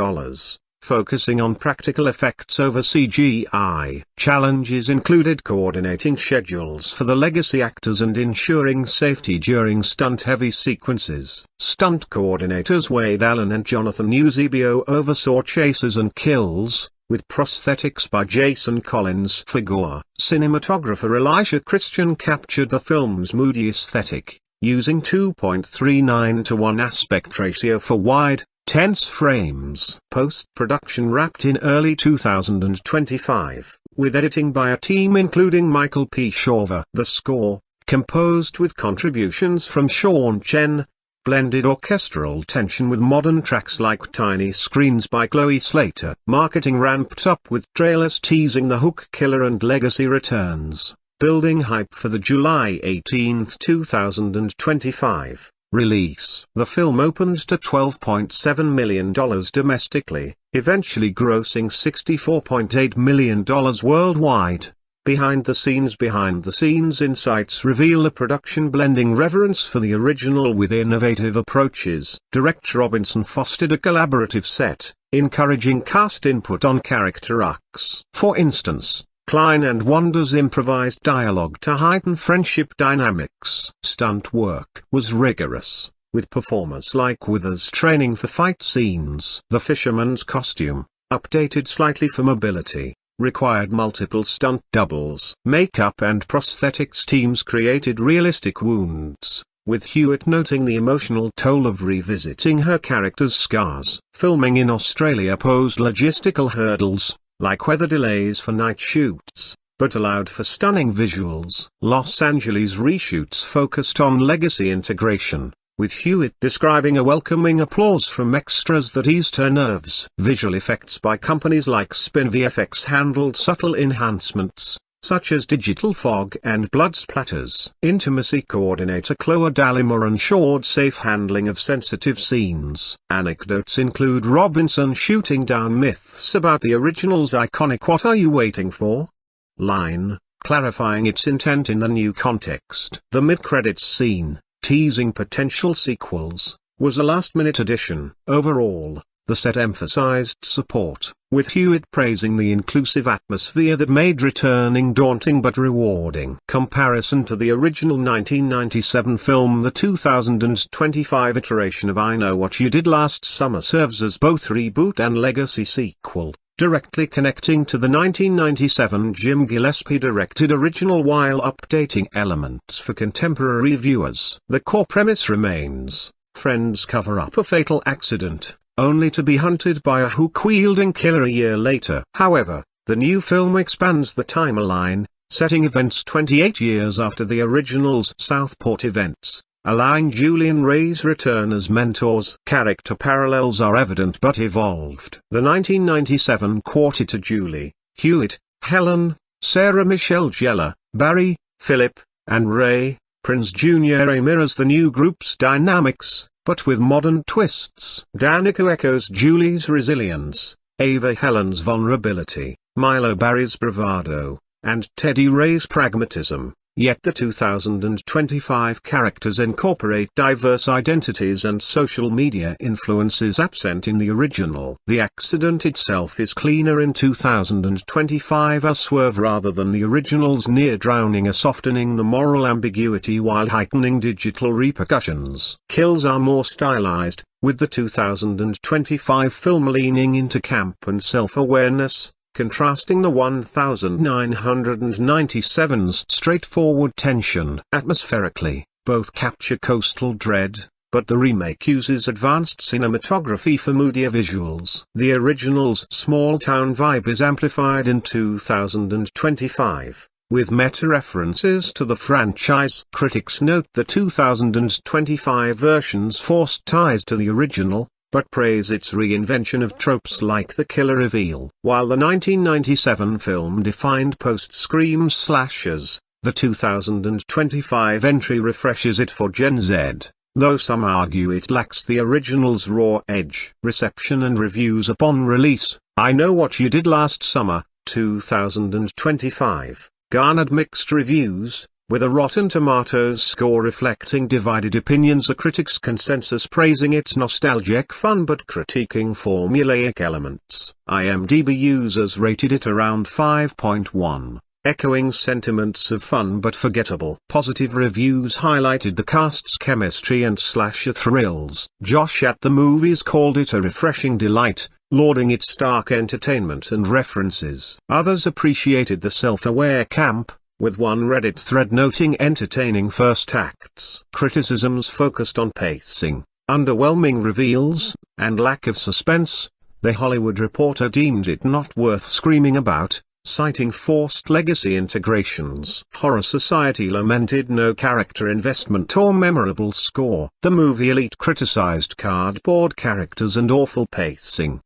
focusing on practical effects over CGI. Challenges included coordinating schedules for the legacy actors and ensuring safety during stunt-heavy sequences. Stunt coordinators Wade Allen and Jonathan Eusebio oversaw chases and kills, with prosthetics by Jason Collins. Cinematographer Elisha Christian captured the film's moody aesthetic, using 2.39 to 1 aspect ratio for wide, tense frames. Post-production wrapped in early 2025, with editing by a team including Michael P. Shawver. The score, composed with contributions from Sean Chen, blended orchestral tension with modern tracks like Tiny Screens by Chloe Slater. Marketing ramped up with trailers teasing The Hook Killer and Legacy returns, building hype for the July 18, 2025 release. The film opened to $12.7 million domestically, eventually grossing $64.8 million worldwide. Behind the scenes insights reveal the production blending reverence for the original with innovative approaches. Director Robinson fostered a collaborative set, encouraging cast input on character arcs. For instance, Cline and Wanda's improvised dialogue to heighten friendship dynamics. Stunt work was rigorous, with performers like Withers training for fight scenes. The fisherman's costume, updated slightly for mobility, required multiple stunt doubles. Makeup and prosthetics teams created realistic wounds, with Hewitt noting the emotional toll of revisiting her character's scars. Filming in Australia posed logistical hurdles, like weather delays for night shoots, but allowed for stunning visuals. Los Angeles reshoots focused on legacy integration, with Hewitt describing a welcoming applause from extras that eased her nerves. Visual effects by companies like Spin VFX handled subtle enhancements, such as digital fog and blood splatters. Intimacy coordinator Chloe Dallimore ensured safe handling of sensitive scenes. Anecdotes include Robinson shooting down myths about the original's iconic "What are you waiting for?" line, clarifying its intent in the new context. The mid-credits scene, teasing potential sequels, was a last-minute addition. Overall, the set emphasized support, with Hewitt praising the inclusive atmosphere that made returning daunting but rewarding. Comparison to the original 1997 film. The 2025 iteration of I Know What You Did Last Summer serves as both reboot and legacy sequel, directly connecting to the 1997 Jim Gillespie-directed original while updating elements for contemporary viewers. The core premise remains: friends cover up a fatal accident, only to be hunted by a hook-wielding killer a year later. However, the new film expands the timeline, setting events 28 years after the original's Southport events, allowing Julian Ray's return as mentors. Character parallels are evident but evolved. The 1997 quartet of Julie, Hewitt, Helen, Sarah Michelle Gellar, Barry, Philip, and Ray, Prinze Jr. mirrors the new group's dynamics, but with modern twists. Danica echoes Julie's resilience, Ava Helen's vulnerability, Milo Barry's bravado, and Teddy Ray's pragmatism. Yet the 2025 characters incorporate diverse identities and social media influences absent in the original. The accident itself is cleaner in 2025, a swerve rather than the original's near drowning, a softening the moral ambiguity while heightening digital repercussions. Kills are more stylized, with the 2025 film leaning into camp and self-awareness, contrasting the 1997's straightforward tension. Atmospherically, both capture coastal dread, but the remake uses advanced cinematography for moodier visuals. The original's small-town vibe is amplified in 2025, with meta-references to the franchise. Critics note the 2025 version's forced ties to the original, but praise its reinvention of tropes like the killer reveal. While the 1997 film defined post-Scream slashers, the 2025 entry refreshes it for Gen Z, though some argue it lacks the original's raw edge. Reception and reviews upon release. I Know What You Did Last Summer, 2025, garnered mixed reviews, with a Rotten Tomatoes score reflecting divided opinions. A critics' consensus praising its nostalgic fun but critiquing formulaic elements. IMDb users rated it around 5.1, echoing sentiments of fun but forgettable. Positive reviews highlighted the cast's chemistry and slasher thrills. Josh at the Movies called it a refreshing delight, lauding its stark entertainment and references. Others appreciated the self-aware camp, with one Reddit thread noting entertaining first acts. Criticisms focused on pacing, underwhelming reveals, and lack of suspense. The Hollywood Reporter deemed it not worth screaming about, citing forced legacy integrations. Horror Society lamented no character investment or memorable score. The movie Elite criticized cardboard characters and awful pacing.